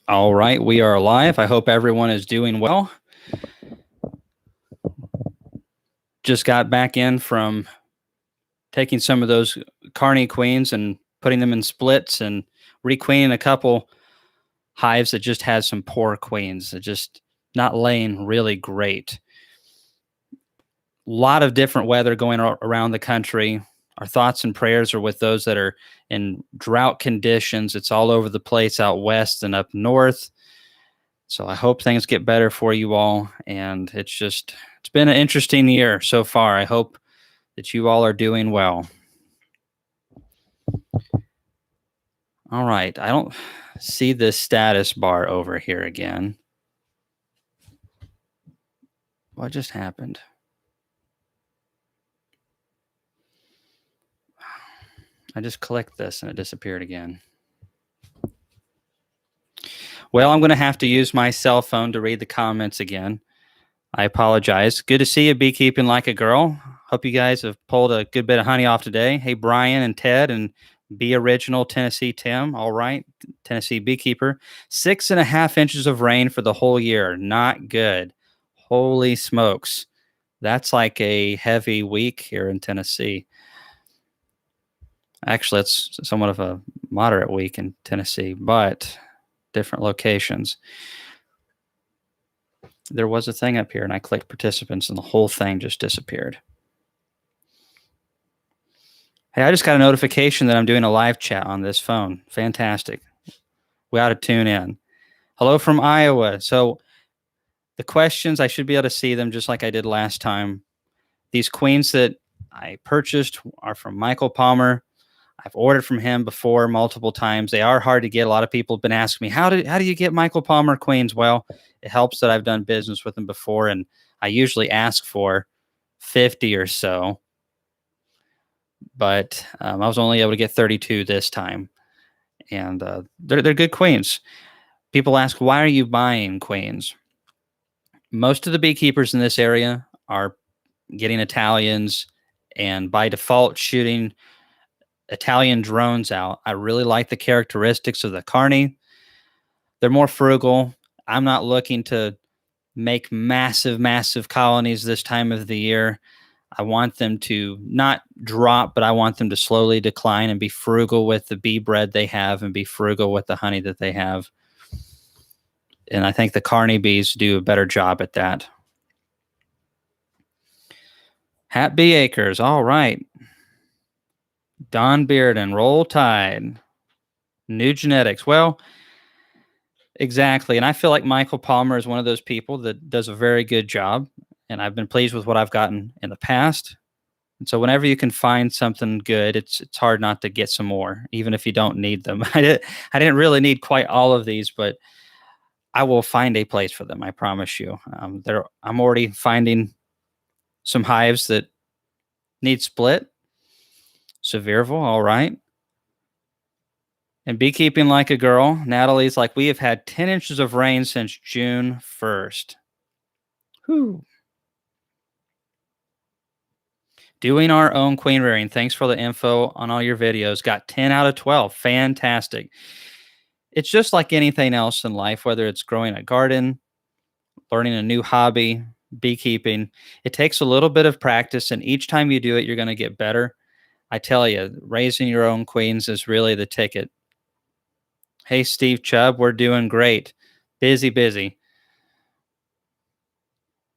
All right, we are live. I hope everyone is doing well. Just got back in from taking some of those carny queens and putting them in splits and requeening a couple hives that just had some poor queens that just not laying really great. A lot of different weather going around the country. Our thoughts and prayers are with those that are in drought conditions. It's all over the place out west and up north. So I hope things get better for you all. And it's been an interesting year so far. I hope that you all are doing well. All right. I don't see this status bar over here again. What just happened? I just clicked this and it disappeared again. Well, I'm going to have to use my cell phone to read the comments again. I apologize. Good to see you, Beekeeping Like a Girl. Hope you guys have pulled a good bit of honey off today. Hey, Brian and Ted and Be Original Tennessee Tim. All right. Tennessee Beekeeper. 6.5 inches of rain for the whole year. Not good. Holy smokes. That's like a heavy week here in Tennessee. Actually, it's somewhat of a moderate week in Tennessee, but different locations. There was a thing up here, and I clicked participants, and the whole thing just disappeared. Hey, I just got a notification that I'm doing a live chat on this phone. Fantastic. We ought to tune in. Hello from Iowa. So the questions, I should be able to see them just like I did last time. These queens that I purchased are from Michael Palmer. I've ordered from him before multiple times. They are hard to get. A lot of people have been asking me, how do you get Michael Palmer queens? Well, it helps that I've done business with him before, and I usually ask for 50 or so. But I was only able to get 32 this time. And they're good queens. People ask, why are you buying queens? Most of the beekeepers in this area are getting Italians and by default shooting Italian drones out. I really like the characteristics of the carny. They're more frugal. I'm not looking to make massive colonies this time of the year. I want them to not drop, but I want them to slowly decline and be frugal with the bee bread they have and be frugal with the honey that they have. And I think the carny bees do a better job at that. Hat Bee Acres. All right. Don Bearden, Roll Tide. New Genetics. Well, exactly. And I feel like Michael Palmer is one of those people that does a very good job. And I've been pleased with what I've gotten in the past. And so whenever you can find something good, it's hard not to get some more, even if you don't need them. I didn't really need quite all of these, but I will find a place for them. I promise you. I'm already finding some hives that need split. Sevierville, all right. And Beekeeping Like a Girl, Natalie's like, we have had 10 inches of rain since June 1st. Whew. Doing our own queen rearing. Thanks for the info on all your videos. Got 10 out of 12. Fantastic. It's just like anything else in life, whether it's growing a garden, learning a new hobby, beekeeping. It takes a little bit of practice, and each time you do it, you're going to get better. I tell you, raising your own queens is really the ticket. Hey, Steve Chubb, we're doing great. Busy.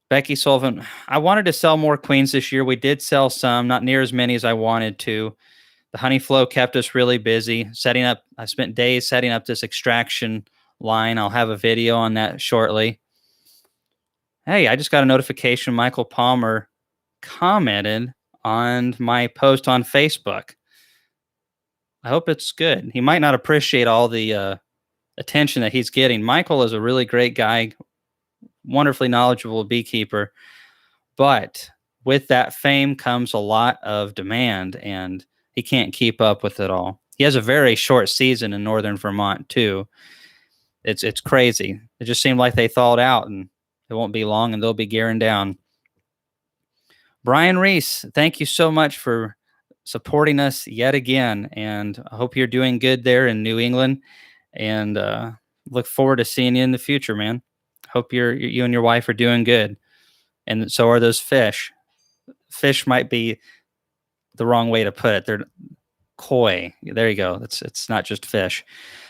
Becky Sullivan, I wanted to sell more queens this year. We did sell some, not near as many as I wanted to. The honey flow kept us really busy. I spent days setting up this extraction line. I'll have a video on that shortly. Hey, I just got a notification. Michael Palmer commented on my post on Facebook. I hope it's good. He might not appreciate all the attention that he's getting. Michael is a really great guy, wonderfully knowledgeable beekeeper, but with that fame comes a lot of demand, and he can't keep up with it all. He has a very short season in northern Vermont too. It's crazy. It just seemed like they thawed out, and it won't be long, and they'll be gearing down. Brian Reese, thank you so much for supporting us yet again, and I hope you're doing good there in New England. And look forward to seeing you in the future, man. Hope you and your wife are doing good, and so are those fish. Fish might be the wrong way to put it. They're koi. There you go. It's not just fish.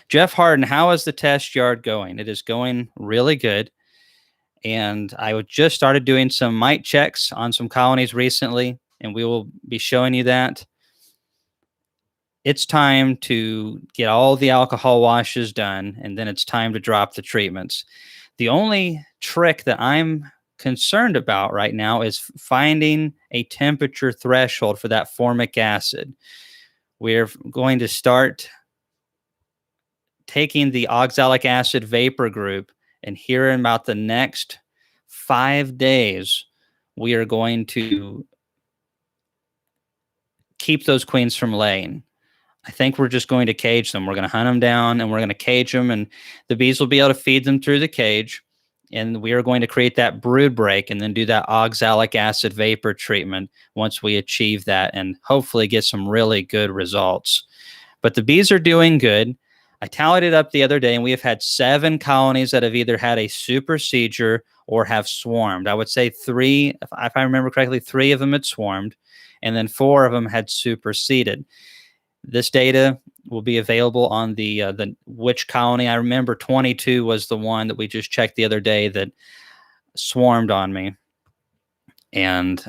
Jeff Harden, how is the test yard going? It is going really good. And I just started doing some mite checks on some colonies recently, and we will be showing you that. It's time to get all the alcohol washes done, and then it's time to drop the treatments. The only trick that I'm concerned about right now is finding a temperature threshold for that formic acid. We're going to start taking the oxalic acid vapor group, and here in about the next 5 days, we are going to keep those queens from laying. I think we're just going to cage them. We're going to hunt them down, and we're going to cage them, and the bees will be able to feed them through the cage. And we are going to create that brood break and then do that oxalic acid vapor treatment once we achieve that, and hopefully get some really good results. But the bees are doing good. I tallied it up the other day, and we have had 7 colonies that have either had a supersedure or have swarmed. I would say 3, if I remember correctly, 3 of them had swarmed, and then 4 of them had superseded. This data will be available on the which colony. I remember 22 was the one that we just checked the other day that swarmed on me. And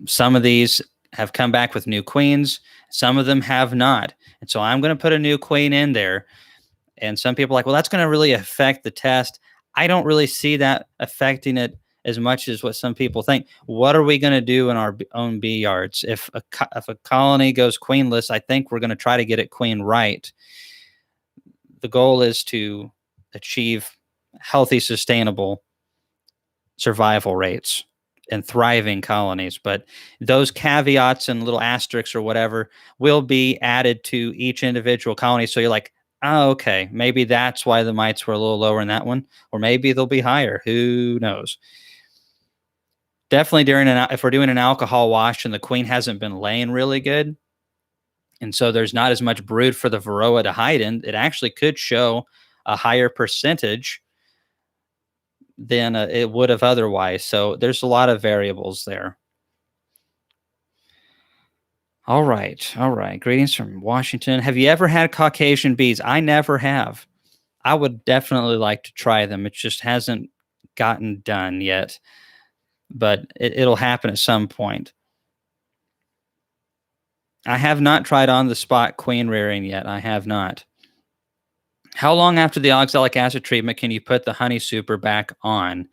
some of these have come back with new queens. Some of them have not. And so I'm going to put a new queen in there. And some people are like, well, that's going to really affect the test. I don't really see that affecting it as much as what some people think. What are we going to do in our own bee yards? If a colony goes queenless, I think we're going to try to get it queen right. The goal is to achieve healthy, sustainable survival rates and thriving colonies. But those caveats and little asterisks or whatever will be added to each individual colony. So you're like, oh, okay, maybe that's why the mites were a little lower in that one, or maybe they'll be higher. Who knows? Definitely if we're doing an alcohol wash and the queen hasn't been laying really good, and so there's not as much brood for the Varroa to hide in, it actually could show a higher percentage than it would have otherwise. So there's a lot of variables there. All right. All right. Greetings from Washington. Have you ever had Caucasian bees? I never have. I would definitely like to try them. It just hasn't gotten done yet, but it'll happen at some point. I have not tried on the spot queen rearing yet. I have not. How long after the oxalic acid treatment can you put the honey super back on?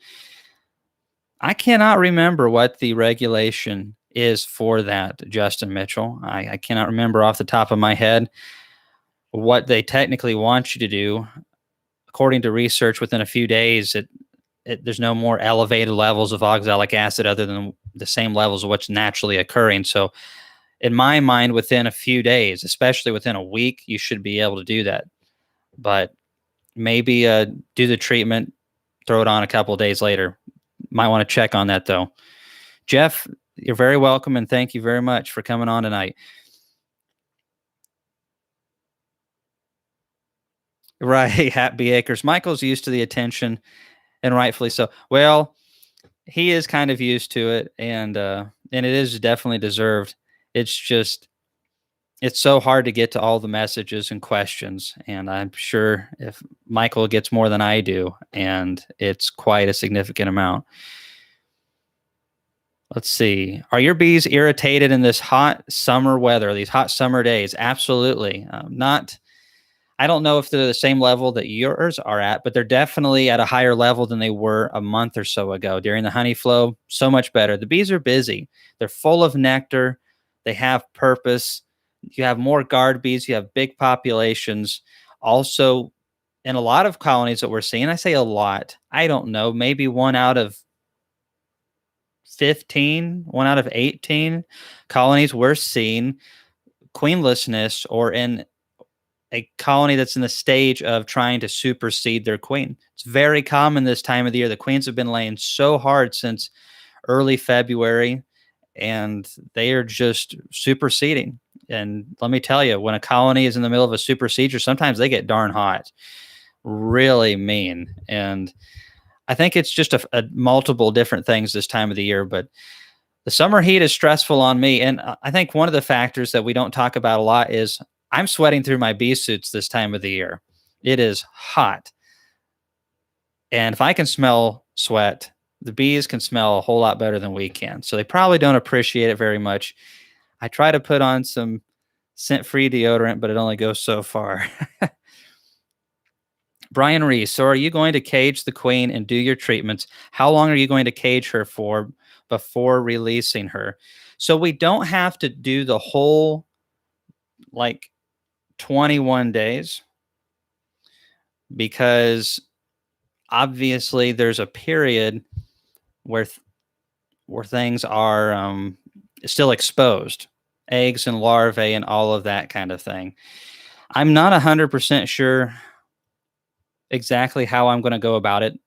I cannot remember what the regulation is for that, Justin Mitchell. I cannot remember off the top of my head what they technically want you to do. According to research, within a few days, there's no more elevated levels of oxalic acid other than the same levels of what's naturally occurring. So in my mind, within a few days, especially within a week, you should be able to do that. But maybe do the treatment, throw it on a couple of days later. Might want to check on that, though. Jeff, you're very welcome, and thank you very much for coming on tonight. Right, Happy Acres. Michael's used to the attention, and rightfully so. Well, he is kind of used to it, and it is definitely deserved. It's just, it's so hard to get to all the messages and questions, and I'm sure if Michael gets more than I do, and it's quite a significant amount. Let's see. Are your bees irritated in this hot summer weather, these hot summer days? Absolutely. I don't know if they're the same level that yours are at, but they're definitely at a higher level than they were a month or so ago. During the honey flow, so much better. The bees are busy. They're full of nectar. They have purpose. You have more guard bees. You have big populations. Also, in a lot of colonies that we're seeing, I say a lot, I don't know, maybe 1 out of 15, 1 out of 18 colonies we're seeing queenlessness, or in a colony that's in the stage of trying to supersede their queen. It's very common this time of the year. The queens have been laying so hard since early February, and they are just superseding. And let me tell you, when a colony is in the middle of a supersedure, sometimes they get darn hot. really mean. And I think it's just a multiple different things this time of the year, but the summer heat is stressful on me. And I think one of the factors that we don't talk about a lot is I'm sweating through my bee suits this time of the year. It is hot. And if I can smell sweat, the bees can smell a whole lot better than we can. So they probably don't appreciate it very much. I try to put on some scent-free deodorant, but it only goes so far. Brian Reese, so are you going to cage the queen and do your treatments? How long are you going to cage her for before releasing her? So we don't have to do the whole, like, 21 days, because obviously there's a period where things are still exposed, eggs and larvae and all of that kind of thing. I'm not 100% sure exactly how I'm going to go about it.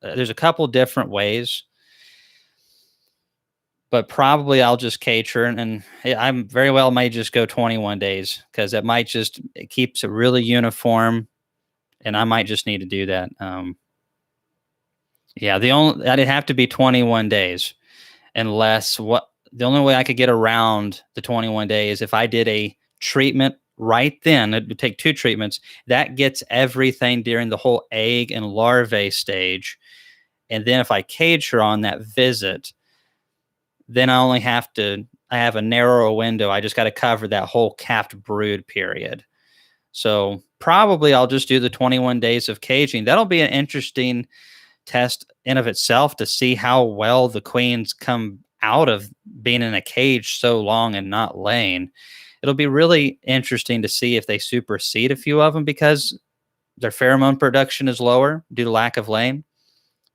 There's a couple different ways, but probably I'll just cage her, and I'm very well may just go 21 days, because it keeps it really uniform, and I might just need to do that. Yeah, that'd have to be 21 days, unless the only way I could get around the 21 days if I did a treatment right then. It would take 2 treatments. That gets everything during the whole egg and larvae stage. And then if I cage her on that visit, then I have a narrower window. I just got to cover that whole capped brood period. So probably I'll just do the 21 days of caging. That'll be an interesting test in of itself to see how well the queens come out of being in a cage so long and not laying. It'll be really interesting to see if they supersede a few of them, because their pheromone production is lower due to lack of laying.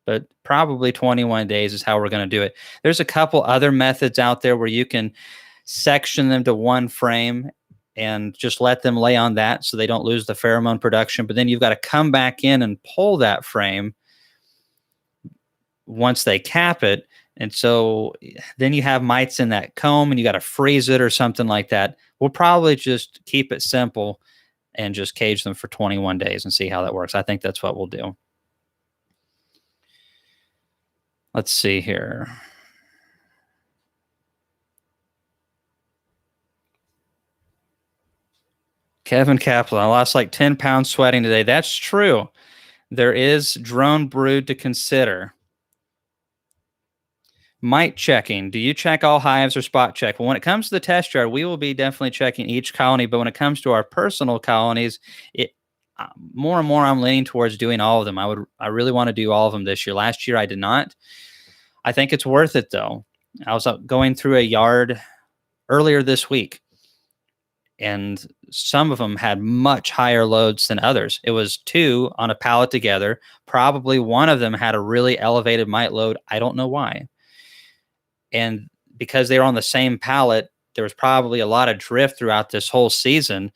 But probably 21 days is how we're going to do it. There's a couple other methods out there where you can section them to one frame and just let them lay on that so they don't lose the pheromone production. But then you've got to come back in and pull that frame once they cap it. And so then you have mites in that comb, and you got to freeze it or something like that. We'll probably just keep it simple and just cage them for 21 days and see how that works. I think that's what we'll do. Let's see here. Kevin Kaplan, I lost like 10 pounds sweating today. That's true. There is drone brood to consider. Mite checking. Do you check all hives or spot check? Well, when it comes to the test yard, we will be definitely checking each colony. But when it comes to our personal colonies, more and more I'm leaning towards doing all of them. I really want to do all of them this year. Last year I did not. I think it's worth it, though. I was going through a yard earlier this week, and some of them had much higher loads than others. It was 2 on a pallet together. Probably one of them had a really elevated mite load. I don't know why. And because they were on the same pallet, there was probably a lot of drift throughout this whole season,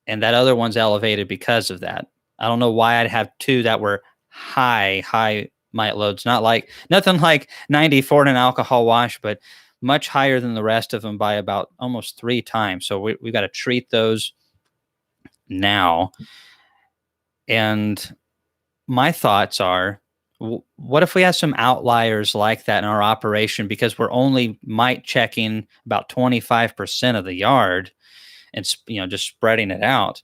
and that other one's elevated because of that. I don't know why I'd have 2 that were high mite loads, nothing like 94 in an alcohol wash, but much higher than the rest of them by about almost 3 times. So we've got to treat those now. And my thoughts are, what if we have some outliers like that in our operation, because we're only mite checking about 25% of the yard and just spreading it out?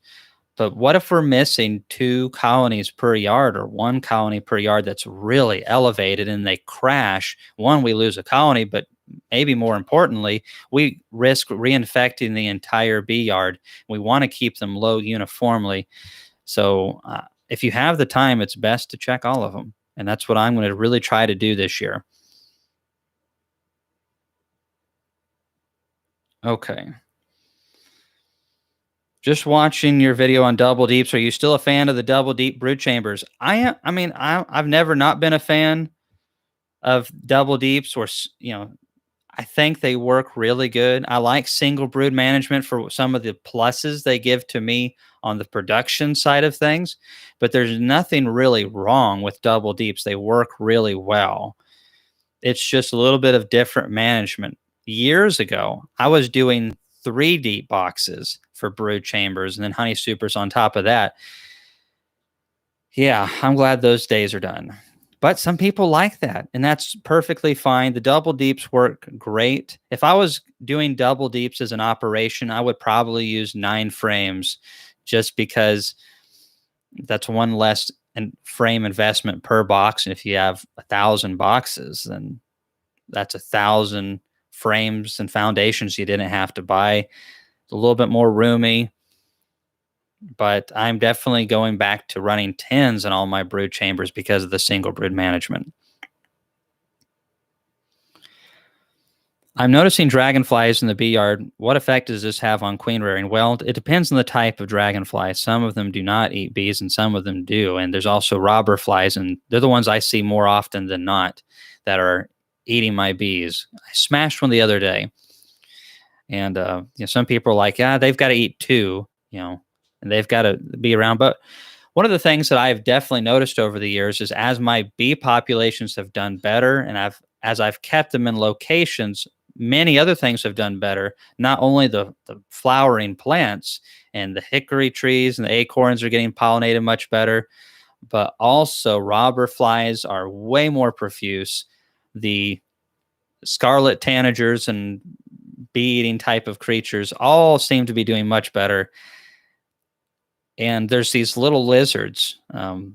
But what if we're missing 2 colonies per yard or 1 colony per yard that's really elevated and they crash? One, we lose a colony, but maybe more importantly, we risk reinfecting the entire bee yard. We want to keep them low uniformly. So if you have the time, it's best to check all of them. And that's what I'm going to really try to do this year. Okay. Just watching your video on double deeps. Are you still a fan of the double deep brood chambers? I've never not been a fan of double deeps, or, I think they work really good. I like single brood management for some of the pluses they give to me on the production side of things, but there's nothing really wrong with double deeps. They work really well. It's just a little bit of different management. Years ago, I was doing 3 deep boxes for brood chambers and then honey supers on top of that. Yeah, I'm glad those days are done. But some people like that, and that's perfectly fine. The double deeps work great. If I was doing double deeps as an operation, I would probably use 9 frames just because that's one less frame investment per box. And if you have 1,000 boxes, then that's 1,000 frames and foundations you didn't have to buy. It's a little bit more roomy, but I'm definitely going back to running 10s in all my brood chambers because of the single brood management. I'm noticing dragonflies in the bee yard. What effect does this have on queen rearing? Well, it depends on the type of dragonfly. Some of them do not eat bees, and some of them do. And there's also robber flies, and they're the ones I see more often than not that are eating my bees. I smashed one the other day, and some people are like, "Yeah, they've got to eat too," and they've got to be around. But one of the things that I've definitely noticed over the years is as my bee populations have done better, and as I've kept them in locations, many other things have done better. Not only the flowering plants and the hickory trees and the acorns are getting pollinated much better, but also robber flies are way more profuse. The scarlet tanagers and bee eating type of creatures all seem to be doing much better. And there's these little lizards.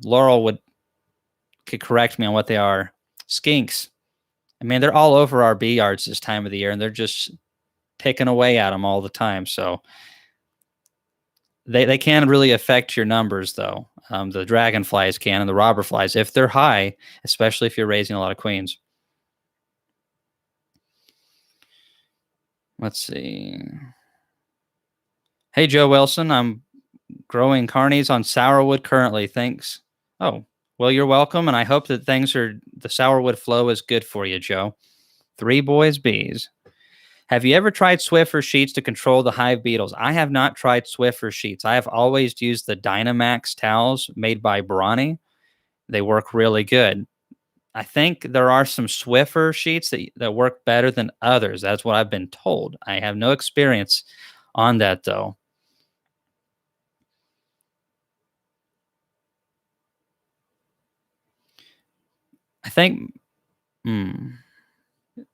Laurel could correct me on what they are. Skinks. I mean, they're all over our bee yards this time of the year, and they're just picking away at them all the time. So they can really affect your numbers, though. The dragonflies can, and the robber flies, if they're high, especially if you're raising a lot of queens. Let's see. Hey, Joe Wilson, I'm growing carnies on sourwood currently. Thanks. Oh, well, you're welcome, and I hope that the sourwood flow is good for you, Joe. 3 boys, bees. Have you ever tried Swiffer sheets to control the hive beetles? I have not tried Swiffer sheets. I have always used the Dynamax towels made by Brawny. They work really good. I think there are some Swiffer sheets that work better than others. That's what I've been told. I have no experience on that, though. I think...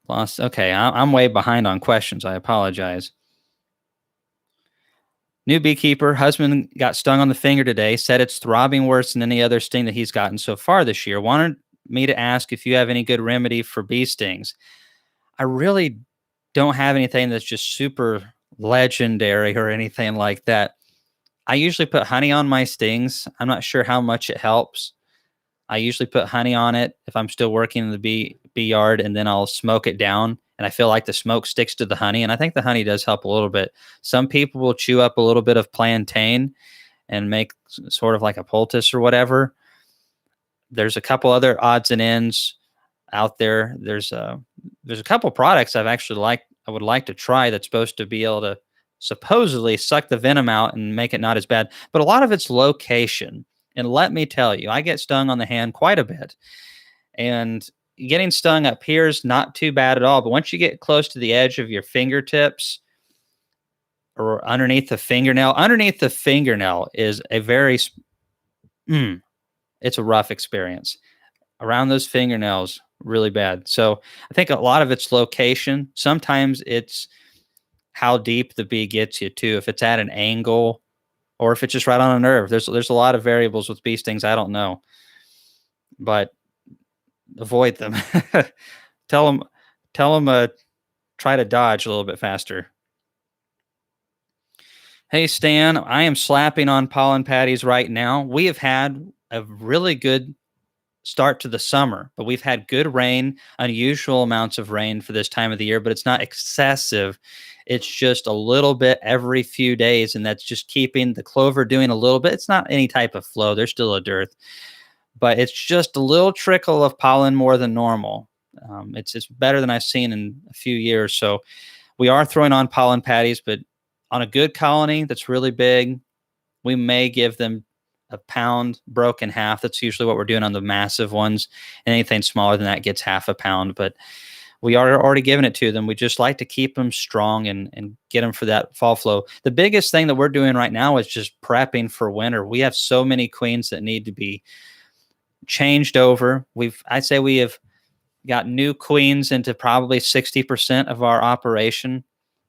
Lost. Okay, I'm way behind on questions. I apologize. New beekeeper, husband got stung on the finger today, said it's throbbing worse than any other sting that he's gotten so far this year. Wanted me to ask if you have any good remedy for bee stings. I really don't have anything that's just super legendary or anything like that. I usually put honey on my stings. I'm not sure how much it helps. I usually put honey on it if I'm still working in the bee yard, and then I'll smoke it down. And I feel like the smoke sticks to the honey, and I think the honey does help a little bit. Some people will chew up a little bit of plantain and make sort of like a poultice or whatever. There's a couple other odds and ends out there. There's a couple products I would like to try that's supposed to be able to supposedly suck the venom out and make it not as bad. But a lot of it's location. And let me tell you, I get stung on the hand quite a bit. And getting stung up here is not too bad at all. But once you get close to the edge of your fingertips or underneath the fingernail is a very, it's a rough experience. Around those fingernails, really bad. So I think a lot of it's location. Sometimes it's how deep the bee gets you too. If it's at an angle, or if it's just right on a nerve. There's a lot of variables with bee stings. I don't know, but avoid them. Tell them, try to dodge a little bit faster. Hey, Stan, I am slapping on pollen patties right now. We have had a really good start to the summer, but we've had good rain, unusual amounts of rain for this time of the year, but it's not excessive. It's just a little bit every few days, and that's just keeping the clover doing a little bit. It's not any type of flow. There's still a dearth, but it's just a little trickle of pollen more than normal. It's better than I've seen in a few years. So we are throwing on pollen patties, but on a good colony that's really big, we may give them a pound broken half. That's usually what we're doing on the massive ones. And anything smaller than that gets half a pound. But we are already giving it to them. We just like to keep them strong and get them for that fall flow. The biggest thing that we're doing right now is just prepping for winter. We have so many queens that need to be changed over. I'd say we have got new queens into probably 60% of our operation.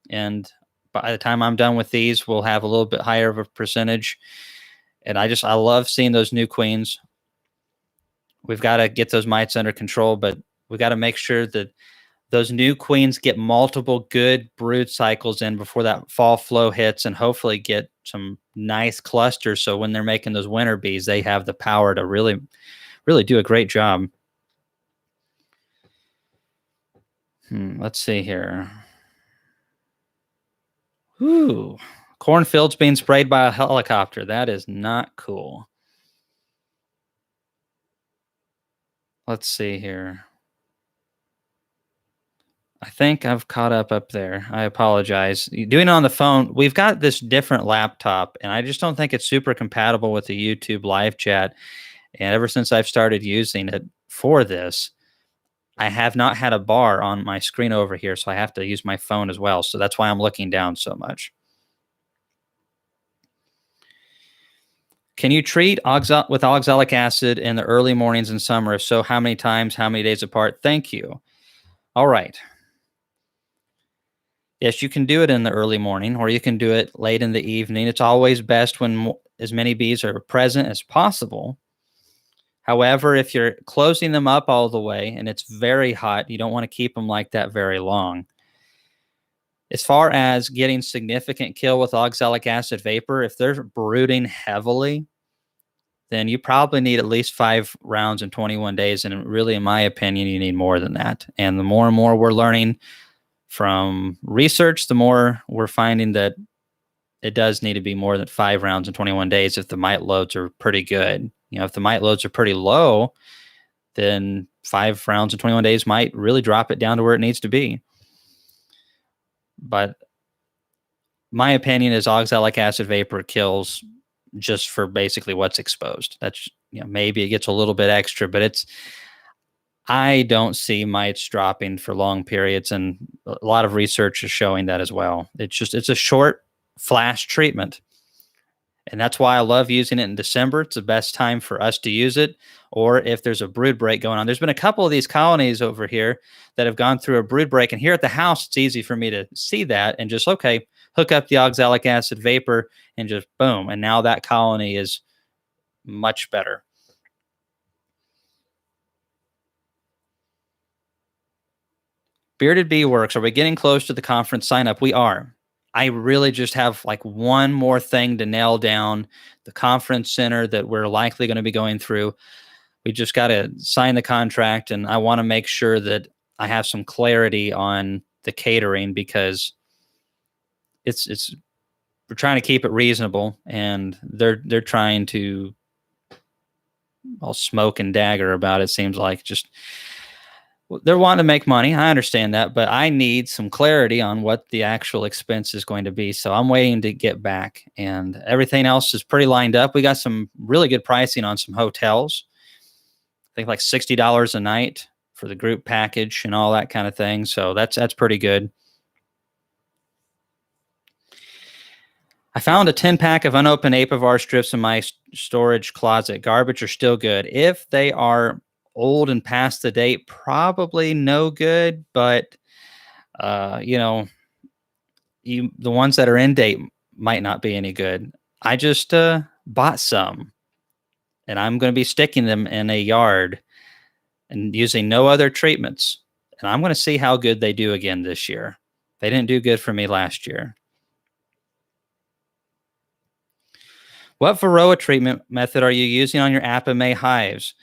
And by the time I'm done with these, we'll have a little bit higher of a percentage. And I love seeing those new queens. We've got to get those mites under control, but we got to make sure that those new queens get multiple good brood cycles in before that fall flow hits, and hopefully get some nice clusters. So when they're making those winter bees, they have the power to really, really do a great job. Let's see here. Ooh, cornfields being sprayed by a helicopter. That is not cool. Let's see here. I think I've caught up there. I apologize. Doing it on the phone, we've got this different laptop, and I just don't think it's super compatible with the YouTube live chat. And ever since I've started using it for this, I have not had a bar on my screen over here, so I have to use my phone as well. So that's why I'm looking down so much. Can you treat with oxalic acid in the early mornings in summer? If so, how many times, how many days apart? Thank you. All right. Yes, you can do it in the early morning, or you can do it late in the evening. It's always best when as many bees are present as possible. However, if you're closing them up all the way and it's very hot, you don't want to keep them like that very long. As far as getting significant kill with oxalic acid vapor, if they're brooding heavily, then you probably need at least 5 rounds in 21 days. And really, in my opinion, you need more than that. And the more and more we're learning from research, the more we're finding that it does need to be more than 5 rounds in 21 days if the mite loads are pretty good. You know, if the mite loads are pretty low, then 5 rounds in 21 days might really drop it down to where it needs to be. But my opinion is oxalic acid vapor kills just for basically what's exposed. That's, you know, maybe it gets a little bit extra, but I don't see mites dropping for long periods, and a lot of research is showing that as well. It's a short flash treatment. And that's why I love using it in December. It's the best time for us to use it. Or if there's a brood break going on. There's been a couple of these colonies over here that have gone through a brood break. And here at the house, it's easy for me to see that and just, okay, hook up the oxalic acid vapor and just boom. And now that colony is much better. Bearded Bee Works. Are we getting close to the conference sign up? We are. I really just have like one more thing to nail down, the conference center that we're likely going to be going through. We just got to sign the contract, and I want to make sure that I have some clarity on the catering, because we're trying to keep it reasonable, and they're trying to all smoke and dagger about it. Seems like just they're wanting to make money. I understand that, but I need some clarity on what the actual expense is going to be. So I'm waiting to get back, and everything else is pretty lined up. We got some really good pricing on some hotels. I think like $60 a night for the group package and all that kind of thing. So that's pretty good. I found a 10-pack of unopened Apivar strips in my storage closet. Garbage are still good. If they are old and past the date, probably no good, but the ones that are in date might not be any good. I just bought some, and I'm going to be sticking them in a yard and using no other treatments, and I'm going to see how good they do again this year. They didn't do good for me last year. What Varroa treatment method are you using on your Apma hives?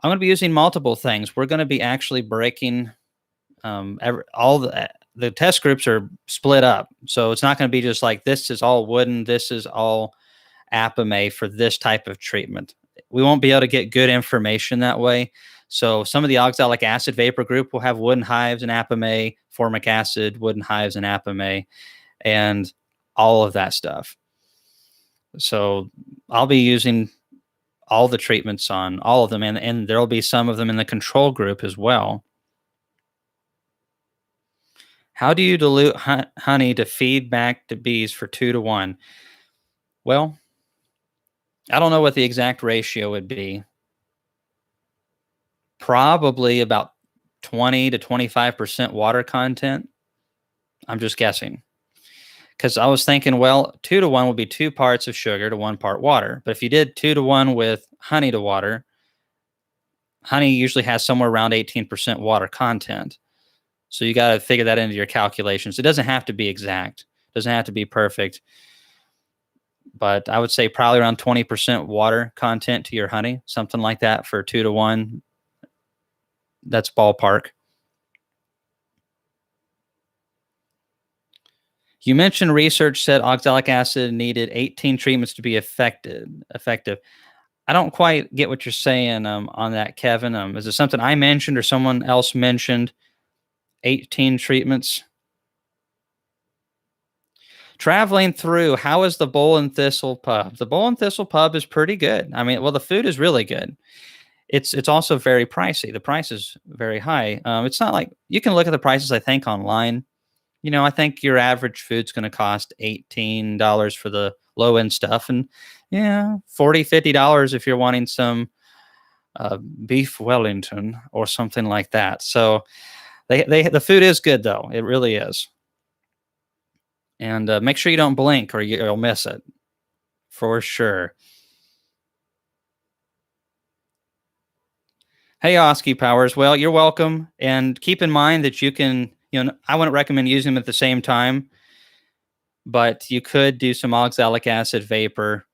I'm going to be using multiple things. We're going to be actually breaking all the test groups are split up. So it's not going to be just like, this is all wooden, this is all Apma for this type of treatment. We won't be able to get good information that way. So some of the oxalic acid vapor group will have wooden hives and Apma, formic acid, wooden hives and Apma, and all of that stuff. So I'll be using all the treatments on all of them, and there'll be some of them in the control group as well. How do you dilute honey to feed back to bees for 2 to 1? Well, I don't know what the exact ratio would be. Probably about 20 to 25% water content. I'm just guessing. Because I was thinking, well, 2 to 1 would be 2 parts of sugar to 1 part water. But if you did 2 to 1 with honey to water, honey usually has somewhere around 18% water content. So you got to figure that into your calculations. It doesn't have to be exact, it doesn't have to be perfect. But I would say probably around 20% water content to your honey, something like that for 2 to 1. That's ballpark. You mentioned research said oxalic acid needed 18 treatments to be effective. I don't quite get what you're saying on that, Kevin. Is it something I mentioned or someone else mentioned? 18 treatments. Traveling through, how is the bowl and thistle pub? The bowl and thistle pub is pretty good. I mean, well, the food is really good. It's also very pricey. The price is very high. It's not like you can look at the prices, I think, online. I think your average food's going to cost $18 for the low end stuff, and yeah, $40, $50 if you're wanting some beef Wellington or something like that. So the food is good though, it really is. And make sure you don't blink or you'll miss it for sure. Hey, Oski Powers. Well, you're welcome, and keep in mind that you can. I wouldn't recommend using them at the same time, but you could do some oxalic acid vapor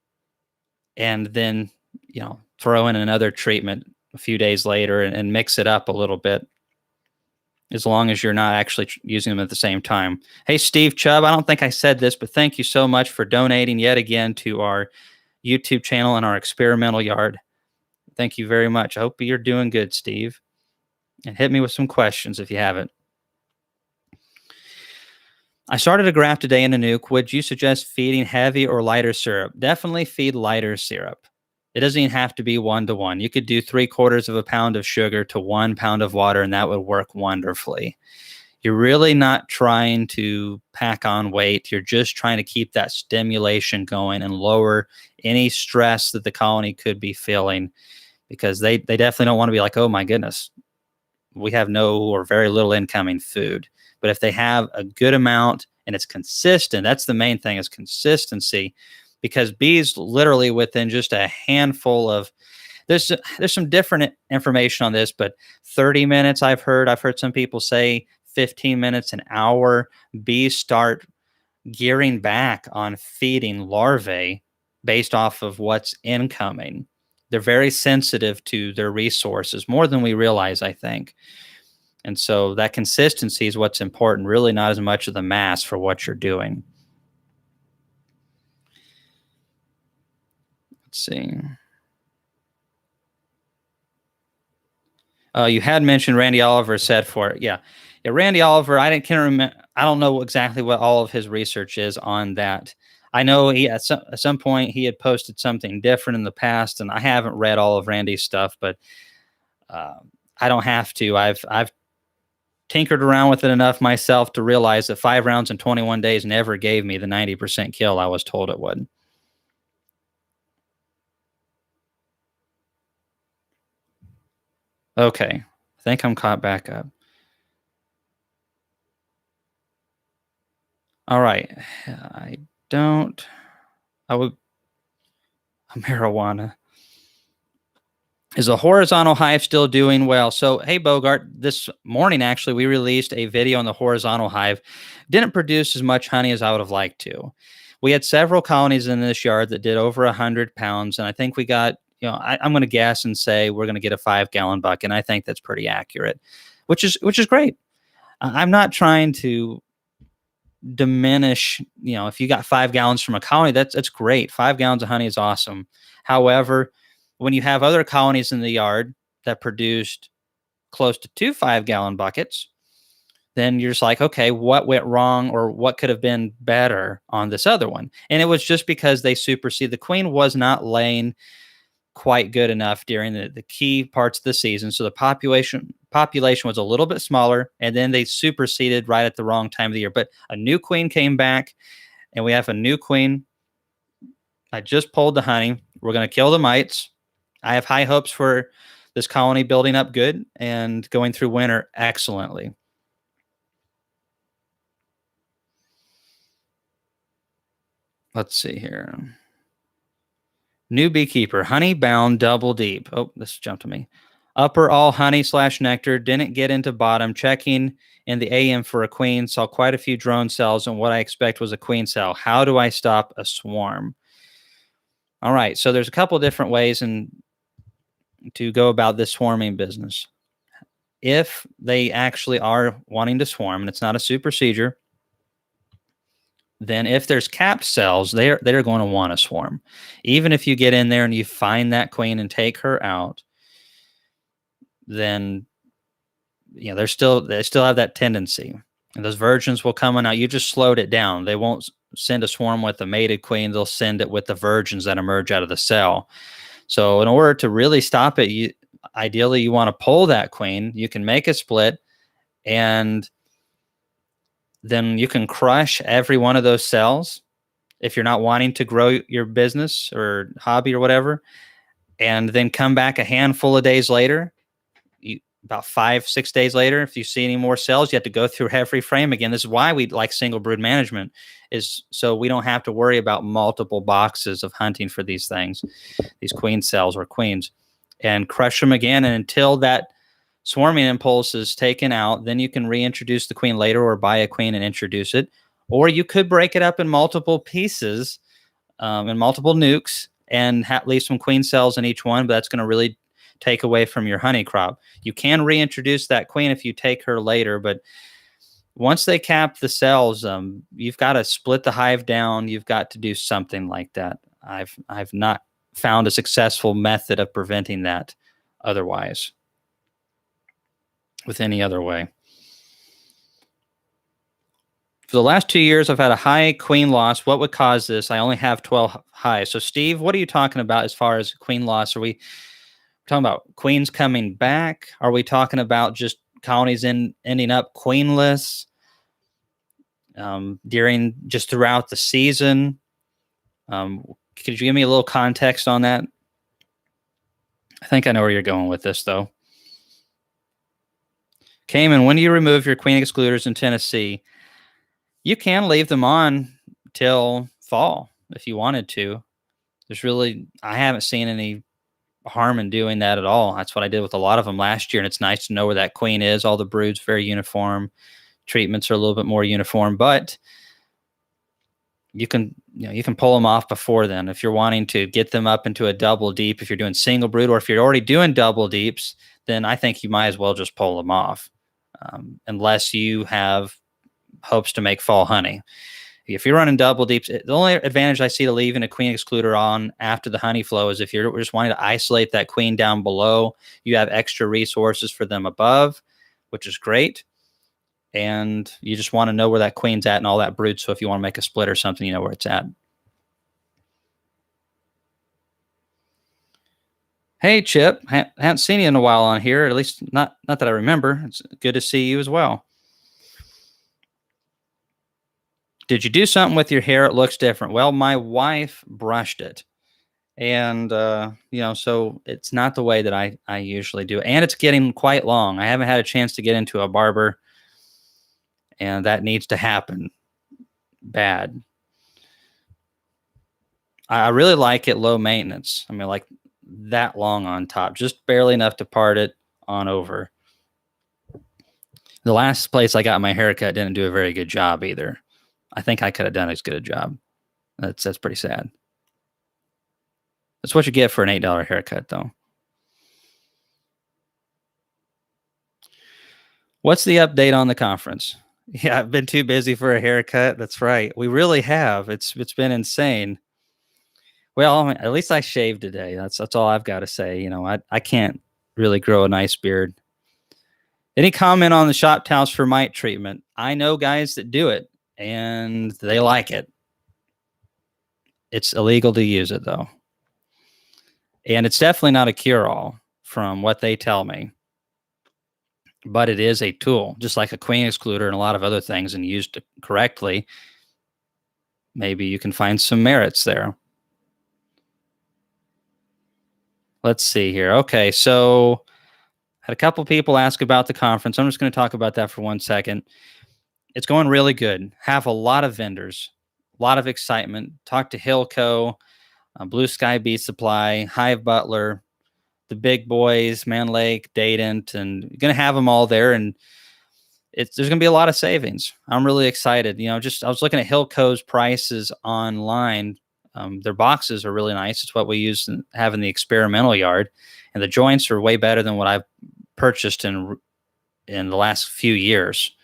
and then, throw in another treatment a few days later and mix it up a little bit, as long as you're not actually using them at the same time. Hey, Steve Chubb, I don't think I said this, but thank you so much for donating yet again to our YouTube channel and our experimental yard. Thank you very much. I hope you're doing good, Steve. And hit me with some questions if you haven't. I started a graft today in a nuke. Would you suggest feeding heavy or lighter syrup? Definitely feed lighter syrup. It doesn't even have to be 1 to 1. You could do 3/4 of a pound of sugar to 1 pound of water, and that would work wonderfully. You're really not trying to pack on weight. You're just trying to keep that stimulation going and lower any stress that the colony could be feeling, because they definitely don't want to be like, oh my goodness, we have no or very little incoming food. But if they have a good amount and it's consistent, that's the main thing, is consistency. Because bees literally within just a handful of, there's some different information on this, but 30 minutes I've heard some people say 15 minutes, an hour, bees start gearing back on feeding larvae based off of what's incoming. They're very sensitive to their resources, more than we realize, I think. And so that consistency is what's important, really not as much of the mass for what you're doing. Let's see. You had mentioned Randy Oliver said for it. Yeah. Randy Oliver, I can't remember. I don't know exactly what all of his research is on that. I know he at some point he had posted something different in the past, and I haven't read all of Randy's stuff, but I don't have to. I've tinkered around with it enough myself to realize that 5 rounds in 21 days never gave me the 90% kill I was told it would. Okay, I think I'm caught back up. All right, marijuana. Is a horizontal hive still doing well? So, hey, Bogart, this morning, actually, we released a video on the horizontal hive. Didn't produce as much honey as I would have liked to. We had several colonies in this yard that did over 100 pounds, and I think we got, I'm going to guess and say we're going to get a 5-gallon bucket, and I think that's pretty accurate, which is great. I'm not trying to diminish, if you got 5 gallons from a colony, that's great. 5 gallons of honey is awesome. However, when you have other colonies in the yard that produced close to 2 5-gallon buckets, then you're just like, okay, what went wrong or what could have been better on this other one? And it was just because they supersede. The queen was not laying quite good enough during the key parts of the season. So the population was a little bit smaller, and then they superseded right at the wrong time of the year. But a new queen came back, and we have a new queen. I just pulled the honey. We're going to kill the mites. I have high hopes for this colony building up good and going through winter excellently. Let's see here. New beekeeper, honey bound double deep. Oh, this jumped to me. Upper all honey / nectar. Didn't get into bottom. Checking in the AM for a queen. Saw quite a few drone cells, and what I expect was a queen cell. How do I stop a swarm? All right, so there's a couple different ways to go about this swarming business. If they actually are wanting to swarm, and it's not a super procedure, then if there's capped cells, they're going to want to swarm. Even if you get in there and you find that queen and take her out, then they still have that tendency. And those virgins will come on out. You just slowed it down. They won't send a swarm with a mated queen. They'll send it with the virgins that emerge out of the cell. So in order to really stop it, ideally you want to pull that queen. You can make a split, and then you can crush every one of those cells if you're not wanting to grow your business or hobby or whatever, and then come back a handful of days later, about 5-6 days later, if you see any more cells, you have to go through every frame again. This is why we like single brood management, is so we don't have to worry about multiple boxes of hunting for these things, these queen cells or queens, and crush them again. And until that swarming impulse is taken out, then you can reintroduce the queen later, or buy a queen and introduce it. Or you could break it up in multiple pieces, in multiple nukes, and leave some queen cells in each one, but that's going to really take away from your honey crop. You can reintroduce that queen if you take her later, but once they cap the cells, you've got to split the hive down. You've got to do something like that. I've not found a successful method of preventing that otherwise, with any other way. For the last 2 years, I've had a high queen loss. What would cause this? I only have 12 hives. So, Steve, what are you talking about as far as queen loss? Are we talking about queens coming back? Are we talking about just colonies ending up queenless throughout the season? Could you give me a little context on that? I think I know where you're going with this, though. Kamon, when do you remove your queen excluders in Tennessee? You can leave them on till fall if you wanted to. I haven't seen any harm in doing that at all. That's what I did with a lot of them last year, and it's nice to know where that queen is. All the broods very uniform. Treatments are a little bit more uniform, but you can pull them off before then if you're wanting to get them up into a double deep. If you're doing single brood, or if you're already doing double deeps, then I think you might as well just pull them off, unless you have hopes to make fall honey. If you're running double deeps, the only advantage I see to leaving a queen excluder on after the honey flow is if you're just wanting to isolate that queen down below, you have extra resources for them above, which is great. And you just want to know where that queen's at and all that brood. So if you want to make a split or something, you know where it's at. Hey, Chip. Haven't seen you in a while on here, at least not that I remember. It's good to see you as well. Did you do something with your hair? It looks different. Well, my wife brushed it. And, so it's not the way that I usually do it. And it's getting quite long. I haven't had a chance to get into a barber, and that needs to happen bad. I really like it low maintenance. I mean, like that long on top, just barely enough to part it on over. The last place I got my haircut didn't do a very good job either. I think I could have done as good a job. That's pretty sad. That's what you get for an $8 haircut, though. What's the update on the conference? Yeah, I've been too busy for a haircut. That's right. We really have. It's been insane. Well, at least I shaved today. That's all I've got to say. I can't really grow a nice beard. Any comment on the shop towels for mite treatment? I know guys that do it, and they like it. It's illegal to use it, though. And it's definitely not a cure-all from what they tell me, but it is a tool, just like a queen excluder and a lot of other things, and used correctly, maybe you can find some merits there. Let's see here. Okay, so had a couple people ask about the conference. I'm just going to talk about that for 1 second. It's going really good. Have a lot of vendors, a lot of excitement. Talked to Hillco, Blue Sky Bee Supply, Hive Butler, the big boys, Man Lake, Dadent, and going to have them all there. And there's going to be a lot of savings. I'm really excited. I was looking at Hillco's prices online. Their boxes are really nice. It's what we have in the experimental yard, and the joints are way better than what I've purchased in the last few years.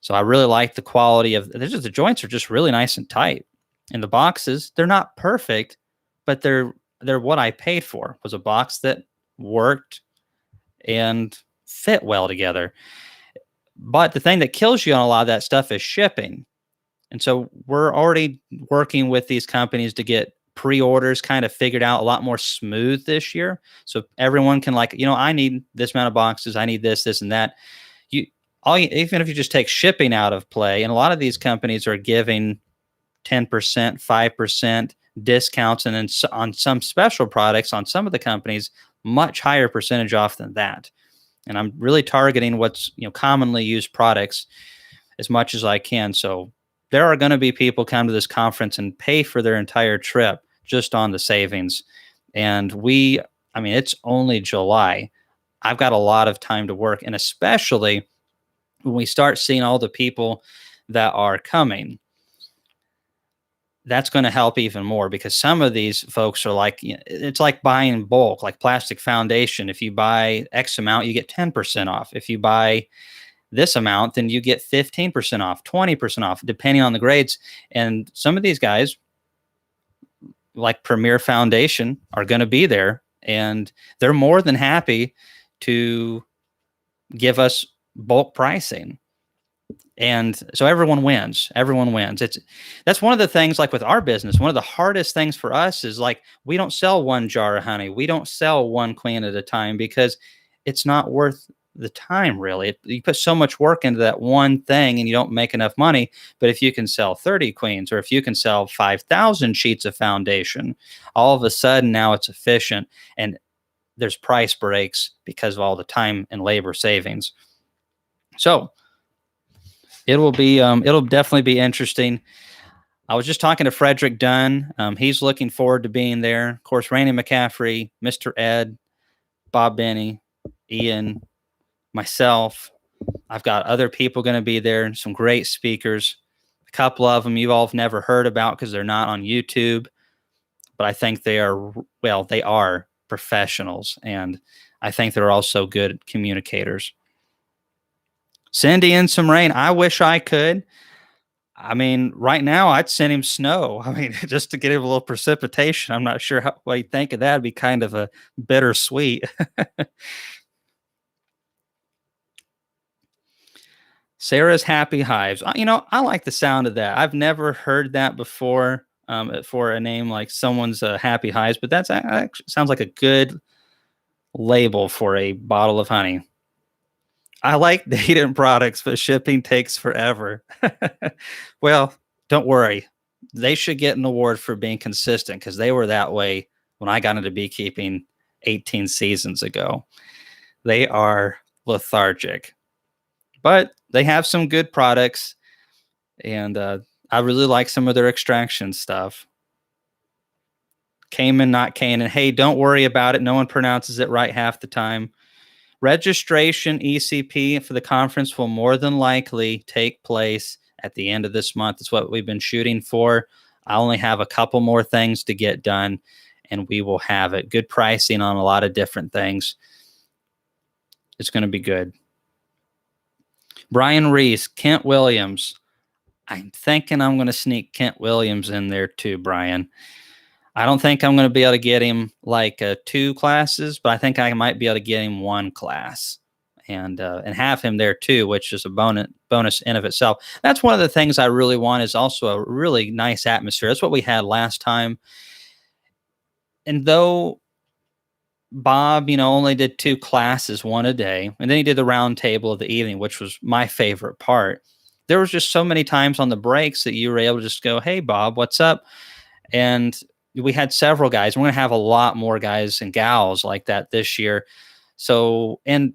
So I really like the quality of the joints are just really nice and tight. And the boxes, they're not perfect, but they're what I paid for. Was a box that worked and fit well together. But the thing that kills you on a lot of that stuff is shipping. And so we're already working with these companies to get pre-orders kind of figured out a lot more smooth this year. So everyone can I need this amount of boxes. I need this, and that. Even if you just take shipping out of play, and a lot of these companies are giving 10%, 5% discounts, and then on some special products on some of the companies, much higher percentage off than that. And I'm really targeting what's commonly used products as much as I can. So there are going to be people come to this conference and pay for their entire trip just on the savings. And it's only July. I've got a lot of time to work, and especially when we start seeing all the people that are coming, that's going to help even more, because some of these folks are like, it's like buying in bulk, like plastic foundation. If you buy X amount, you get 10% off. If you buy this amount, then you get 15% off, 20% off, depending on the grades. And some of these guys, like Premier Foundation, are going to be there, and they're more than happy to give us bulk pricing. And so everyone wins. That's one of the things, like with our business, one of the hardest things for us is we don't sell one jar of honey. We don't sell one queen at a time, because it's not worth the time, really. You put so much work into that one thing and you don't make enough money. But if you can sell 30 queens, or if you can sell 5,000 sheets of foundation, all of a sudden now it's efficient, and there's price breaks because of all the time and labor savings. So it'll definitely be interesting. I was just talking to Frederick Dunn. He's looking forward to being there. Of course, Randy McCaffrey, Mr. Ed, Bob Benny, Ian, myself. I've got other people going to be there, some great speakers. A couple of them you all have never heard about because they're not on YouTube, but I think they are professionals, and I think they're also good communicators. Send in some rain. I wish I could. Right now I'd send him snow. Just to get him a little precipitation. I'm not sure what you think of that. It'd be kind of a bittersweet. Sarah's Happy Hives. I like the sound of that. I've never heard that before for a name like someone's Happy Hives, but that sounds like a good label for a bottle of honey. I like Dadent products, but shipping takes forever. Well, don't worry. They should get an award for being consistent, because they were that way when I got into beekeeping 18 seasons ago. They are lethargic, but they have some good products, and I really like some of their extraction stuff. Kamon, not Canaan. Hey, don't worry about it. No one pronounces it right half the time. Registration ECP for the conference will more than likely take place at the end of this month. That's what we've been shooting for. I only have a couple more things to get done, and we will have it. Good pricing on a lot of different things. It's going to be good. Brian Reese, Kent Williams. I'm thinking I'm going to sneak Kent Williams in there too, Brian. I don't think I'm going to be able to get him 2 classes, but I think I might be able to get him 1 class and have him there too, which is a bonus in of itself. That's one of the things I really want, is also a really nice atmosphere. That's what we had last time. And though Bob, only did 2 classes, one a day, and then he did the round table of the evening, which was my favorite part. There was just so many times on the breaks that you were able to just go, "Hey, Bob, what's up?" And we had several guys. We're going to have a lot more guys and gals like that this year. So, and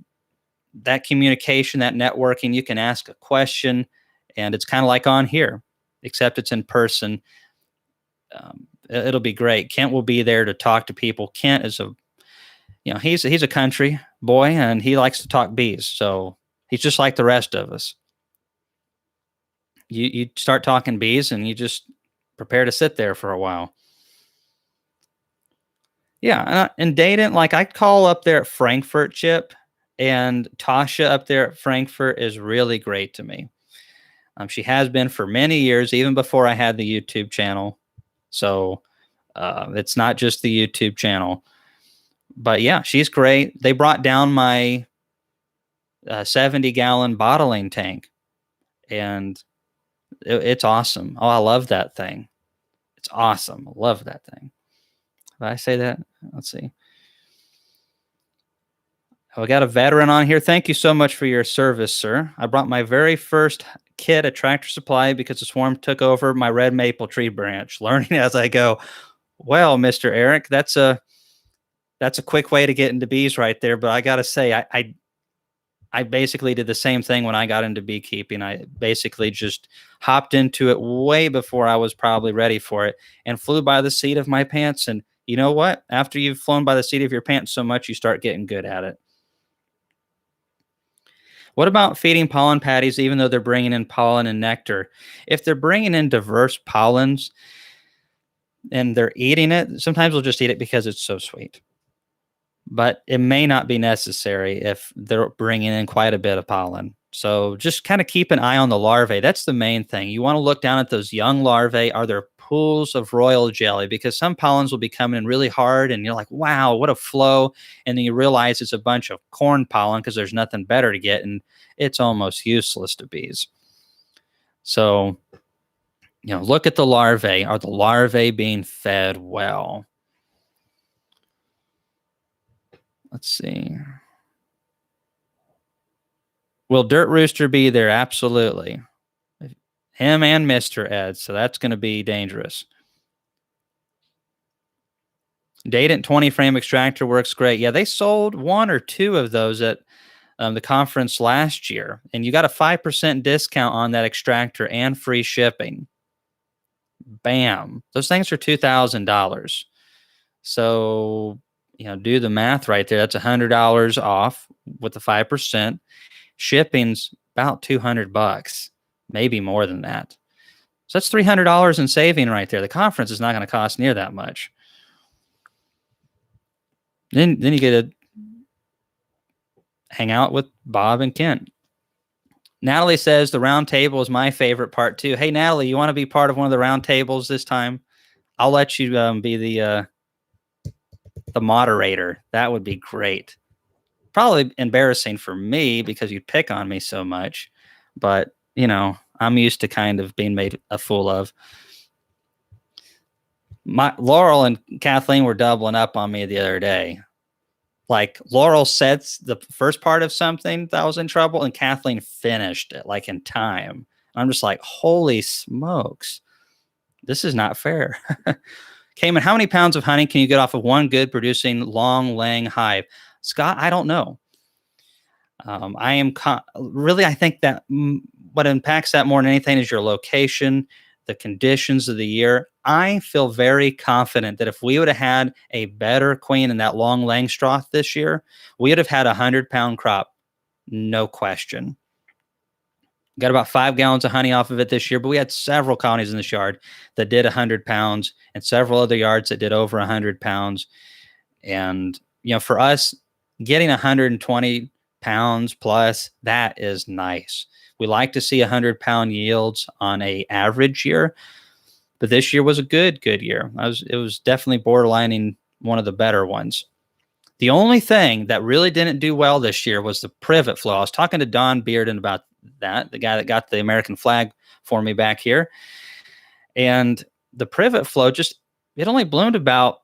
that communication, that networking, you can ask a question, and it's kind of like on here, except it's in person. It'll be great. Kent will be there to talk to people. Kent is he's a country boy, and he likes to talk bees. So he's just like the rest of us. You start talking bees, and you just prepare to sit there for a while. Yeah, and Dayton, like I call up there at Frankfurt, Chip, and Tasha up there at Frankfurt is really great to me. She has been for many years, even before I had the YouTube channel. So it's not just the YouTube channel. But yeah, she's great. They brought down my 70-gallon bottling tank, and it's awesome. Oh, I love that thing. It's awesome. I love that thing. Did I say that? Let's see. Oh, we got a veteran on here. Thank you so much for your service, sir. I brought my very first kit at Tractor Supply because the swarm took over my red maple tree branch. Learning as I go. Well, Mr. Eric, that's a quick way to get into bees right there. But I got to say, I basically did the same thing when I got into beekeeping. I basically just hopped into it way before I was probably ready for it and flew by the seat of my pants. And you know what? After you've flown by the seat of your pants so much, you start getting good at it. What about feeding pollen patties, even though they're bringing in pollen and nectar? If they're bringing in diverse pollens and they're eating it, sometimes they'll just eat it because it's so sweet. But it may not be necessary if they're bringing in quite a bit of pollen. So just kind of keep an eye on the larvae. That's the main thing. You want to look down at those young larvae. Are there pools of royal jelly? Because some pollens will be coming in really hard and you're like, wow, what a flow. And then you realize it's a bunch of corn pollen because there's nothing better to get. And it's almost useless to bees. So, look at the larvae. Are the larvae being fed well? Let's see. Will Dirt Rooster be there? Absolutely. Him and Mr. Ed. So that's going to be dangerous. Dadent 20 frame extractor works great. Yeah, they sold 1 or 2 of those at the conference last year. And you got a 5% discount on that extractor and free shipping. Bam. Those things are $2,000. So, do the math right there. That's $100 off with the 5%. Shipping's about $200, maybe more than that. So that's $300 in saving right there. The conference is not going to cost near that much. Then you get to hang out with Bob and Kent. Natalie says the round table is my favorite part too. Hey, Natalie, you want to be part of one of the round tables this time? I'll let you be the moderator. That would be great. Probably embarrassing for me because you pick on me so much, but I'm used to kind of being made a fool of. Laurel and Kathleen were doubling up on me the other day. Like Laurel said the first part of something that was in trouble, and Kathleen finished it like in time. I'm just like, holy smokes, this is not fair. Kamon, how many pounds of honey can you get off of one good producing long laying hive? Scott, I don't know. I think that what impacts that more than anything is your location, the conditions of the year. I feel very confident that if we would have had a better queen in that long Langstroth this year, we would have had 100-pound crop. No question. Got about 5 gallons of honey off of it this year, but we had several colonies in this yard that did 100 pounds and several other yards that did over 100 pounds. And, for us, getting 120 pounds plus, that is nice. We like to see 100-pound yields on a average year, but this year was a good year. It was definitely borderlining one of the better ones. The only thing that really didn't do well this year was the privet flow. I was talking to Don Bearden about that, the guy that got the American flag for me back here. And the privet flow it only bloomed about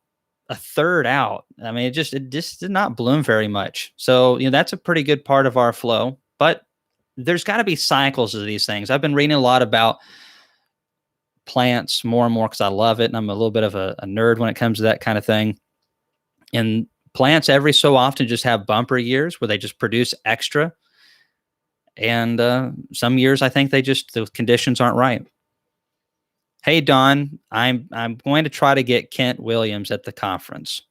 a third out. I mean, it just did not bloom very much. So, that's a pretty good part of our flow. But there's got to be cycles of these things. I've been reading a lot about plants more and more because I love it, and I'm a little bit of a nerd when it comes to that kind of thing. And plants every so often just have bumper years where they just produce extra. And some years I think the conditions aren't right. Hey Don, I'm going to try to get Kent Williams at the conference.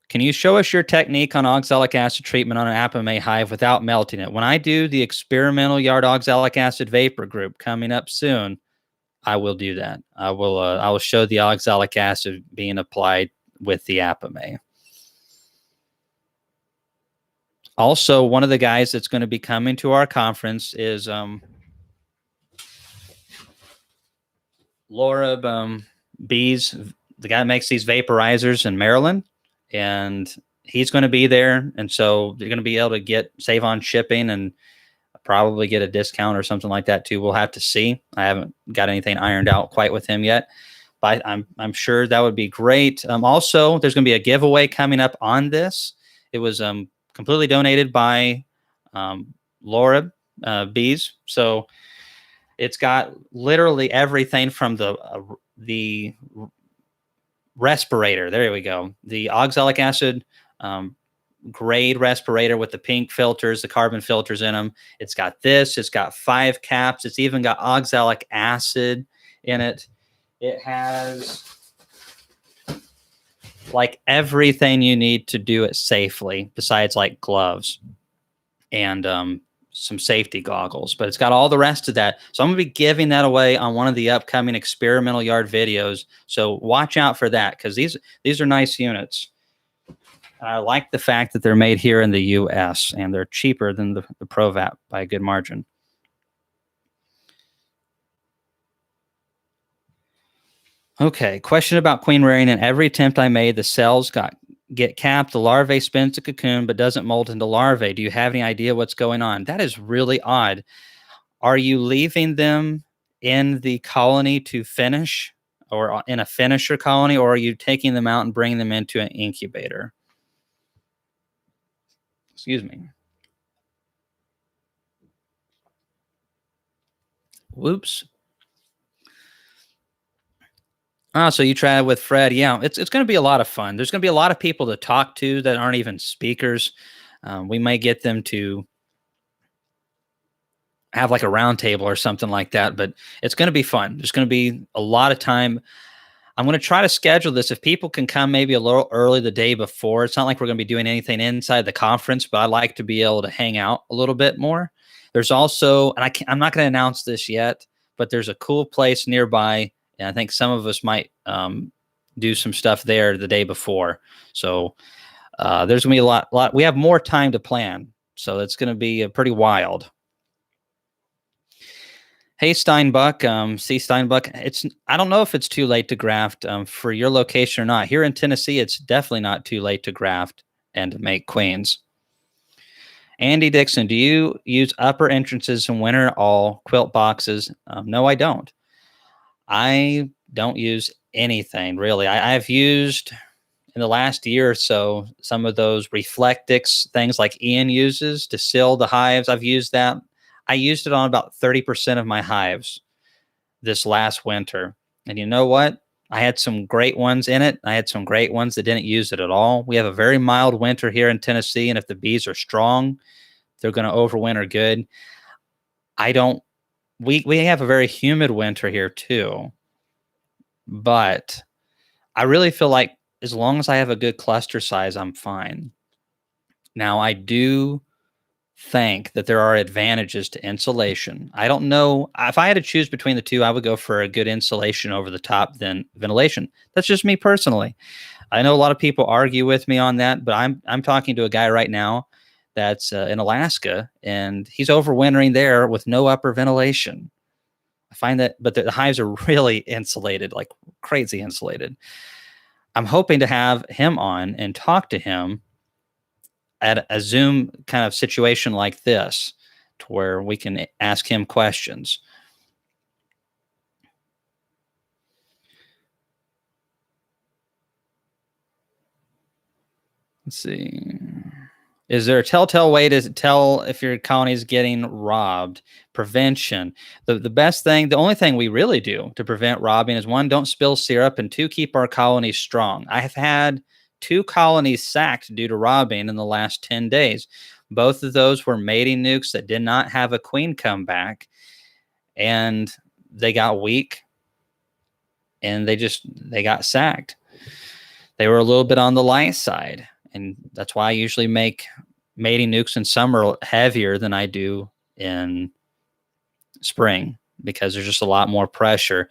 Can you show us your technique on oxalic acid treatment on an Apma hive without melting it? When I do the experimental yard oxalic acid vapor group coming up soon, I will do that. I will show the oxalic acid being applied with the Apma. Also, one of the guys that's going to be coming to our conference is Laura Bees, the guy that makes these vaporizers in Maryland, and he's going to be there. And so you're going to be able to save on shipping and probably get a discount or something like that too. We'll have to see. I haven't got anything ironed out quite with him yet, but I'm sure that would be great. Also, there's going to be a giveaway coming up on this. It was completely donated by Laura Bees. So it's got literally everything from the respirator. There we go. The oxalic acid grade respirator with the pink filters, the carbon filters in them. It's got this. It's got 5 caps. It's even got oxalic acid in it. It has like everything you need to do it safely, besides like gloves and some safety goggles. But it's got all the rest of that. So I'm going to be giving that away on one of the upcoming experimental yard videos. So watch out for that, because these are nice units. I like the fact that they're made here in the U.S. and they're cheaper than the ProVap by a good margin. Okay, question about queen rearing. In every attempt I made, the cells get capped. The larvae spins the cocoon but doesn't molt into larvae. Do you have any idea what's going on? That is really odd. Are you leaving them in the colony to finish, or in a finisher colony, or are you taking them out and bringing them into an incubator? Excuse me. Whoops. Oh, so you tried with Fred. Yeah, it's going to be a lot of fun. There's going to be a lot of people to talk to that aren't even speakers. We may get them to have like a round table or something like that, but it's going to be fun. There's going to be a lot of time. I'm going to try to schedule this. If people can come maybe a little early the day before, it's not like we're going to be doing anything inside the conference, but I'd like to be able to hang out a little bit more. There's also, and I'm not going to announce this yet, but there's a cool place nearby. And I think some of us might do some stuff there the day before. So there's going to be a lot. We have more time to plan. So it's going to be pretty wild. Hey, Steinbuck, C. Steinbuck, I don't know if it's too late to graft for your location or not. Here in Tennessee, it's definitely not too late to graft and to make queens. Andy Dixon, do you use upper entrances in winter all quilt boxes? No, I don't. I don't use anything, really. I've used, in the last year or so, some of those Reflectix things like Ian uses to seal the hives. I've used that. I used it on about 30% of my hives this last winter. And you know what? I had some great ones in it. I had some great ones that didn't use it at all. We have a very mild winter here in Tennessee, and if the bees are strong, they're going to overwinter good. We have a very humid winter here too. But I really feel like as long as I have a good cluster size, I'm fine. Now, I do think that there are advantages to insulation. I don't know. If I had to choose between the two, I would go for a good insulation over the top than ventilation. That's just me personally. I know a lot of people argue with me on that, but I'm talking to a guy right now that's in Alaska, and he's overwintering there with no upper ventilation. I find that, but the hives are really insulated, like crazy insulated. I'm hoping to have him on and talk to him at a Zoom kind of situation like this, to where we can ask him questions. Let's see. Is there a telltale way to tell if your colony is getting robbed? Prevention. The best thing, the only thing we really do to prevent robbing is one, don't spill syrup, and two, keep our colonies strong. I have had 2 colonies sacked due to robbing in the last 10 days. Both of those were mating nukes that did not have a queen come back, and they got weak and they got sacked. They were a little bit on the light side. And that's why I usually make mating nukes in summer heavier than I do in spring, because there's just a lot more pressure.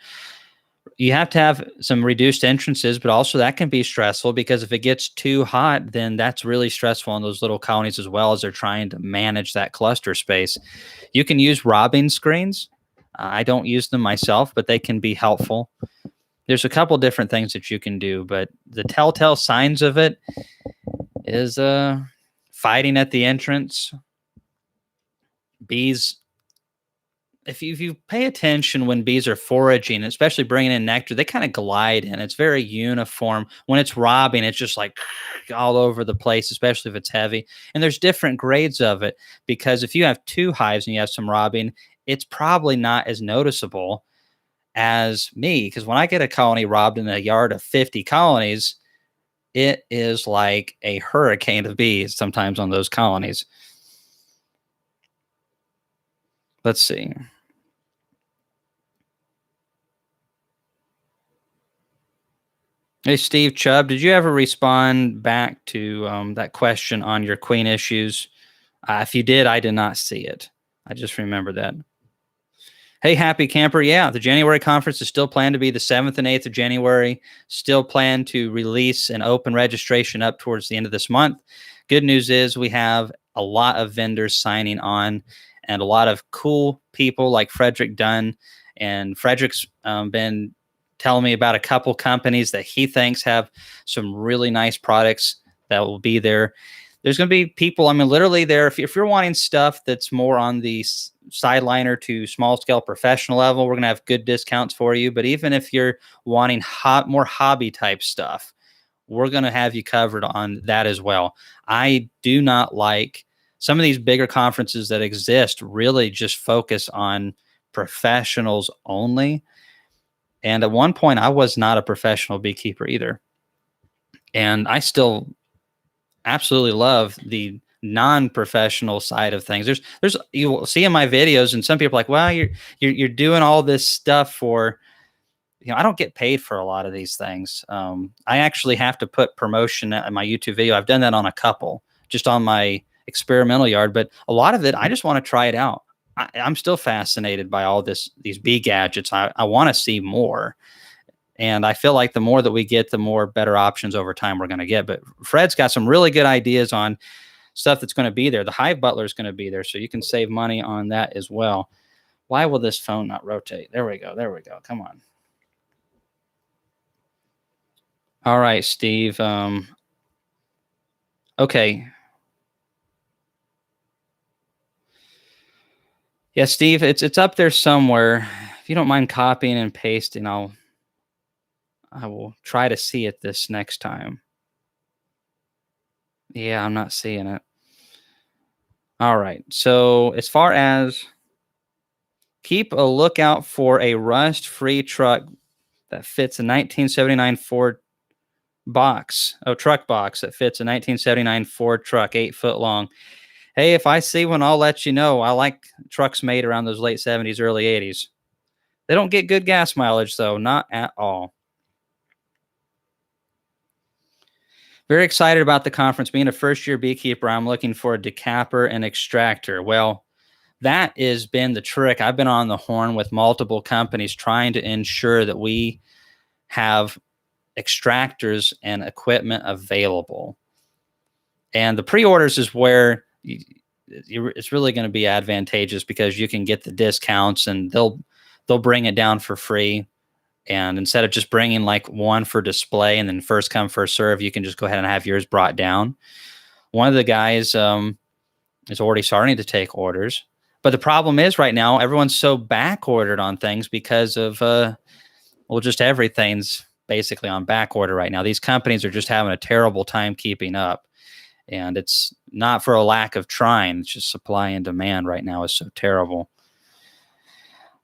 You have to have some reduced entrances, but also that can be stressful, because if it gets too hot, then that's really stressful on those little colonies as well, as they're trying to manage that cluster space. You can use robbing screens. I don't use them myself, but they can be helpful. There's a couple different things that you can do, but the telltale signs of it is fighting at the entrance. Bees, if you pay attention when bees are foraging, especially bringing in nectar, they kind of glide in. It's very uniform. When it's robbing, it's just like all over the place, especially if it's heavy. And there's different grades of it, because if you have 2 hives and you have some robbing, it's probably not as noticeable as me, because when I get a colony robbed in a yard of 50 colonies, it is like a hurricane of bees sometimes on those colonies. Let's see. Hey, Steve Chubb, did you ever respond back to that question on your queen issues? If you did, I did not see it. I just remember that. Hey, Happy Camper. Yeah, the January conference is still planned to be the 7th and 8th of January. Still planned to release and open registration up towards the end of this month. Good news is we have a lot of vendors signing on, and a lot of cool people like Frederick Dunn. And Frederick's been telling me about a couple companies that he thinks have some really nice products that will be there. There's going to be people, I mean, literally there. If you're wanting stuff that's more on the sideliner to small scale professional level, we're going to have good discounts for you. But even if you're wanting more hobby type stuff, we're going to have you covered on that as well. I do not like some of these bigger conferences that exist really just focus on professionals only. And at one point, I was not a professional beekeeper either. And I still absolutely love the non-professional side of things. There's you will see in my videos, and some people are like, well, you're doing all this stuff for, I don't get paid for a lot of these things. I actually have to put promotion in my YouTube video. I've done that on a couple, just on my experimental yard, but a lot of it, I just want to try it out. I'm still fascinated by all these bee gadgets. I want to see more. And I feel like the more that we get, the more better options over time we're going to get. But Fred's got some really good ideas on stuff that's going to be there. The Hive Butler is going to be there, so you can save money on that as well. Why will this phone not rotate? There we go. There we go. Come on. All right, Steve. Okay. Yeah, Steve, it's up there somewhere. If you don't mind copying and pasting, I will try to see it this next time. Yeah, I'm not seeing it. All right. So as far as keep a lookout for a rust-free truck that fits a 1979 Ford truck box that fits a 1979 Ford truck, 8 foot long. Hey, if I see one, I'll let you know. I like trucks made around those late 70s, early 80s. They don't get good gas mileage, though. Not at all. Very excited about the conference. Being a first-year beekeeper, I'm looking for a decapper and extractor. Well, that has been the trick. I've been on the horn with multiple companies trying to ensure that we have extractors and equipment available. And the pre-orders is where it's really going to be advantageous, because you can get the discounts and they'll bring it down for free. And instead of just bringing like one for display and then first come, first serve, you can just go ahead and have yours brought down. One of the guys is already starting to take orders. But the problem is right now, everyone's so back ordered on things because of, just everything's basically on back order right now. These companies are just having a terrible time keeping up. And it's not for a lack of trying. It's just supply and demand right now is so terrible.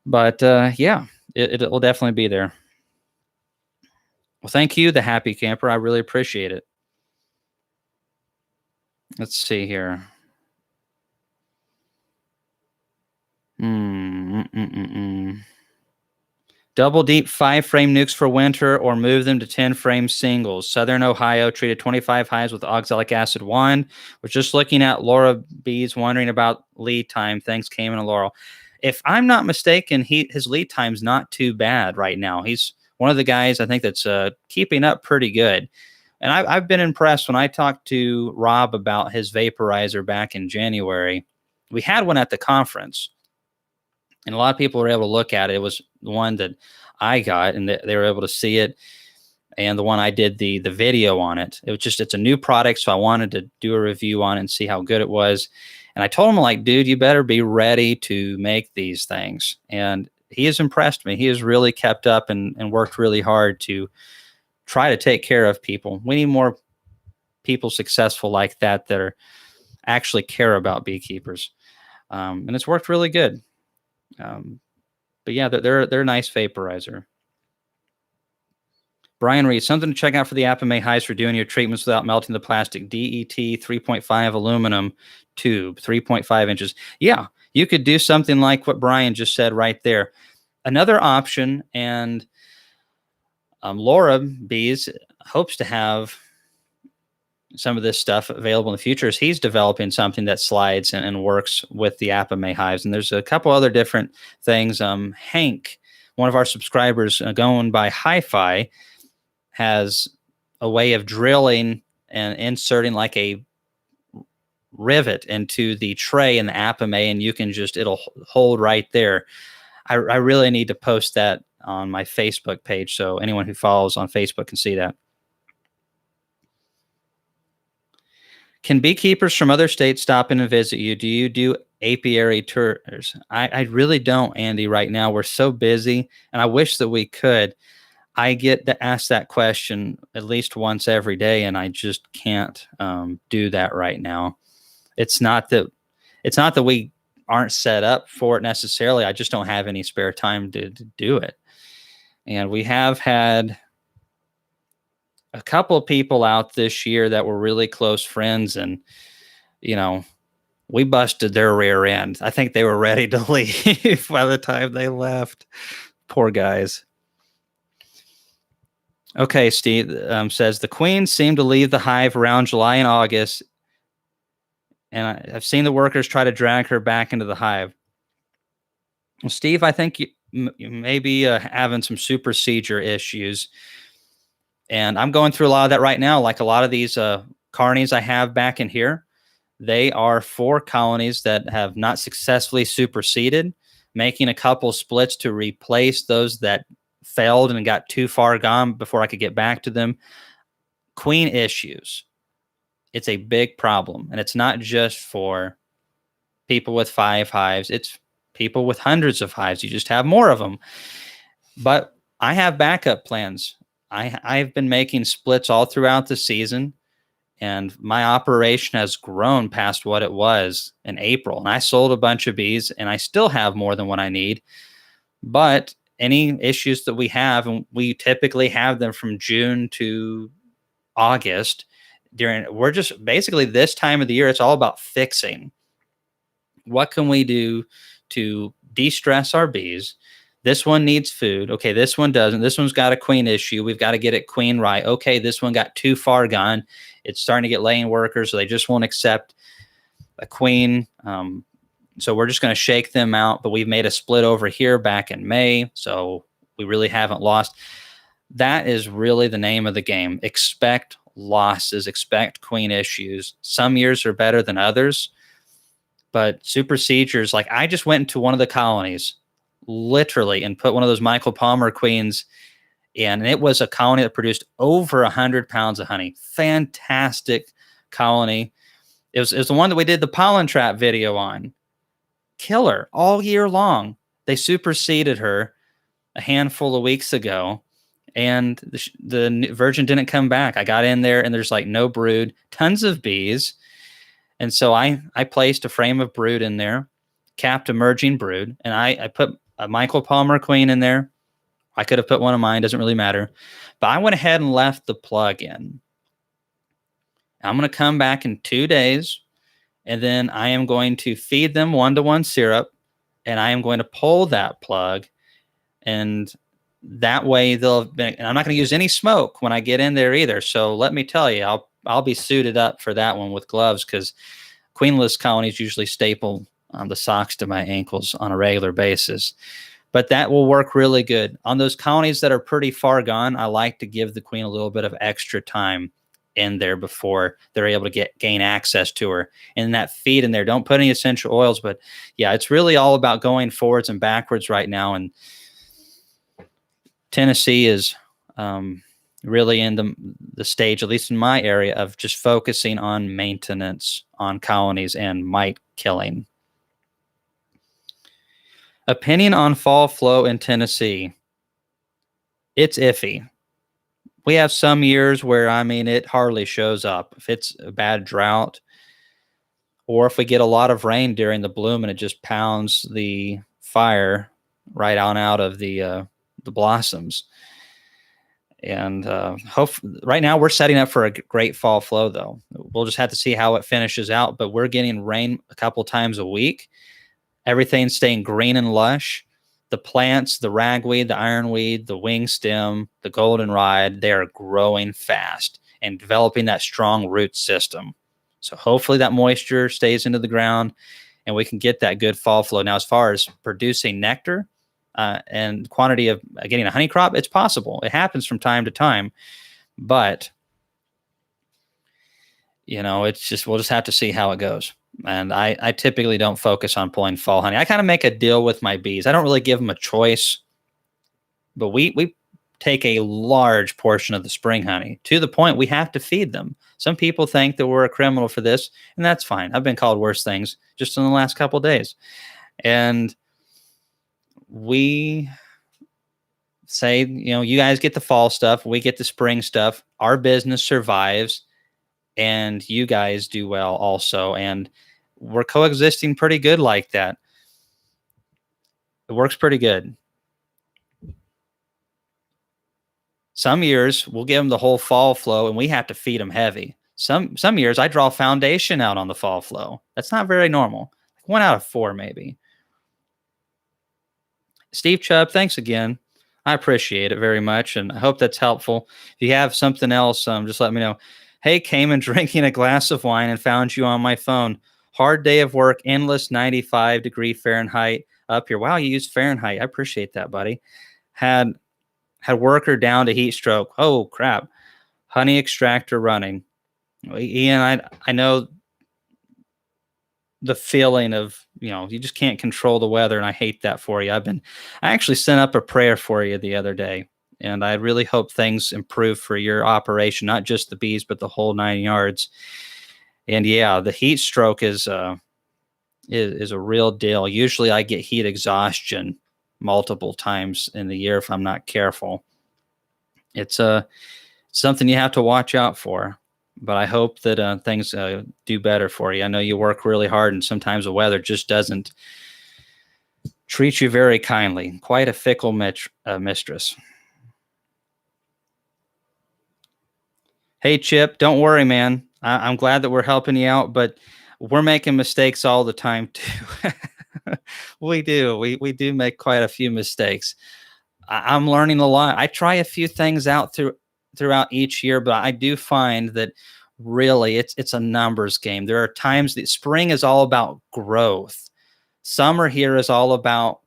But yeah, it will definitely be there. Well, thank you, the Happy Camper. I really appreciate it. Let's see here. Double deep 5-frame nukes for winter or move them to 10-frame singles. Southern Ohio treated 25 hives with oxalic acid 1. Was just looking at Laura B's wondering about lead time. Thanks, Kamon and Laurel. If I'm not mistaken, his lead time's not too bad right now. He's one of the guys I think that's keeping up pretty good. And I've been impressed when I talked to Rob about his vaporizer back in January. We had one at the conference, and a lot of people were able to look at it. It was the one that I got, and they were able to see it. And the one I did the video on it. It was just, it's a new product, so I wanted to do a review on it and see how good it was. And I told him, like, dude, you better be ready to make these things. And he has impressed me. He has really kept up and worked really hard to try to take care of people. We need more people successful like that are actually care about beekeepers. And it's worked really good. But yeah, they're a nice vaporizer. Brian Reed, something to check out for the Apma hives for doing your treatments without melting the plastic. DET 3.5 aluminum tube, 3.5 inches. Yeah, you could do something like what Brian just said right there. Another option, and Laura Bees hopes to have some of this stuff available in the future, is he's developing something that slides and works with the Apma hives. And there's a couple other different things. Hank, one of our subscribers going by Hi-Fi, has a way of drilling and inserting like a rivet into the tray in the Apma, and you can just, it'll hold right there. I really need to post that on my Facebook page so anyone who follows on Facebook can see that. Can beekeepers from other states stop in and visit you? Do you do apiary tours? I really don't, Andy, right now. We're so busy, and I wish that we could. I get to ask that question at least once every day, and I just can't do that right now. It's not that we aren't set up for it necessarily. I just don't have any spare time to do it. And we have had a couple of people out this year that were really close friends, and we busted their rear end. I think they were ready to leave by the time they left. Poor guys. Okay, Steve says the queens seem to leave the hive around July and August, and I've seen the workers try to drag her back into the hive. Well, Steve, I think you may be having some supersedure issues. And I'm going through a lot of that right now. Like a lot of these carnies I have back in here, they are 4 colonies that have not successfully superseded, making a couple splits to replace those that failed and got too far gone before I could get back to them. Queen issues. It's a big problem. And it's not just for people with 5 hives. It's people with hundreds of hives. You just have more of them. But I have backup plans. I've been making splits all throughout the season, and my operation has grown past what it was in April. And I sold a bunch of bees, and I still have more than what I need. But any issues that we have, and we typically have them from June to August, we're just basically this time of the year, it's all about fixing. What can we do to de-stress our bees? This one needs food. Okay, this one doesn't. This one's got a queen issue. We've got to get it queen right. Okay, this one got too far gone. It's starting to get laying workers, so they just won't accept a queen. So we're just going to shake them out. But we've made a split over here back in May, so we really haven't lost. That is really the name of the game. Expect losses. Expect queen issues. Some years are better than others. But supersedures, like I just went into one of the colonies, literally, and put one of those Michael Palmer queens in. And it was a colony that produced over 100 pounds of honey. Fantastic colony. It was the one that we did the pollen trap video on. Killer all year long. They superseded her a handful of weeks ago, and the virgin didn't come back. I got in there and there's like no brood, tons of bees. And so I placed a frame of brood in there, capped emerging brood, and I put a Michael Palmer queen in there. I could have put one of mine, doesn't really matter. But I went ahead and left the plug in. I'm going to come back in 2 days, and then I am going to feed them 1-to-1 syrup, and I am going to pull that plug, and that way and I'm not going to use any smoke when I get in there either. So let me tell you, I'll be suited up for that one with gloves, because queenless colonies usually staple the socks to my ankles on a regular basis. But that will work really good. On those colonies that are pretty far gone, I like to give the queen a little bit of extra time in there before they're able to gain access to her. And that feed in there, don't put any essential oils. But yeah, it's really all about going forwards and backwards right now. And Tennessee is really in the stage, at least in my area, of just focusing on maintenance on colonies and mite killing. Opinion on fall flow in Tennessee. It's iffy. We have some years where, it hardly shows up. If it's a bad drought, or if we get a lot of rain during the bloom and it just pounds the fire right on out of the blossoms. And right now we're setting up for a great fall flow, though. We'll just have to see how it finishes out, but we're getting rain a couple times a week. Everything's staying green and lush. The plants, the ragweed, the ironweed, the wing stem, the goldenrod, they're growing fast and developing that strong root system. So hopefully that moisture stays into the ground and we can get that good fall flow. Now, as far as producing nectar and quantity of getting a honey crop, it's possible. It happens from time to time, but it's just, we'll just have to see how it goes. And I typically don't focus on pulling fall honey. I kind of make a deal with my bees. I don't really give them a choice, but we take a large portion of the spring honey to the point we have to feed them. Some people think that we're a criminal for this, and that's fine. I've been called worse things just in the last couple of days. And we say, you guys get the fall stuff, we get the spring stuff. Our business survives, and you guys do well also. And we're coexisting pretty good like that. It works pretty good. Some years we'll give them the whole fall flow and we have to feed them heavy. Some years I draw foundation out on the fall flow. That's not very normal. Like 1 out of 4 maybe. Steve Chubb, thanks again. I appreciate it very much, and I hope that's helpful. If you have something else, just let me know. Hey, came and drinking a glass of wine and found you on my phone. Hard day of work, endless 95-degree Fahrenheit up here. Wow, you used Fahrenheit. I appreciate that, buddy. Had worker down to heat stroke. Oh, crap. Honey extractor running. Ian, I know the feeling of, you just can't control the weather, and I hate that for you. I actually sent up a prayer for you the other day, and I really hope things improve for your operation, not just the bees, but the whole 9 yards. And yeah, the heat stroke is a real deal. Usually I get heat exhaustion multiple times in the year if I'm not careful. It's something you have to watch out for. But I hope that things do better for you. I know you work really hard, and sometimes the weather just doesn't treat you very kindly. Quite a fickle mistress. Hey, Chip, don't worry, man. I'm glad that we're helping you out, but we're making mistakes all the time, too. We do. We do make quite a few mistakes. I'm learning a lot. I try a few things out throughout each year, but I do find that really it's a numbers game. There are times that spring is all about growth. Summer here is all about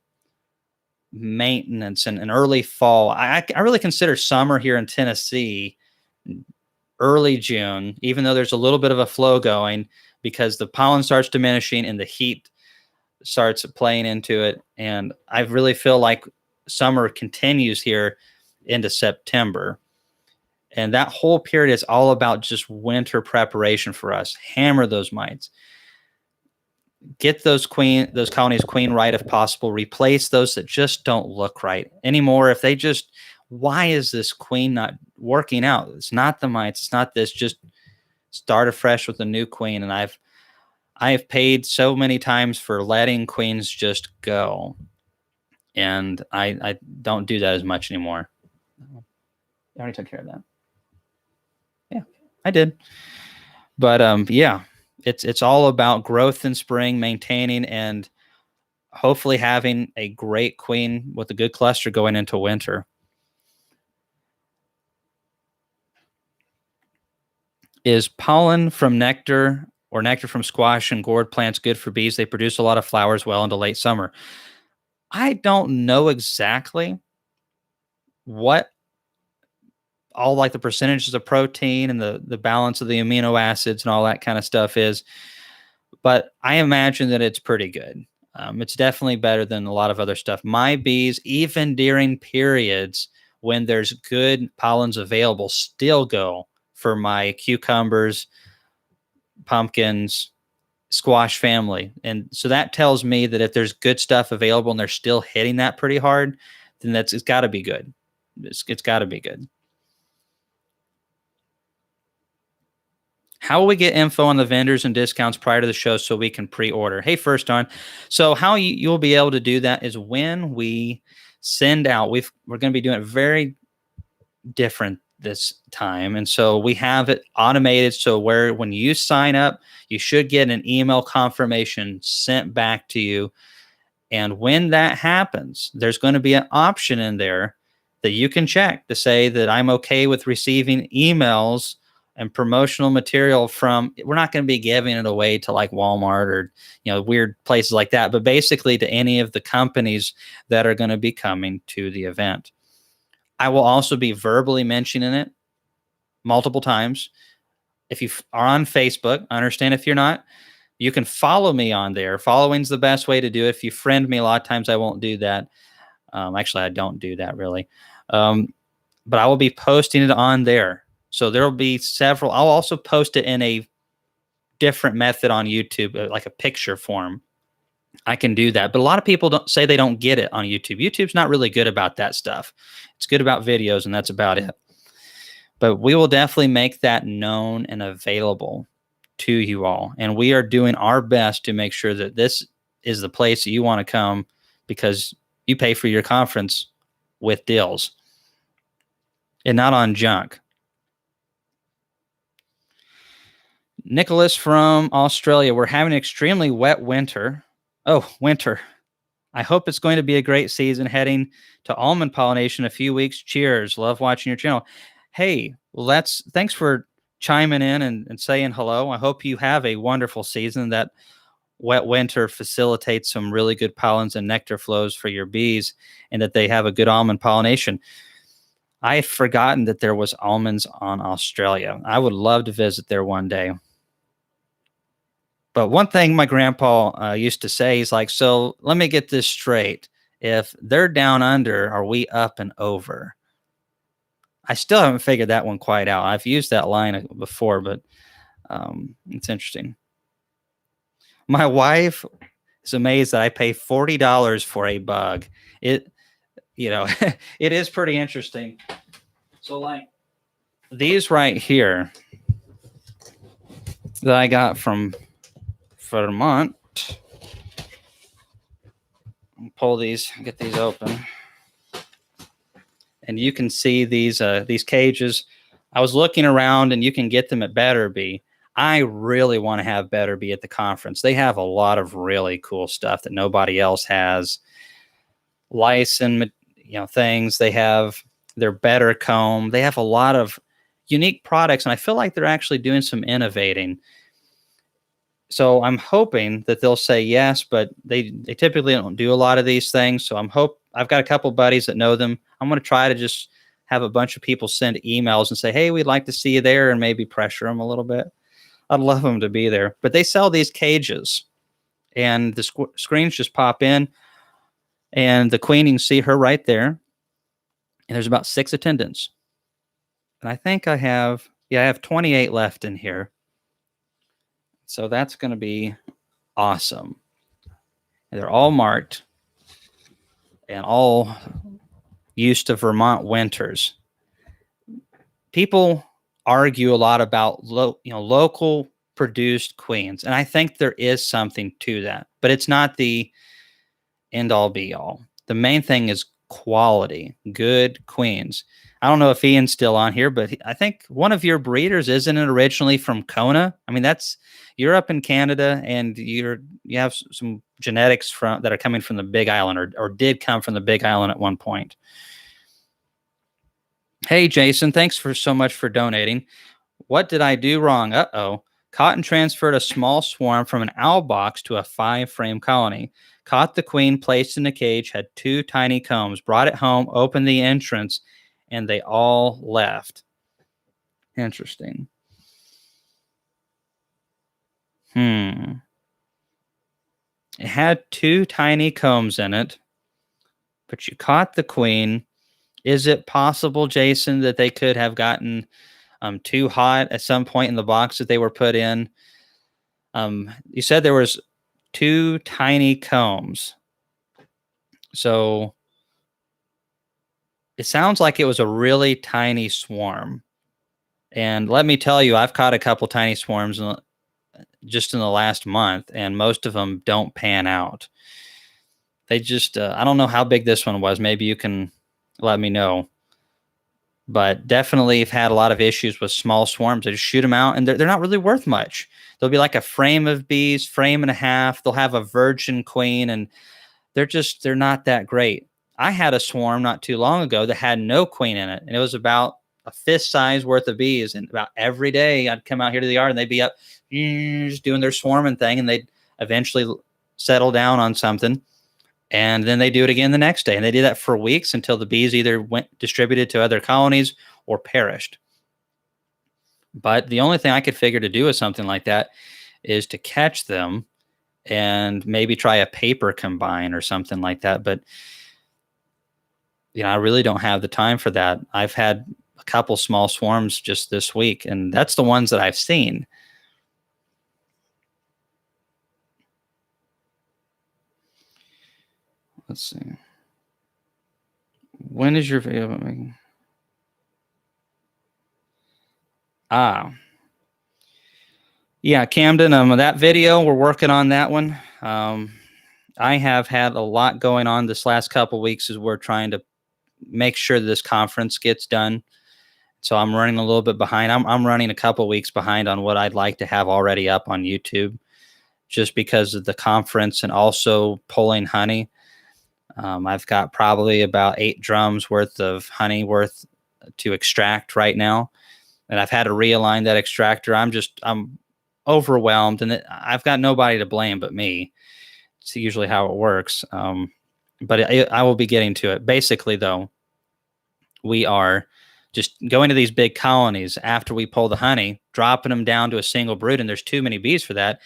maintenance and early fall. I really consider summer here in Tennessee early June, even though there's a little bit of a flow going, because the pollen starts diminishing and the heat starts playing into it. And I really feel like summer continues here into September. And that whole period is all about just winter preparation for us. Hammer those mites. Get those colonies queen right if possible. Replace those that just don't look right anymore. If they just why is this queen not working out? It's not the mites. It's not this. Just start afresh with a new queen. And I've paid so many times for letting queens just go. And I don't do that as much anymore. I already took care of that. Yeah, I did. But yeah, it's all about growth in spring, maintaining, and hopefully having a great queen with a good cluster going into winter. Is pollen from nectar or nectar from squash and gourd plants good for bees? They produce a lot of flowers well into late summer. I don't know exactly what all like the percentages of protein and the balance of the amino acids and all that kind of stuff is, but I imagine that it's pretty good. It's definitely better than a lot of other stuff. My bees, even during periods when there's good pollens available, still go for my cucumbers, pumpkins, squash family. And so that tells me that if there's good stuff available and they're still hitting that pretty hard, then it's got to be good. It's got to be good. How will we get info on the vendors and discounts prior to the show so we can pre-order? Hey, First On. So how you'll be able to do that is when we send out, we're going to be doing it very different this time. And so we have it automated. So where when you sign up, you should get an email confirmation sent back to you. And when that happens, there's going to be an option in there that you can check to say that I'm okay with receiving emails and promotional material from, we're not going to be giving it away to like Walmart or, weird places like that, but basically to any of the companies that are going to be coming to the event. I will also be verbally mentioning it multiple times. If you are on Facebook, I understand if you're not, you can follow me on there. Following's the best way to do it. If you friend me, a lot of times I won't do that. Actually, I don't do that really. But I will be posting it on there. So there will be several. I'll also post it in a different method on YouTube, like a picture form. I can do that. But a lot of people don't say they don't get it on YouTube. YouTube's not really good about that stuff. It's good about videos, and that's about it. But we will definitely make that known and available to you all. And we are doing our best to make sure that this is the place that you want to come because you pay for your conference with deals and not on junk. Nicholas from Australia. We're having an extremely wet winter. Oh, winter. I hope it's going to be a great season heading to almond pollination in a few weeks. Cheers. Love watching your channel. Hey, well, thanks for chiming in and saying hello. I hope you have a wonderful season. That wet winter facilitates some really good pollens and nectar flows for your bees and that they have a good almond pollination. I've forgotten that there was almonds on Australia. I would love to visit there one day. But one thing my grandpa used to say, he's like, so let me get this straight. If they're down under, are we up and over? I still haven't figured that one quite out. I've used that line before, but it's interesting. My wife is amazed that I pay $40 for a bug. It is pretty interesting. So like these right here that I got from Vermont. Pull these, get these open. And you can see these cages. I was looking around and you can get them at Better Bee. I really want to have Better Bee at the conference. They have a lot of really cool stuff that nobody else has. Lice and things. They have their Better Comb. They have a lot of unique products, and I feel like they're actually doing some innovating. So I'm hoping that they'll say yes, but they typically don't do a lot of these things. So I've got a couple buddies that know them. I'm going to try to just have a bunch of people send emails and say, hey, we'd like to see you there, and maybe pressure them a little bit. I'd love them to be there. But they sell these cages, and the screens just pop in, and the queen, you can see her right there. And there's about 6 attendants. And I think I have 28 left in here. So that's going to be awesome. And they're all marked and all used to Vermont winters. People argue a lot about local produced queens, and I think there is something to that, but it's not the end all be all. The main thing is quality, good queens. I don't know if Ian's still on here, but I think one of your breeders isn't it originally from Kona? I mean, you're up in Canada, and you have some genetics that are coming from the Big Island, or did come from the Big Island at one point. Hey, Jason, thanks so much for donating. What did I do wrong? Uh-oh. Cotton transferred a small swarm from an owl box to a 5-frame colony. Caught the queen, placed in a cage, had 2 tiny combs, brought it home, opened the entrance, and they all left. Interesting. It had 2 tiny combs in it, but you caught the queen. Is it possible, Jason, that they could have gotten too hot at some point in the box that they were put in? You said there was 2 tiny combs. So it sounds like it was a really tiny swarm. And let me tell you, I've caught a couple tiny swarms just in the last month, and most of them don't pan out. They just, I don't know how big this one was. Maybe you can let me know. But definitely have had a lot of issues with small swarms. They just shoot them out, and they're not really worth much. They'll be like a frame of bees, frame and a half. They'll have a virgin queen, and they're not that great. I had a swarm not too long ago that had no queen in it, and it was about a fist size worth of bees. And about every day I'd come out here to the yard, and they'd be up just doing their swarming thing, and they'd eventually settle down on something. And then they do it again the next day. And they did that for weeks until the bees either went distributed to other colonies or perished. But the only thing I could figure to do with something like that is to catch them and maybe try a paper combine or something like that. But, I really don't have the time for that. I've had a couple small swarms just this week, and that's the ones that I've seen. Let's see. When is your video making? Yeah, Camden, that video, we're working on that one. I have had a lot going on this last couple weeks as we're trying to make sure this conference gets done. So I'm running a little bit behind. I'm running a couple weeks behind on what I'd like to have already up on YouTube, just because of the conference and also pulling honey. I've got probably about 8 drums worth of honey to extract right now. And I've had to realign that extractor. I'm overwhelmed, and I've got nobody to blame but me. It's usually how it works. But I will be getting to it. Basically, though, we are just going to these big colonies after we pull the honey, dropping them down to a single brood, and there's too many bees for that.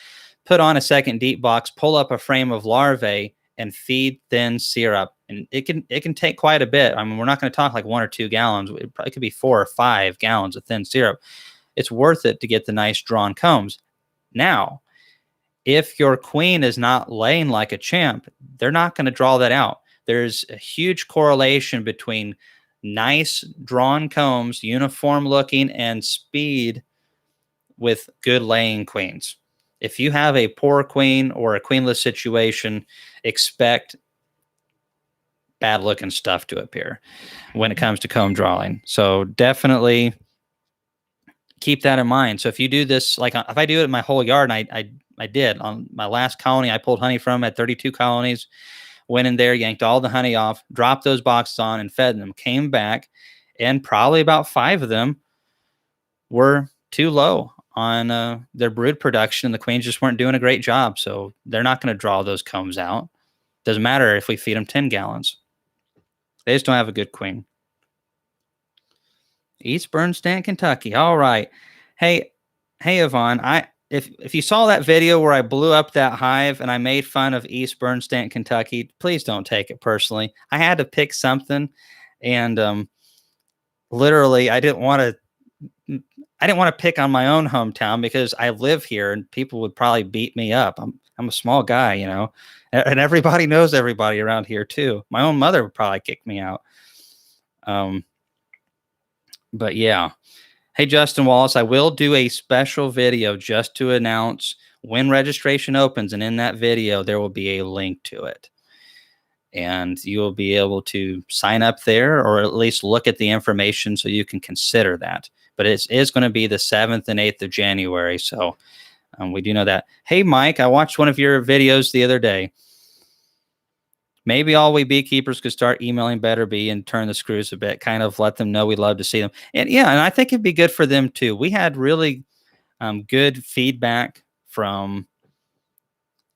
Put on a second deep box, pull up a frame of larvae, and feed thin syrup. And it can take quite a bit. I mean, we're not going to talk like 1 or 2 gallons. It probably could be 4 or 5 gallons of thin syrup. It's worth it to get the nice drawn combs. Now, if your queen is not laying like a champ, they're not going to draw that out. There's a huge correlation between nice drawn combs, uniform looking, and speed with good laying queens. If you have a poor queen or a queenless situation, expect bad looking stuff to appear when it comes to comb drawing. So definitely keep that in mind. So if you do this, like if I do it in my whole yard, and I did on my last colony, I pulled honey from at 32 colonies, went in there, yanked all the honey off, dropped those boxes on and fed them, came back, and probably about 5 of them were too low on their brood production. The queens just weren't doing a great job. So they're not going to draw those combs out. Doesn't matter if we feed them 10 gallons. They just don't have a good queen. East Bernstein, Kentucky. All right. Hey, Yvonne, if you saw that video where I blew up that hive and I made fun of East Bernstein, Kentucky, please don't take it personally. I had to pick something, and literally I didn't want to pick on my own hometown because I live here and people would probably beat me up. I'm a small guy, and everybody knows everybody around here too. My own mother would probably kick me out. But yeah. Hey, Justin Wallace, I will do a special video just to announce when registration opens. And in that video, there will be a link to it. And you will be able to sign up there or at least look at the information so you can consider that. But it is going to be the 7th and 8th of January. So we do know that. Hey, Mike, I watched one of your videos the other day. Maybe all we beekeepers could start emailing Better Bee and turn the screws a bit, kind of let them know we love to see them. And yeah, and I think it'd be good for them too. We had really good feedback from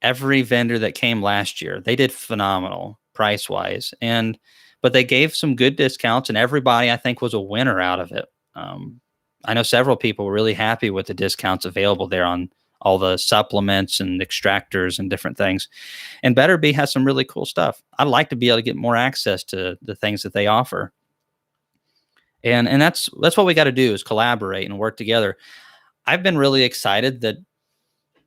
every vendor that came last year. They did phenomenal price-wise, but they gave some good discounts, and everybody I think was a winner out of it. I know several people were really happy with the discounts available there on all the supplements and extractors and different things. And Better Bee has some really cool stuff. I'd like to be able to get more access to the things that they offer. And that's what we got to do, is collaborate and work together. I've been really excited that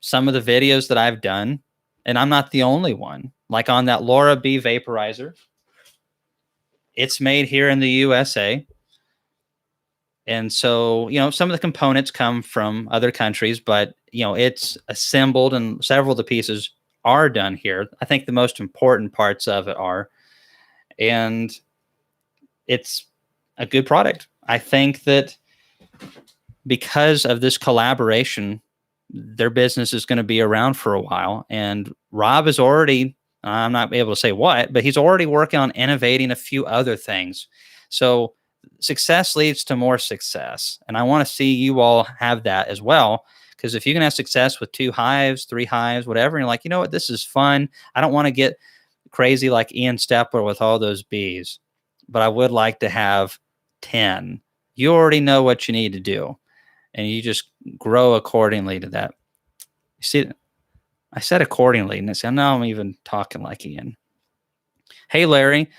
some of the videos that I've done, and I'm not the only one, like on that Laura Bee vaporizer, it's made here in the USA. And so, some of the components come from other countries, but, it's assembled and several of the pieces are done here. I think the most important parts of it are, and it's a good product. I think that because of this collaboration, their business is going to be around for a while. And Rob is already, I'm not able to say what, but he's already working on innovating a few other things. So success leads to more success. And I want to see you all have that as well. Because if you can have success with 2 hives, 3 hives, whatever, and you're like, you know what, this is fun. I don't want to get crazy like Ian Stepler with all those bees, but I would like to have 10. You already know what you need to do. And you just grow accordingly to that. You see, I said accordingly, and now I'm even talking like Ian. Hey, Larry,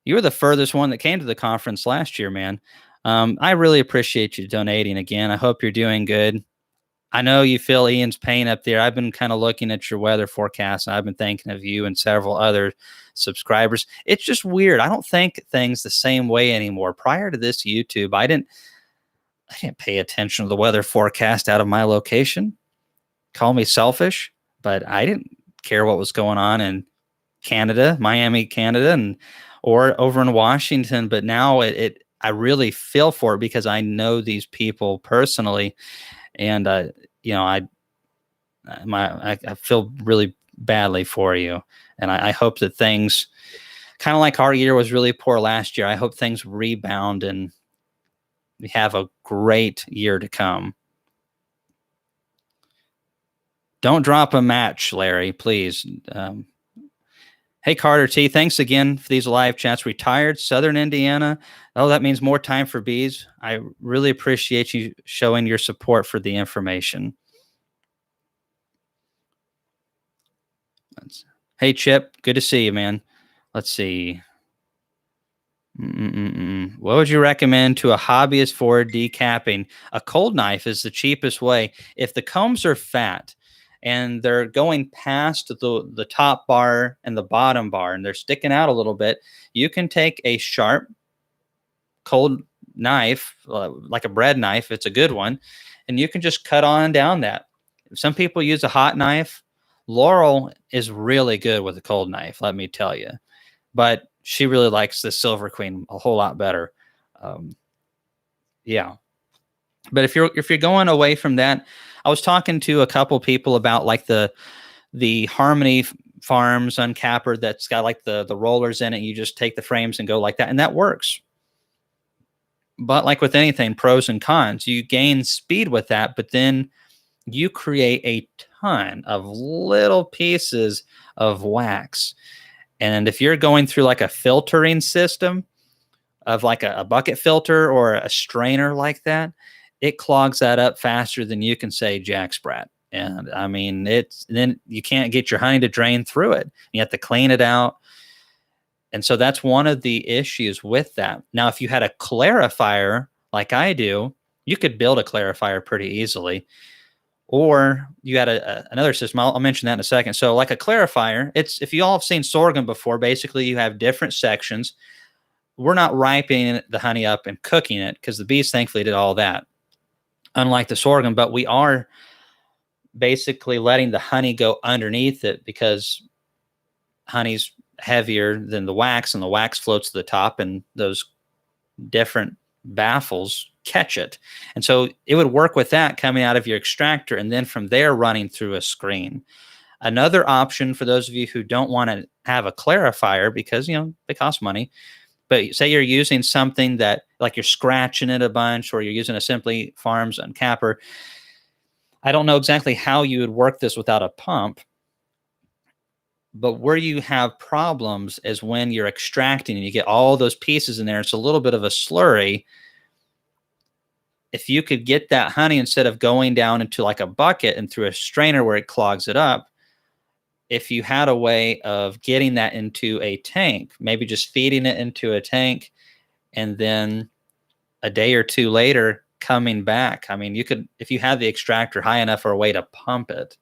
you were the furthest one that came to the conference last year, man. I really appreciate you donating again. I hope you're doing good. I know you feel Ian's pain up there. I've been kind of looking at your weather forecast, and I've been thinking of you and several other subscribers. It's just weird. I don't think things the same way anymore. Prior to this YouTube, I didn't pay attention to the weather forecast out of my location. Call me selfish, but I didn't care what was going on in Canada, Miami, Canada, or over in Washington. But now I really feel for it because I know these people personally, and I feel really badly for you. And I hope that things, kind of like our year was really poor last year, I hope things rebound and we have a great year to come. Don't drop a match, Larry, please. Hey, Carter T, thanks again for these live chats. Retired Southern Indiana. Oh, that means more time for bees. I really appreciate you showing your support for the information. Hey, Chip, good to see you, man. Let's see. What would you recommend to a hobbyist for decapping? A cold knife is the cheapest way. If the combs are fat and they're going past the top bar and the bottom bar and they're sticking out a little bit, you can take a sharp cold knife, like a bread knife, it's a good one, and you can just cut on down that. Some people use a hot knife. Laurel is really good with a cold knife, let me tell you. But she really likes the Silver Queen a whole lot better. Yeah. But if you're going away from that, I was talking to a couple people about like the Harmony Farms uncapper that's got like the rollers in it. You just take the frames and go like that, and that works. But like with anything, pros and cons. You gain speed with that, but then you create a ton of little pieces of wax. And if you're going through like a filtering system of like a bucket filter or a strainer like that, it clogs that up faster than you can say Jack Sprat. And I mean, then you can't get your honey to drain through it. You have to clean it out. And so that's one of the issues with that. Now, if you had a clarifier like I do, you could build a clarifier pretty easily. Or you had another system. I'll mention that in a second. So like a clarifier, if you all have seen sorghum before, basically you have different sections. we're not ripening the honey up and cooking it because the bees thankfully did all that, unlike the sorghum, but we are basically letting the honey go underneath it because honey's heavier than the wax and the wax floats to the top and those different baffles catch it. And so it would work with that coming out of your extractor and then from there running through a screen. Another option for those of you who don't want to have a clarifier because, they cost money, but say you're using something that like you're scratching it a bunch or you're using a Simply Farms uncapper. I don't know exactly how you would work this without a pump, but where you have problems is when you're extracting and you get all those pieces in there. It's a little bit of a slurry. If you could get that honey instead of going down into like a bucket and through a strainer where it clogs it up, if you had a way of getting that into a tank, maybe just feeding it into a tank and then a day or two later coming back. I mean, you could, if you had the extractor high enough or a way to pump it,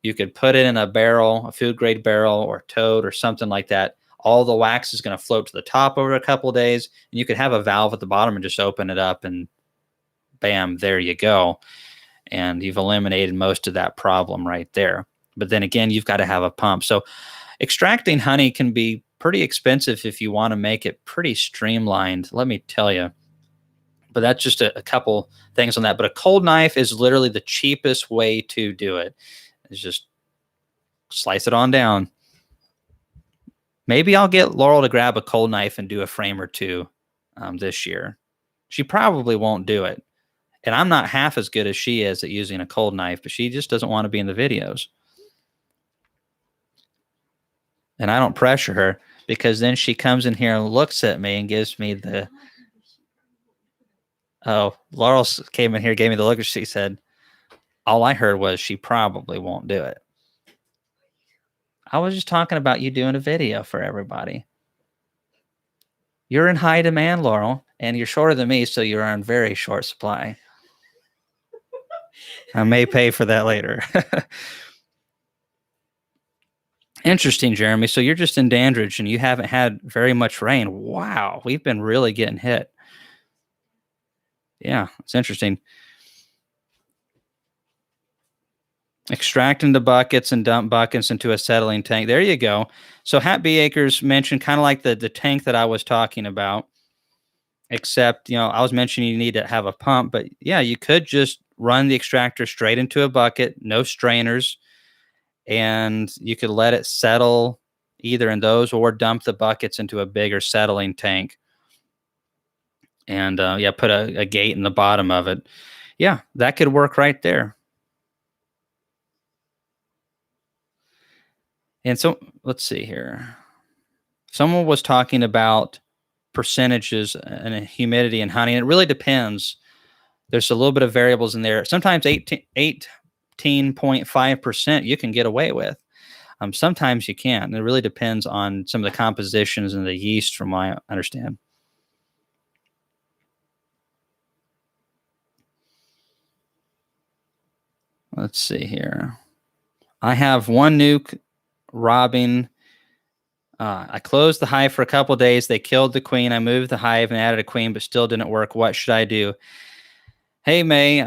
you could put it in a barrel, a food grade barrel or toad or something like that. All the wax is going to float to the top over a couple of days, and you could have a valve at the bottom and just open it up and bam, there you go. And you've eliminated most of that problem right there. But then again, you've got to have a pump. So extracting honey can be pretty expensive if you want to make it pretty streamlined, let me tell you. But that's just a couple things on that. But a cold knife is literally the cheapest way to do it. It's just slice it on down. Maybe I'll get Laurel to grab a cold knife and do a frame or two this year. She probably won't do it. And I'm not half as good as she is at using a cold knife, but she just doesn't want to be in the videos. And I don't pressure her because then she comes in here and looks at me and gives me the... Oh, Laurel came in here, gave me the look, and she said, all I heard was she probably won't do it. I was just talking about you doing a video for everybody. You're in high demand, Laurel, and you're shorter than me, so you're on very short supply. I may pay for that later. Interesting, Jeremy. So you're just in Dandridge and you haven't had very much rain. Wow, we've been really getting hit. Yeah, it's interesting. Extract into buckets and dump buckets into a settling tank. There you go. So Hat Bee Acres mentioned kind of like the tank that I was talking about, except, I was mentioning you need to have a pump, but yeah, you could just run the extractor straight into a bucket, no strainers, and you could let it settle either in those or dump the buckets into a bigger settling tank. And put a gate in the bottom of it. Yeah, that could work right there. And so let's see here. Someone was talking about percentages and humidity and honey. And it really depends. There's a little bit of variables in there. Sometimes 18.5% you can get away with. Sometimes you can't. And it really depends on some of the compositions and the yeast, from what I understand. Let's see here. I have one nuke robbing. I closed the hive for a couple of days. They killed the queen. I moved the hive and added a queen, but still didn't work. What should I do? Hey, May,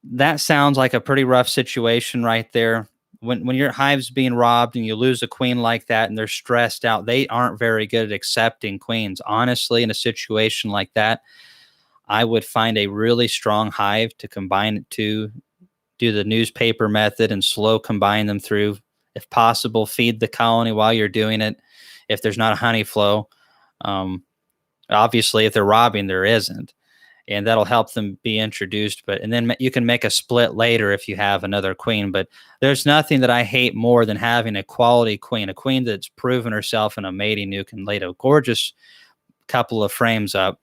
that sounds like a pretty rough situation right there. When your hive's being robbed and you lose a queen like that and they're stressed out, they aren't very good at accepting queens. Honestly, in a situation like that, I would find a really strong hive to combine it to, do the newspaper method and slow combine them through. If possible, feed the colony while you're doing it. If there's not a honey flow, obviously if they're robbing, there isn't, and that'll help them be introduced. And then you can make a split later if you have another queen. But there's nothing that I hate more than having a quality queen, a queen that's proven herself in a mating nuke and laid a gorgeous couple of frames up.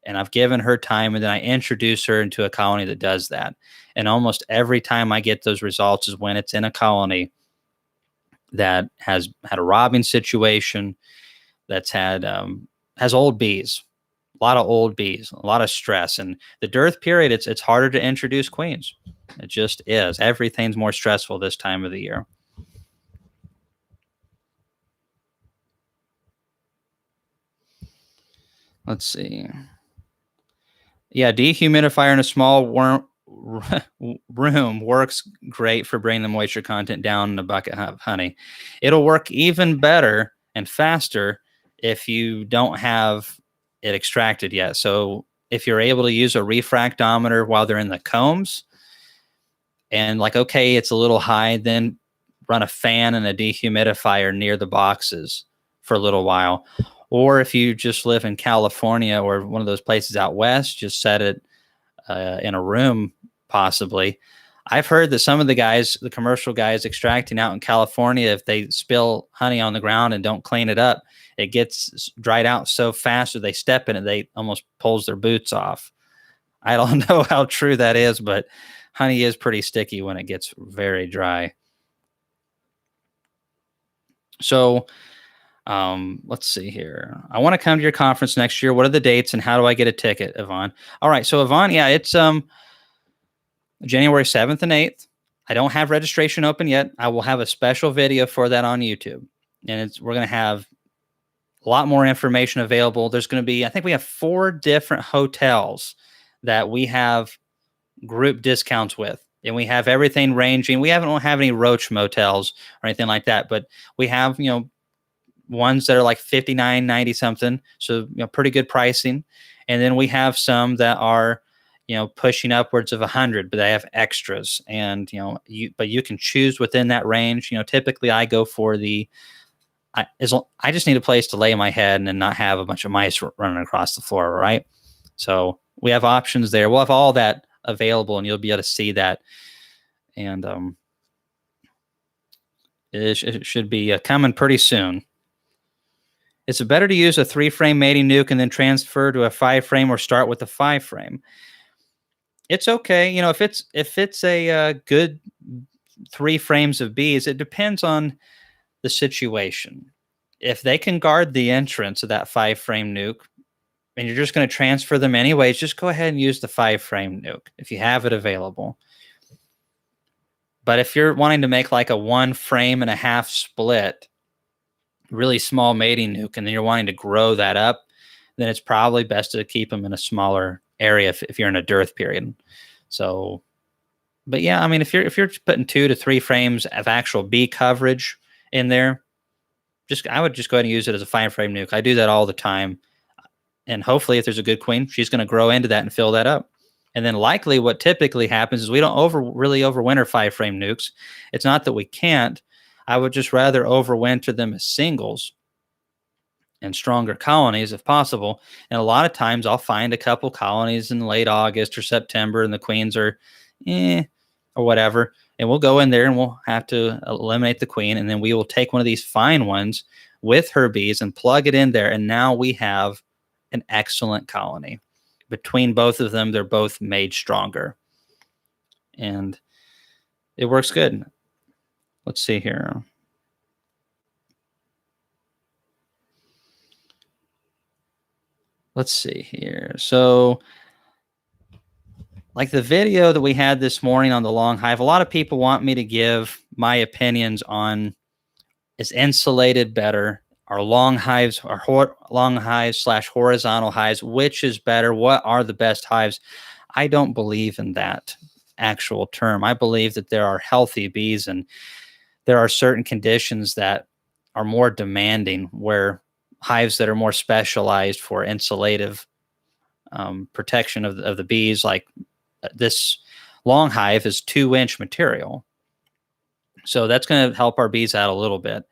And I've given her time, and then I introduce her into a colony that does that. And almost every time I get those results is when it's in a colony that has had a robbing situation, that's had has old bees, a lot of old bees, a lot of stress. And the dearth period, it's harder to introduce queens. It just is. Everything's more stressful this time of the year. Let's see. Yeah, dehumidifier in a small room works great for bringing the moisture content down in a bucket of honey. It'll work even better and faster if you don't have it extracted yet. So if you're able to use a refractometer while they're in the combs and like, okay, it's a little high, then run a fan and a dehumidifier near the boxes for a little while. Or if you just live in California or one of those places out west, just set it in a room, possibly. I've heard that some of the guys, the commercial guys extracting out in California, if they spill honey on the ground and don't clean it up, it gets dried out so fast that they step in it, they almost pulls their boots off. I don't know how true that is, but honey is pretty sticky when it gets very dry. So let's see here. I want to come to your conference next year. What are the dates and how do I get a ticket, Yvonne? All right. So Yvonne, yeah, it's January 7th and 8th. I don't have registration open yet. I will have a special video for that on YouTube. And we're going to have a lot more information available. There's going to be, I think we have 4 different hotels that we have group discounts with. And we have everything ranging. We don't have any roach motels or anything like that, but we have, ones that are like 59, 90 something. So, pretty good pricing. And then we have some that are, pushing upwards of 100, but they have extras. And, but you can choose within that range. Typically I go for I just need a place to lay my head and not have a bunch of mice running across the floor. Right. So we have options there. We'll have all that available and you'll be able to see that. And, it should be coming pretty soon. Is it better to use a 3-frame mating nuke and then transfer to a 5-frame or start with a 5-frame? It's okay. If it's a good 3 frames of bees, it depends on the situation. If they can guard the entrance of that 5-frame nuke and you're just going to transfer them anyways, just go ahead and use the 5-frame nuke if you have it available. But if you're wanting to make like a 1.5-frame split, really small mating nuke, and then you're wanting to grow that up, then it's probably best to keep them in a smaller area if you're in a dearth period. So, but yeah, I mean, if you're putting 2 to 3 frames of actual bee coverage in there, I would just go ahead and use it as a 5-frame nuke. I do that all the time. And hopefully if there's a good queen, she's going to grow into that and fill that up. And then likely what typically happens is we don't really overwinter 5-frame nukes. It's not that we can't. I would just rather overwinter them as singles and stronger colonies if possible. And a lot of times I'll find a couple colonies in late August or September and the queens are or whatever. And we'll go in there and we'll have to eliminate the queen. And then we will take one of these fine ones with her bees and plug it in there. And now we have an excellent colony. Between both of them, they're both made stronger. And it works good. Let's see here. Let's see here. So, like the video that we had this morning on the long hive, a lot of people want me to give my opinions on is insulated better, our long hives, our long hives / horizontal hives, which is better? What are the best hives? I don't believe in that actual term. I believe that there are healthy bees and there are certain conditions that are more demanding where hives that are more specialized for insulative protection of the bees, like this long hive is 2-inch material. So that's going to help our bees out a little bit.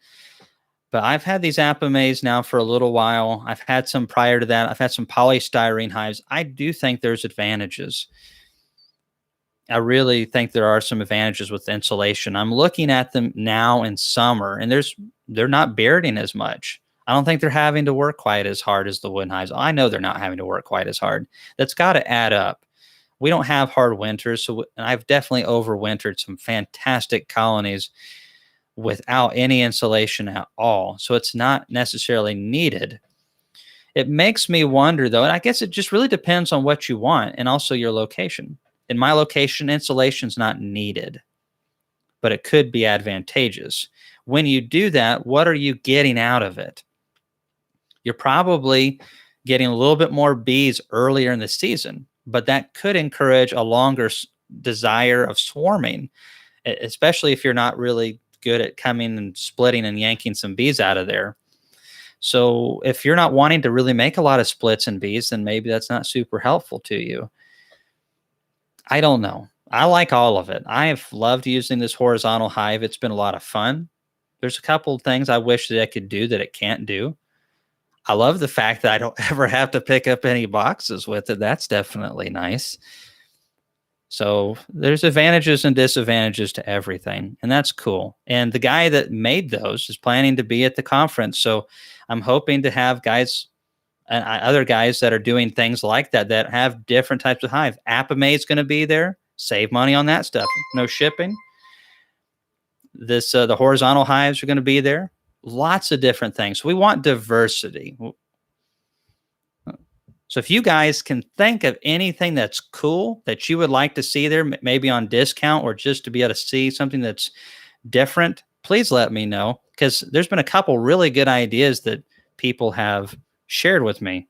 But I've had these Apmas now for a little while. I've had some prior to that. I've had some polystyrene hives. I do think there's advantages. I really think there are some advantages with insulation. I'm looking at them now in summer, and they're not bearding as much. I don't think they're having to work quite as hard as the wooden hives. I know they're not having to work quite as hard. That's got to add up. We don't have hard winters, so I've definitely overwintered some fantastic colonies without any insulation at all. So it's not necessarily needed. It makes me wonder, though, and I guess it just really depends on what you want and also your location. In my location, insulation is not needed, but it could be advantageous. When you do that, what are you getting out of it? You're probably getting a little bit more bees earlier in the season, but that could encourage a longer desire of swarming, especially if you're not really good at coming and splitting and yanking some bees out of there. So if you're not wanting to really make a lot of splits and bees, then maybe that's not super helpful to you. I don't know. I like all of it. I have loved using this horizontal hive. It's been a lot of fun. There's a couple of things I wish that I could do that it can't do. I love the fact that I don't ever have to pick up any boxes with it. That's definitely nice. So there's advantages and disadvantages to everything, and that's cool. And the guy that made those is planning to be at the conference. So I'm hoping to have guys and other guys that are doing things like that, that have different types of hive. Apma is going to be there. Save money on that stuff. No shipping. The horizontal hives are going to be there. Lots of different things. We want diversity. So if you guys can think of anything that's cool that you would like to see there, maybe on discount or just to be able to see something that's different, please let me know, because there's been a couple really good ideas that people have shared with me.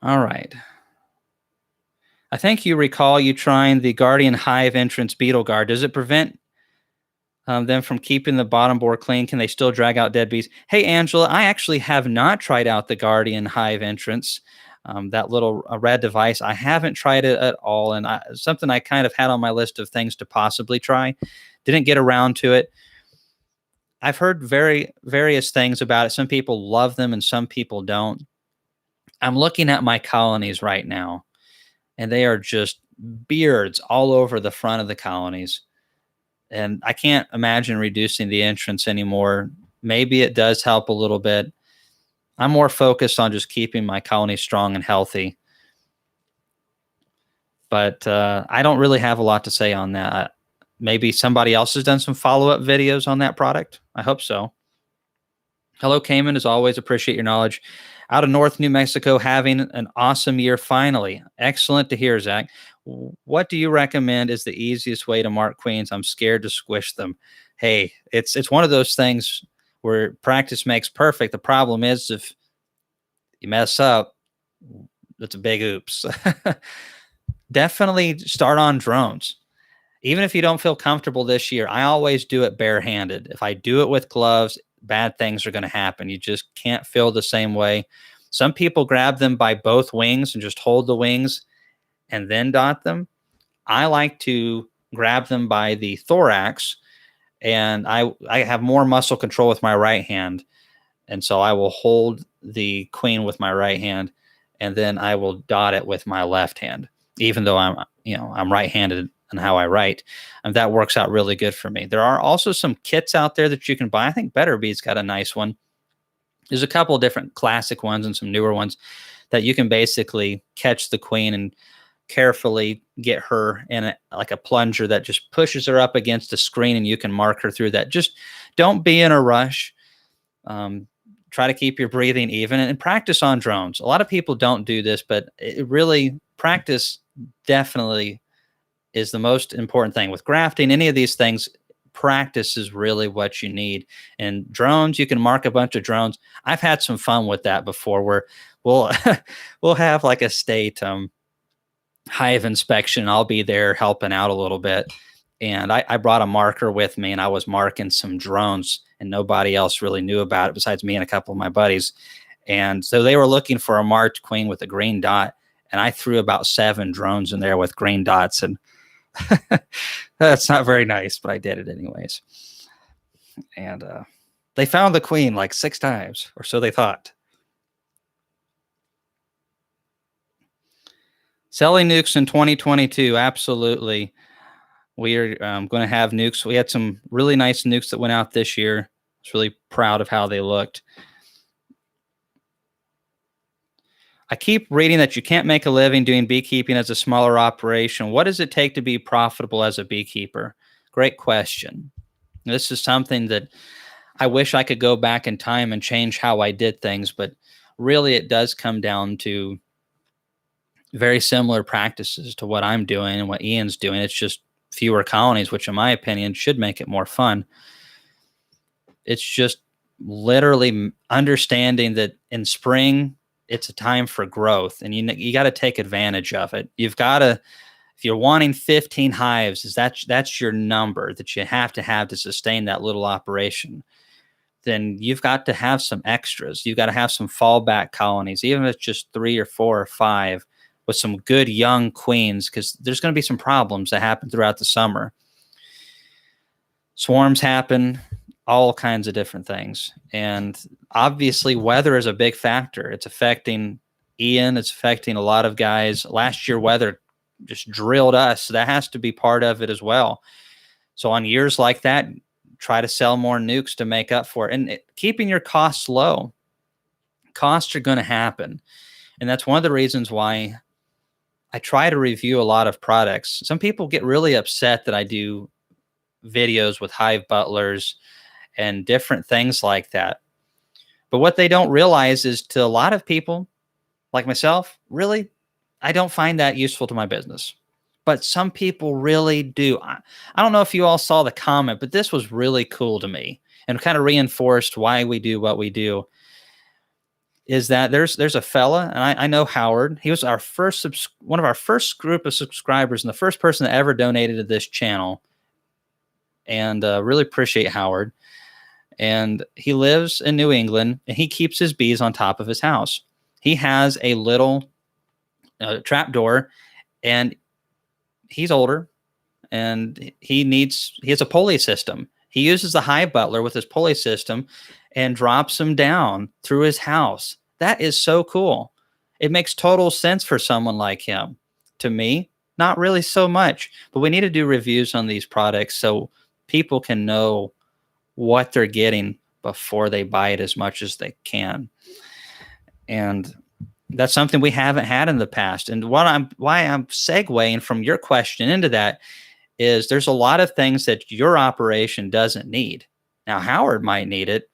All right. I think you recall you trying the Guardian Hive entrance beetle guard. Does it prevent them from keeping the bottom board clean? Can they still drag out dead bees? Hey, Angela, I actually have not tried out the Guardian Hive entrance, that little red device. I haven't tried it at all, and something I kind of had on my list of things to possibly try. Didn't get around to it. I've heard various things about it. Some people love them and some people don't. I'm looking at my colonies right now, and they are just beards all over the front of the colonies. And I can't imagine reducing the entrance anymore. Maybe it does help a little bit. I'm more focused on just keeping my colony strong and healthy. But I don't really have a lot to say on that. Maybe somebody else has done some follow-up videos on that product. I hope so. Hello, Kamon. As always, appreciate your knowledge. Out of North New Mexico, having an awesome year finally. Excellent to hear, Zach. What do you recommend is the easiest way to mark queens? I'm scared to squish them. Hey, it's one of those things where practice makes perfect. The problem is if you mess up, it's a big oops. Definitely start on drones. Even if you don't feel comfortable this year, I always do it barehanded. If I do it with gloves, bad things are going to happen. You just can't feel the same way. Some people grab them by both wings and just hold the wings and then dot them. I like to grab them by the thorax, and I have more muscle control with my right hand. And so I will hold the queen with my right hand, and then I will dot it with my left hand, even though I'm right-handed in how I write. And that works out really good for me. There are also some kits out there that you can buy. I think Better Bee's got a nice one. There's a couple of different classic ones and some newer ones that you can basically catch the queen and carefully get her in like a plunger that just pushes her up against the screen, and you can mark her through that. Just don't be in a rush. Try to keep your breathing even and practice on drones. A lot of people don't do this, but it really, practice definitely is the most important thing. With grafting, any of these things, practice is really what you need. And drones, you can mark a bunch of drones. I've had some fun with that before, where we'll we'll have like a state hive inspection. I'll be there helping out a little bit. And I brought a marker with me, and I was marking some drones, and nobody else really knew about it besides me and a couple of my buddies. And so they were looking for a marked queen with a green dot, and I threw about 7 drones in there with green dots, and that's not very nice, but I did it anyways. And they found the queen like 6 times, or so they thought. Selling nukes in 2022, absolutely. We are going to have nukes. We had some really nice nukes that went out this year. I was really proud of how they looked. I keep reading that you can't make a living doing beekeeping as a smaller operation. What does it take to be profitable as a beekeeper? Great question. This is something that I wish I could go back in time and change how I did things, but really it does come down to very similar practices to what I'm doing and what Ian's doing. It's just fewer colonies, which in my opinion should make it more fun. It's just literally understanding that in spring it's a time for growth, and you got to take advantage of it. You've got to, if you're wanting 15 hives, that's your number that you have to sustain that little operation, then you've got to have some extras. You've got to have some fallback colonies, even if it's just 3 or 4 or 5, with some good young queens, because there's going to be some problems that happen throughout the summer. Swarms happen, all kinds of different things. And obviously weather is a big factor. It's affecting Ian. It's affecting a lot of guys. Last year, weather just drilled us. So that has to be part of it as well. So on years like that, try to sell more nukes to make up for it. And keeping your costs low. Costs are going to happen. And that's one of the reasons why I try to review a lot of products. Some people get really upset that I do videos with hive butlers and different things like that. But what they don't realize is, to a lot of people like myself, really, I don't find that useful to my business. But some people really do. I don't know if you all saw the comment, but this was really cool to me and kind of reinforced why we do what we do. Is that there's a fella, and I know Howard. He was our one of our first group of subscribers, and the first person that ever donated to this channel. And really appreciate Howard. And he lives in New England, and he keeps his bees on top of his house. He has a little trap door, and he's older, and he has a pulley system. He uses the hive butler with his pulley system and drops them down through his house. That is so cool. It makes total sense for someone like him. To me, not really so much, but we need to do reviews on these products so people can know what they're getting before they buy it as much as they can. And that's something we haven't had in the past. And why I'm segueing from your question into that is, there's a lot of things that your operation doesn't need. Now, Howard might need it,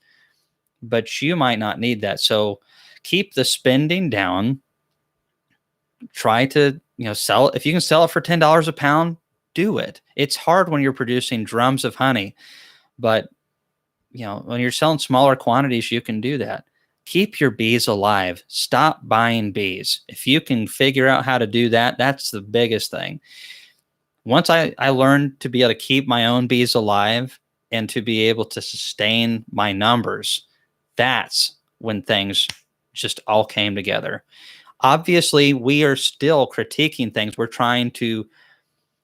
but you might not need that. So keep the spending down. Try to, sell it. If you can sell it for $10 a pound, do it. It's hard when you're producing drums of honey, but when you're selling smaller quantities, you can do that. Keep your bees alive. Stop buying bees. If you can figure out how to do that, that's the biggest thing. Once I learned to be able to keep my own bees alive and to be able to sustain my numbers, that's when things just all came together. Obviously, we are still critiquing things. We're trying to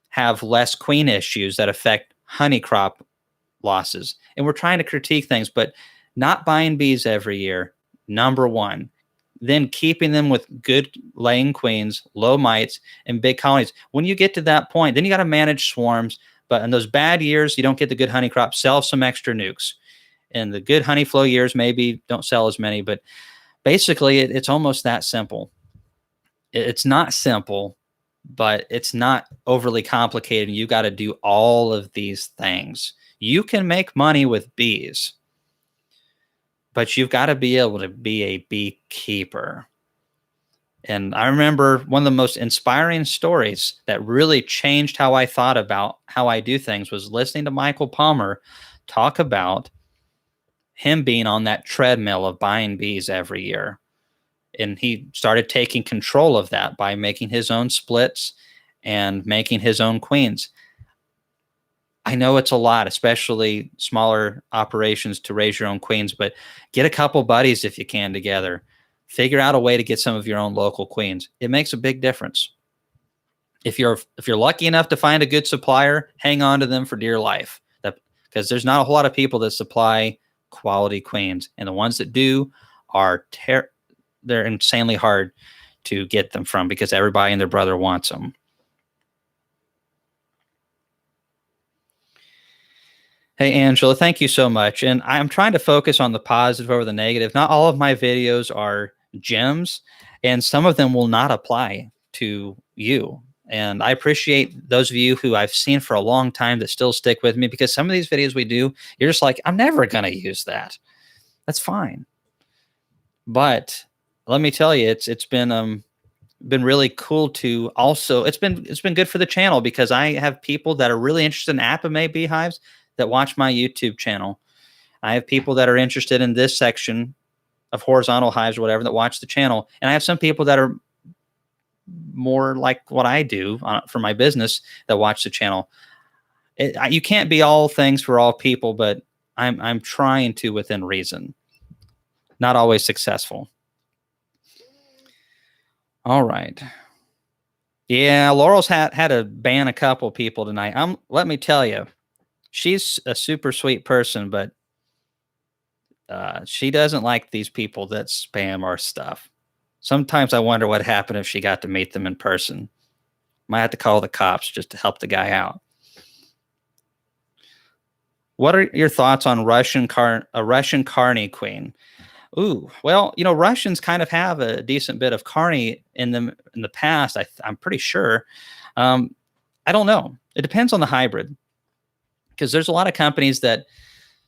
have less queen issues that affect honey crop losses. And we're trying to critique things, but not buying bees every year, number one. Then keeping them with good laying queens, low mites, and big colonies. When you get to that point, then you got to manage swarms. But in those bad years, you don't get the good honey crop, sell some extra nukes. In the good honey flow years, maybe don't sell as many. But basically, it's almost that simple. It's not simple, but it's not overly complicated. You got to do all of these things. You can make money with bees, but you've got to be able to be a beekeeper. And I remember one of the most inspiring stories that really changed how I thought about how I do things was listening to Michael Palmer talk about him being on that treadmill of buying bees every year. And he started taking control of that by making his own splits and making his own queens. I know it's a lot, especially smaller operations, to raise your own queens, but get a couple buddies if you can together. Figure out a way to get some of your own local queens. It makes a big difference. If you're lucky enough to find a good supplier, hang on to them for dear life. Because there's not a whole lot of people that supply quality queens, and the ones that do are they're insanely hard to get them from because everybody and their brother wants them. Hey, Angela, thank you so much. And I'm trying to focus on the positive over the negative. Not all of my videos are gems, and some of them will not apply to you. And I appreciate those of you who I've seen for a long time that still stick with me, because some of these videos we do, you're just like, I'm never going to use that. That's fine. But let me tell you, it's been really cool to also, it's been good for the channel, because I have people that are really interested in Apma beehives that watch my YouTube channel. I have people that are interested in this section of horizontal hives or whatever that watch the channel. And I have some people that are more like what I do for my business that watch the channel. You can't be all things for all people, but I'm trying to within reason. Not always successful. All right. Yeah, Laurel's had to ban a couple people tonight. Let me tell you, she's a super sweet person, but she doesn't like these people that spam our stuff. Sometimes I wonder what happened if she got to meet them in person. Might have to call the cops just to help the guy out. What are your thoughts on a Russian Carney queen? Ooh, well, Russians kind of have a decent bit of Carney in them in the past. I'm pretty sure. I don't know. It depends on the hybrid, because there's a lot of companies that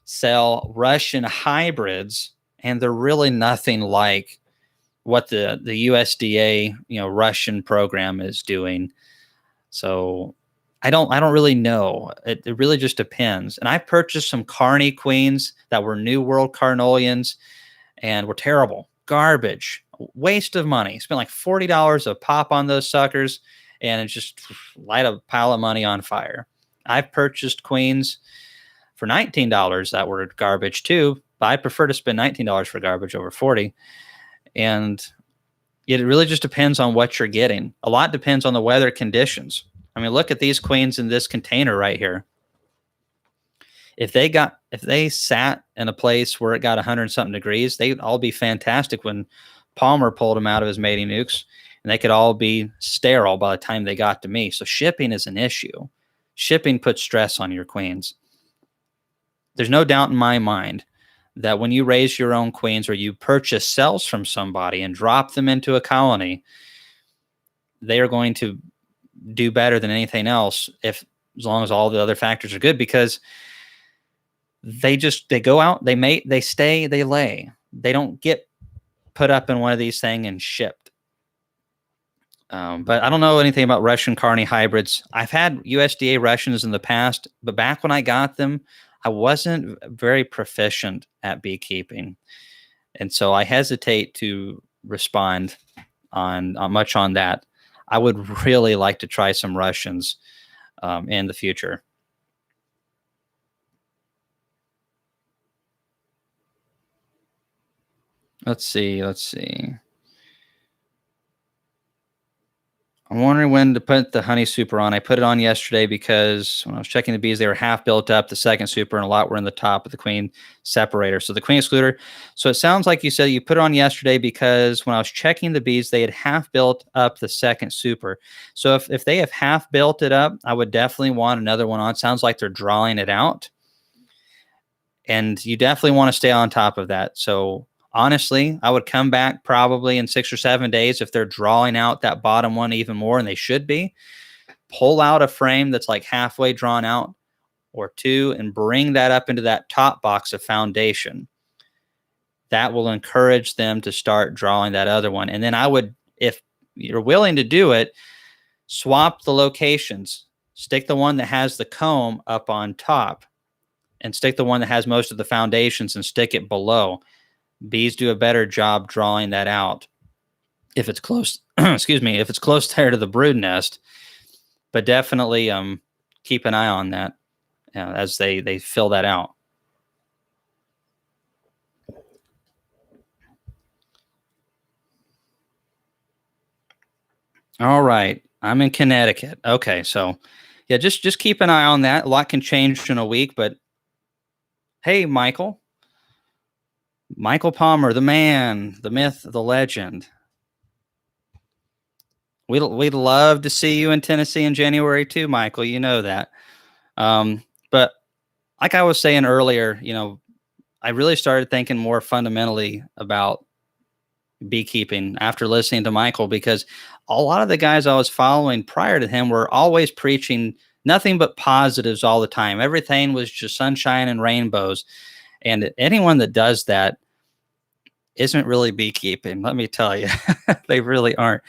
sell Russian hybrids, and they're really nothing like what the USDA Russian program is doing. So I don't really know. It really just depends. And I purchased some Carney queens that were New World Carnolians and were terrible, garbage, waste of money. Spent like $40 a pop on those suckers, and it just light a pile of money on fire. I've purchased queens for $19 that were garbage too, but I prefer to spend $19 for garbage over $40. And it really just depends on what you're getting. A lot depends on the weather conditions. I mean, look at these queens in this container right here. If they sat in a place where it got 100-something degrees, they'd all be fantastic when Palmer pulled them out of his mating nukes, and they could all be sterile by the time they got to me. So shipping is an issue. Shipping puts stress on your queens. There's no doubt in my mind that when you raise your own queens or you purchase cells from somebody and drop them into a colony, they are going to do better than anything else as long as all the other factors are good, because they go out, they mate, they stay, they lay. They don't get put up in one of these things and shipped. But I don't know anything about Russian Carney hybrids. I've had USDA Russians in the past, but back when I got them, I wasn't very proficient at beekeeping. And so I hesitate to respond on much on that. I would really like to try some Russians in the future. Let's see. I'm wondering when to put the honey super on. I put it on yesterday because when I was checking the bees, they were half built up, the second super, and a lot were in the top of the queen separator. So the queen excluder. So it sounds like you said you put it on yesterday because when I was checking the bees, they had half built up the second super. So if they have half built it up, I would definitely want another one on. It sounds like they're drawing it out. And you definitely want to stay on top of that. So honestly, I would come back probably in 6 or 7 days if they're drawing out that bottom one even more, and they should be. Pull out a frame that's like halfway drawn out or two and bring that up into that top box of foundation. That will encourage them to start drawing that other one. And then I would, if you're willing to do it, swap the locations. Stick the one that has the comb up on top and stick the one that has most of the foundations and stick it below. Bees do a better job drawing that out if it's close, excuse me, if it's close there to the brood nest. But definitely keep an eye on that as they fill that out. All right. I'm in Connecticut. Okay, so yeah, just keep an eye on that. A lot can change in a week, but hey, Michael Palmer, the man, the myth, the legend. We'd love to see you in Tennessee in January too, Michael. You know that. But like I was saying earlier, I really started thinking more fundamentally about beekeeping after listening to Michael, because a lot of the guys I was following prior to him were always preaching nothing but positives all the time. Everything was just sunshine and rainbows. And anyone that does that isn't really beekeeping, let me tell you. They really aren't.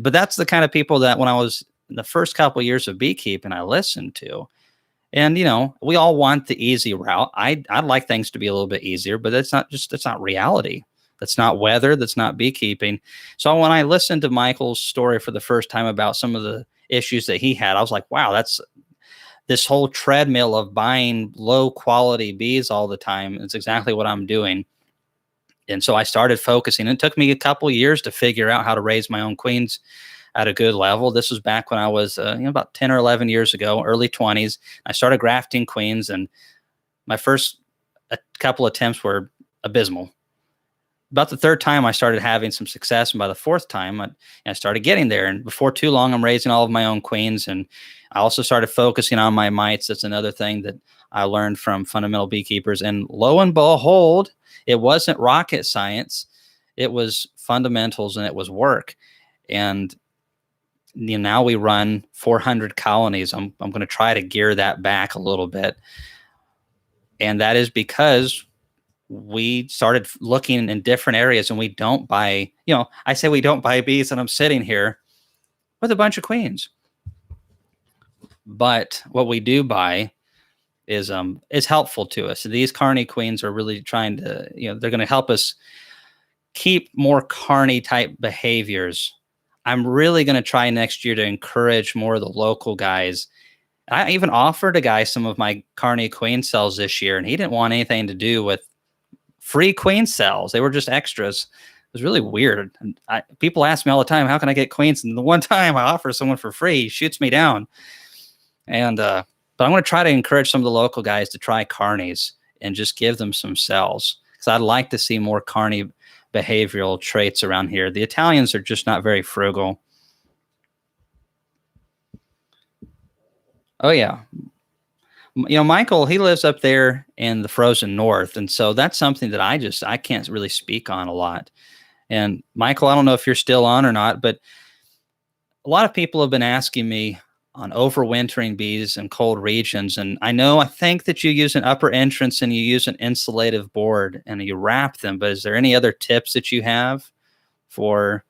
But that's the kind of people that when I was in the first couple of years of beekeeping, I listened to. And we all want the easy route. I'd like things to be a little bit easier, but that's not reality. That's not weather. That's not beekeeping. So when I listened to Michael's story for the first time about some of the issues that he had, I was like, wow, that's this whole treadmill of buying low quality bees all the time. It's exactly what I'm doing. And so I started focusing. It took me a couple years to figure out how to raise my own queens at a good level. This was back when I was about 10 or 11 years ago, early 20s. I started grafting queens, and my first couple attempts were abysmal. About the third time, I started having some success, and by the fourth time, I started getting there. And before too long, I'm raising all of my own queens, and I also started focusing on my mites. That's another thing that I learned from fundamental beekeepers. And lo and behold, it wasn't rocket science. It was fundamentals, and it was work. And now we run 400 colonies. I'm going to try to gear that back a little bit. And that is because we started looking in different areas, and we don't buy, I say we don't buy bees, and I'm sitting here with a bunch of queens. But what we do buy is helpful to us. So these carny queens are really trying to, they're going to help us keep more carny type behaviors. I'm really going to try next year to encourage more of the local guys. I even offered a guy some of my carny queen cells this year, and he didn't want anything to do with free queen cells. They were just extras. It was really weird. And people ask me all the time, how can I get queens? And the one time I offer someone for free, he shoots me down. And but I'm going to try to encourage some of the local guys to try carnies and just give them some cells, because I'd like to see more carny behavioral traits around here. The Italians are just not very frugal. Oh yeah. Michael, he lives up there in the frozen north. And so that's something that I can't really speak on a lot. And Michael, I don't know if you're still on or not, but a lot of people have been asking me on overwintering bees in cold regions. And I think that you use an upper entrance and you use an insulative board and you wrap them. But is there any other tips that you have for,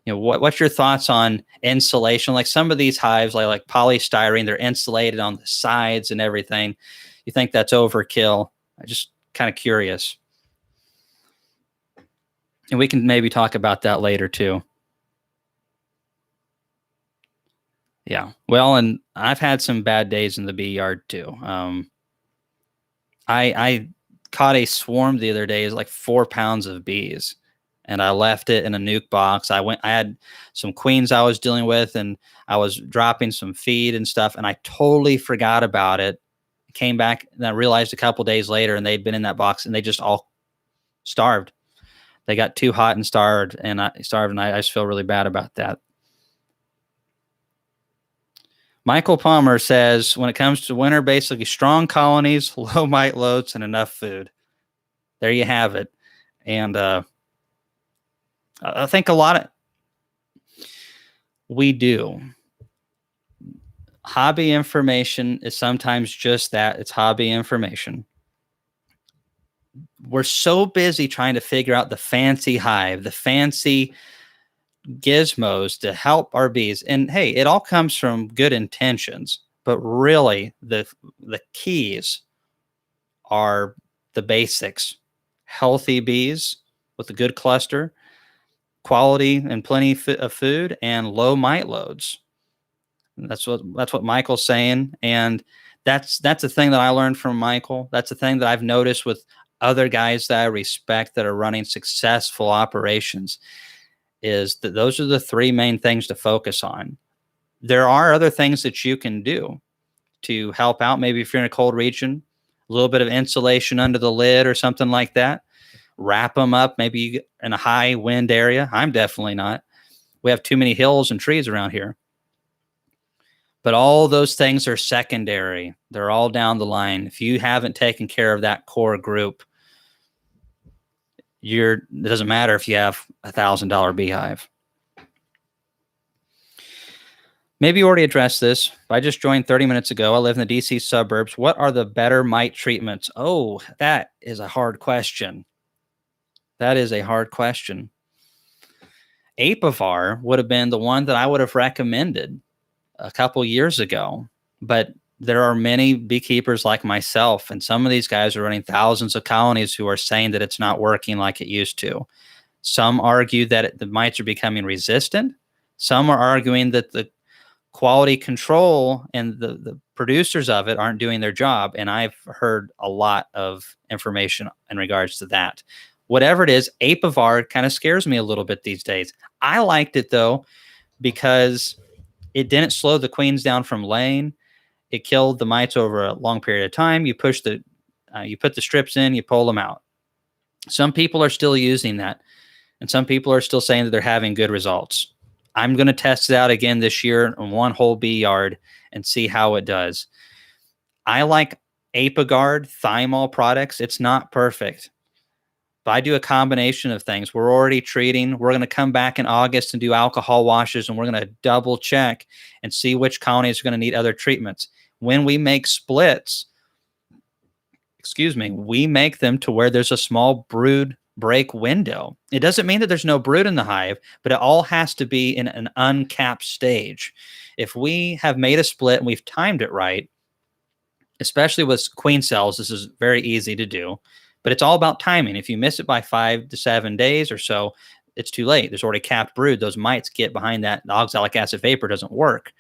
what's your thoughts on insulation? Like some of these hives, like polystyrene, they're insulated on the sides and everything. You think that's overkill? I'm just kind of curious. And we can maybe talk about that later too. Yeah. Well, and I've had some bad days in the bee yard too. I caught a swarm the other day. It was like 4 pounds of bees, and I left it in a nuke box. I had some queens I was dealing with, and I was dropping some feed and stuff, and I totally forgot about it. Came back, and I realized a couple days later, and they'd been in that box, and they just all starved. They got too hot and starved, and I just feel really bad about that. Michael Palmer says, when it comes to winter, basically strong colonies, low mite loads, and enough food. There you have it. And I think we do. Hobby information is sometimes just that. It's hobby information. We're so busy trying to figure out the fancy hive, the fancy gizmos to help our bees. And hey, it all comes from good intentions, but really the keys are the basics: healthy bees with a good cluster, quality and plenty of food, and low mite loads. And that's what Michael's saying. And that's the thing that I learned from Michael. That's the thing that I've noticed with other guys that I respect that are running successful operations, is that those are the 3 main things to focus on. There are other things that you can do to help out. Maybe if you're in a cold region, a little bit of insulation under the lid or something like that. Wrap them up, maybe in a high wind area. I'm definitely not. We have too many hills and trees around here. But all those things are secondary. They're all down the line. If you haven't taken care of that core group, it doesn't matter if you have $1,000 beehive. Maybe you already addressed this. I just joined 30 minutes ago. I live in the DC suburbs. What are the better mite treatments? Oh, that is a hard question. That is a hard question. Apivar would have been the one that I would have recommended a couple years ago, but there are many beekeepers like myself, and some of these guys are running thousands of colonies who are saying that it's not working like it used to. Some argue that the mites are becoming resistant. Some are arguing that the quality control and the producers of it aren't doing their job. And I've heard a lot of information in regards to that. Whatever it is, Apivar kind of scares me a little bit these days. I liked it though, because it didn't slow the queens down from laying. It killed the mites over a long period of time. You put the strips in, you pull them out. Some people are still using that, and some people are still saying that they're having good results. I'm going to test it out again this year in one whole bee yard and see how it does. I like Apiguard thymol products. It's not perfect, but I do a combination of things. We're already treating. We're going to come back in August and do alcohol washes, and we're going to double check and see which colonies are going to need other treatments. When we make splits, we make them to where there's a small brood break window. It doesn't mean that there's no brood in the hive, but it all has to be in an uncapped stage. If we have made a split and we've timed it right, especially with queen cells, this is very easy to do, but it's all about timing. If you miss it by 5 to 7 days or so, it's too late. There's already capped brood. Those mites get behind that. The oxalic acid vapor doesn't work.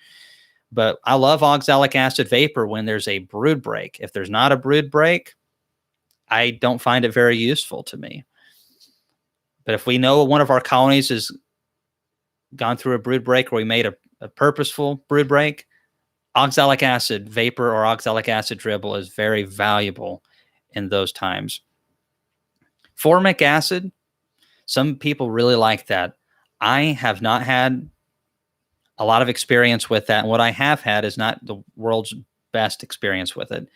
But I love oxalic acid vapor when there's a brood break. If there's not a brood break, I don't find it very useful to me. But if we know one of our colonies has gone through a brood break, or we made a purposeful brood break, oxalic acid vapor or oxalic acid dribble is very valuable in those times. Formic acid, some people really like that. I have not had a lot of experience with that, and what I have had is not the world's best experience with it.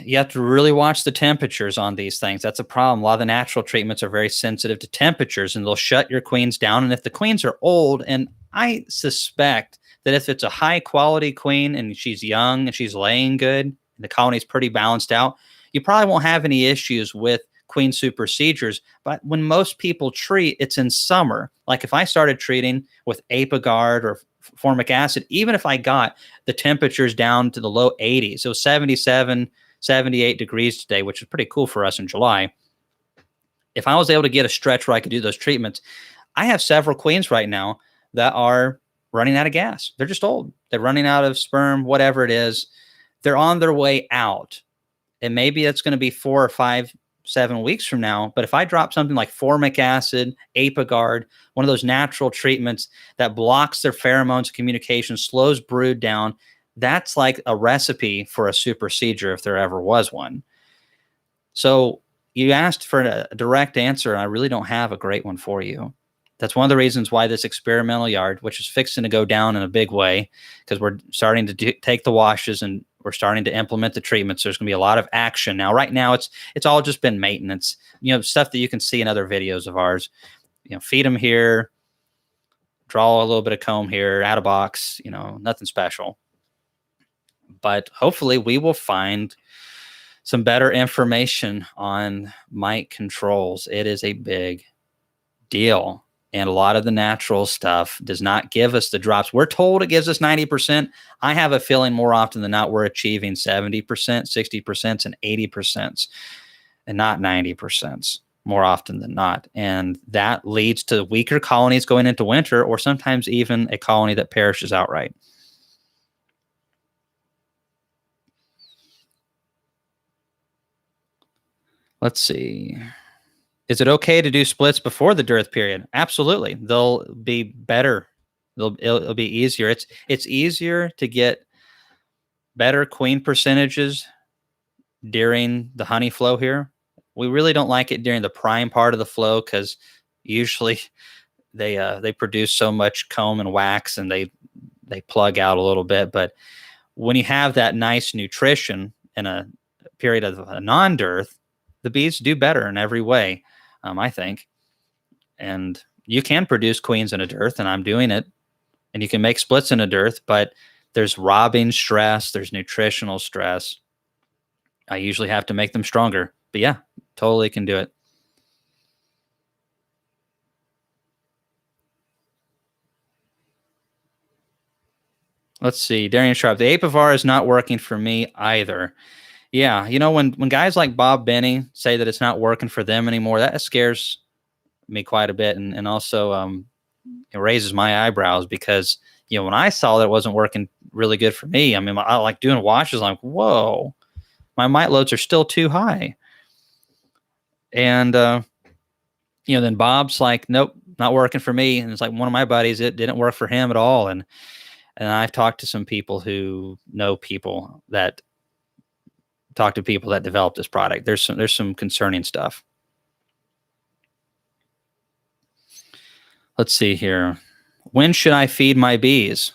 You have to really watch the temperatures on these things. That's a problem. A lot of the natural treatments are very sensitive to temperatures, and they'll shut your queens down. And if the queens are old, and I suspect that if it's a high quality queen and she's young and she's laying good, and the colony's pretty balanced out, you probably won't have any issues with queen supersedures. But when most people treat, it's in summer. Like if I started treating with Apiguard or formic acid, even if I got the temperatures down to the low 80s, so 77, 78 degrees today, which is pretty cool for us in July. If I was able to get a stretch where I could do those treatments, I have several queens right now that are running out of gas. They're just old. They're running out of sperm, whatever it is. They're on their way out. And maybe that's going to be 4 or 5, 7 weeks from now. But if I drop something like formic acid, Apiguard, one of those natural treatments that blocks their pheromones communication, slows brood down, that's like a recipe for a supersedure if there ever was one. So you asked for a direct answer, and I really don't have a great one for you. That's one of the reasons why this experimental yard, which is fixing to go down in a big way, because we're starting to take the washes and we're starting to implement the treatments. There's going to be a lot of action now. Right now, it's all just been maintenance. Stuff that you can see in other videos of ours. Feed them here, draw a little bit of comb here, add a box. Nothing special. But hopefully, we will find some better information on mite controls. It is a big deal. And a lot of the natural stuff does not give us the drops. We're told it gives us 90%. I have a feeling more often than not, we're achieving 70%, 60%, and 80%, and not 90% more often than not. And that leads to weaker colonies going into winter, or sometimes even a colony that perishes outright. Let's see. Is it okay to do splits before the dearth period? Absolutely. They'll be better. It'll be easier. It's easier to get better queen percentages during the honey flow here. We really don't like it during the prime part of the flow, because usually they produce so much comb and wax and they plug out a little bit. But when you have that nice nutrition in a period of a non-dearth, the bees do better in every way. I think. And you can produce queens in a dearth, and I'm doing it. And you can make splits in a dearth, but there's robbing stress, there's nutritional stress. I usually have to make them stronger. But yeah, totally can do it. Let's see. Darian Sharp. The Apivar is not working for me either. Yeah, when guys like Bob Benny say that it's not working for them anymore, that scares me quite a bit, and also it raises my eyebrows because when I saw that it wasn't working really good for me, I mean, I like doing washes. I'm like, whoa, my mite loads are still too high, and then Bob's like, nope, not working for me, and it's like one of my buddies, it didn't work for him at all, and I've talked to some people who know people that talk to people that developed this product. There's some concerning stuff. Let's see here. When should I feed my bees?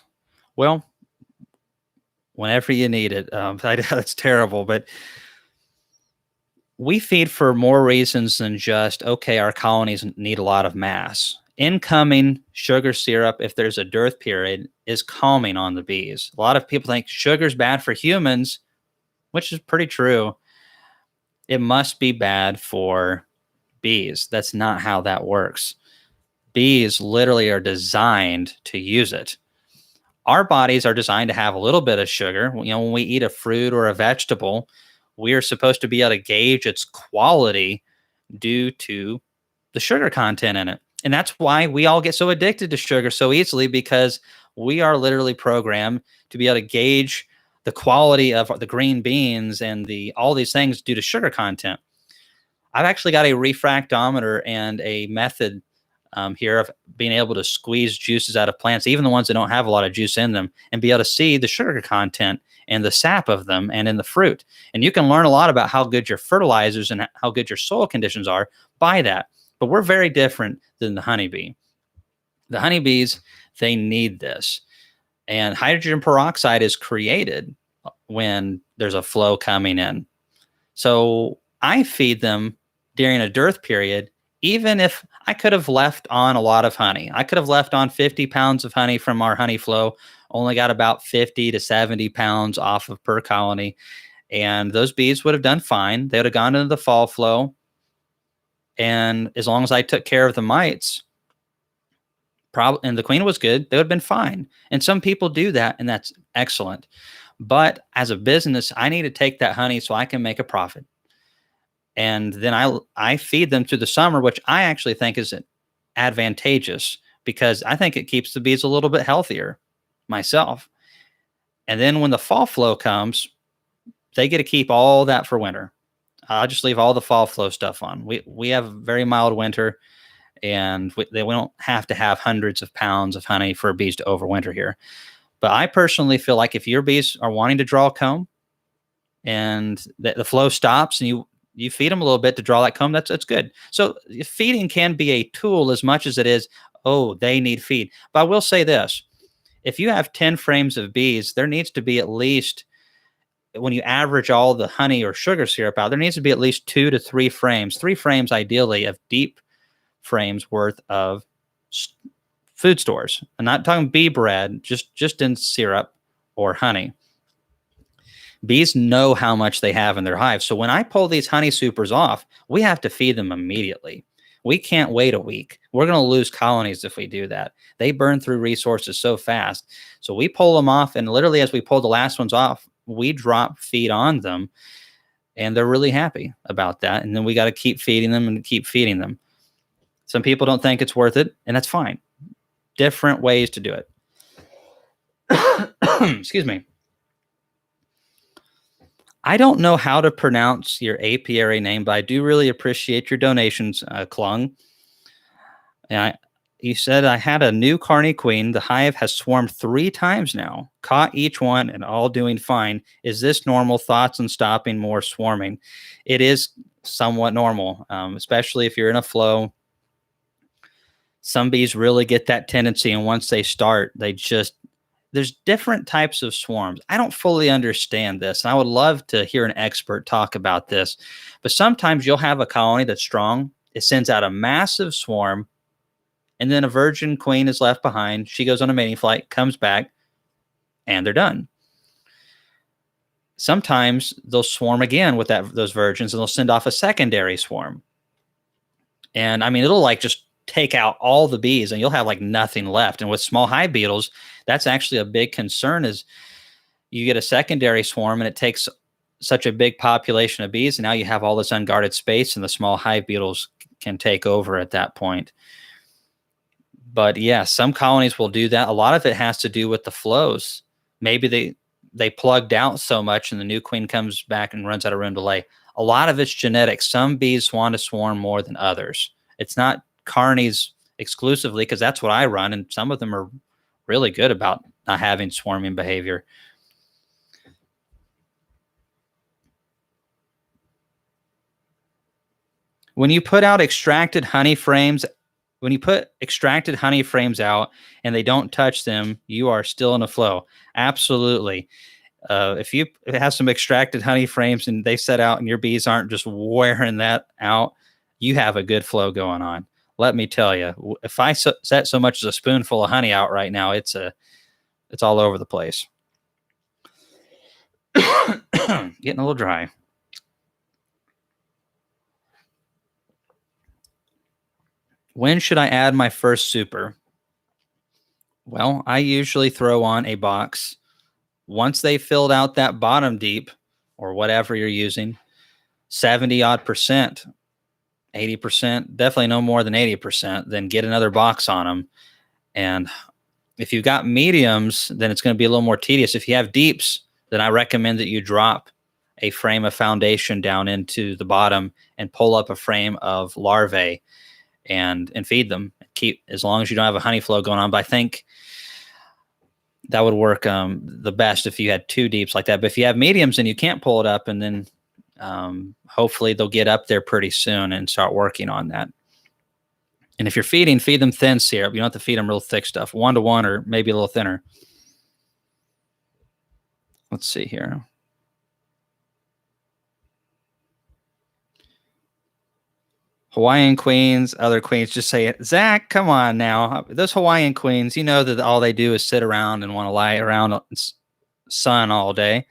Well, whenever you need it. That's terrible, but we feed for more reasons than just, okay, our colonies need a lot of mass. Incoming sugar syrup, if there's a dearth period, is calming on the bees. A lot of people think sugar's bad for humans, which is pretty true. It must be bad for bees. That's not how that works. Bees literally are designed to use it. Our bodies are designed to have a little bit of sugar. When we eat a fruit or a vegetable, we are supposed to be able to gauge its quality due to the sugar content in it. And that's why we all get so addicted to sugar so easily, because we are literally programmed to be able to gauge the quality of the green beans and all these things due to sugar content. I've actually got a refractometer and a method here of being able to squeeze juices out of plants, even the ones that don't have a lot of juice in them, and be able to see the sugar content and the sap of them and in the fruit. And you can learn a lot about how good your fertilizers and how good your soil conditions are by that. But we're very different than the honeybee. The honeybees, they need this. And hydrogen peroxide is created when there's a flow coming in. So I feed them during a dearth period, even if I could have left on a lot of honey. I could have left on 50 pounds of honey from our honey flow, only got about 50 to 70 pounds off of per colony. And those bees would have done fine. They would have gone into the fall flow. And as long as I took care of the mites, and the queen was good, they would have been fine. And some people do that, and that's excellent. But as a business, I need to take that honey so I can make a profit. And then I feed them through the summer, which I actually think is advantageous because I think it keeps the bees a little bit healthier myself. And then when the fall flow comes, they get to keep all that for winter. I'll just leave all the fall flow stuff on. We have a very mild winter, and we don't have to have hundreds of pounds of honey for bees to overwinter here. But I personally feel like if your bees are wanting to draw comb and the flow stops and you feed them a little bit to draw that comb, that's good. So feeding can be a tool as much as it is, oh, they need feed. But I will say this. If you have 10 frames of bees, there needs to be at least, when you average all the honey or sugar syrup out, there needs to be at least 2 to 3 frames, 3 frames ideally of deep frames worth of food stores. I'm not talking bee bread, just in syrup or honey. Bees know how much they have in their hive. So when I pull these honey supers off, we have to feed them immediately. We can't wait a week. We're going to lose colonies if we do that. They burn through resources so fast. So we pull them off, and literally as we pull the last ones off, we drop feed on them, and they're really happy about that. And then we got to keep feeding them and keep feeding them. Some people don't think it's worth it, and that's fine. Different ways to do it. Excuse me. I don't know how to pronounce your apiary name, but I do really appreciate your donations, Klung. You said, I had a new Carney queen. The hive has swarmed 3 times now, caught each one, and all doing fine. Is this normal? Thoughts on stopping more swarming? It is somewhat normal, especially if you're in a flow. Some bees really get that tendency, and once they start, there's different types of swarms. I don't fully understand this, and I would love to hear an expert talk about this. But sometimes you'll have a colony that's strong. It sends out a massive swarm, and then a virgin queen is left behind. She goes on a mating flight, comes back, and they're done. Sometimes they'll swarm again with those virgins, and they'll send off a secondary swarm. And I mean, it'll like just take out all the bees and you'll have like nothing left. And with small hive beetles, that's actually a big concern is you get a secondary swarm and it takes such a big population of bees. And now you have all this unguarded space and the small hive beetles can take over at that point. But yeah, some colonies will do that. A lot of it has to do with the flows. Maybe they plugged out so much and the new queen comes back and runs out of room to lay. A lot of it's genetic. Some bees want to swarm more than others. It's not carnies exclusively, because that's what I run, and some of them are really good about not having swarming behavior. When you put out extracted honey frames, when you put extracted honey frames out and they don't touch them, you are still in a flow. Absolutely. If it has some extracted honey frames and they set out and your bees aren't just wearing that out, you have a good flow going on. Let me tell you, if I set so much as a spoonful of honey out right now, it's all over the place. Getting a little dry. When should I add my first super? Well, I usually throw on a box. Once they filled out that bottom deep or whatever you're using, 70 odd percent, 80%, definitely no more than 80%, then get another box on them. And if you've got mediums, then it's going to be a little more tedious. If you have deeps, then I recommend that you drop a frame of foundation down into the bottom and pull up a frame of larvae and feed them. Keep, as long as you don't have a honey flow going on. But I think that would work the best if you had two deeps like that. But if you have mediums and you can't pull it up, and then hopefully they'll get up there pretty soon and start working on that. And if you're feeding, feed them thin syrup. You don't have to feed them real thick stuff, 1-to-1 or maybe a little thinner. Let's see here. Hawaiian queens, other queens just say it. Zach, come on now. Those Hawaiian queens, you know that all they do is sit around and want to lie around sun all day.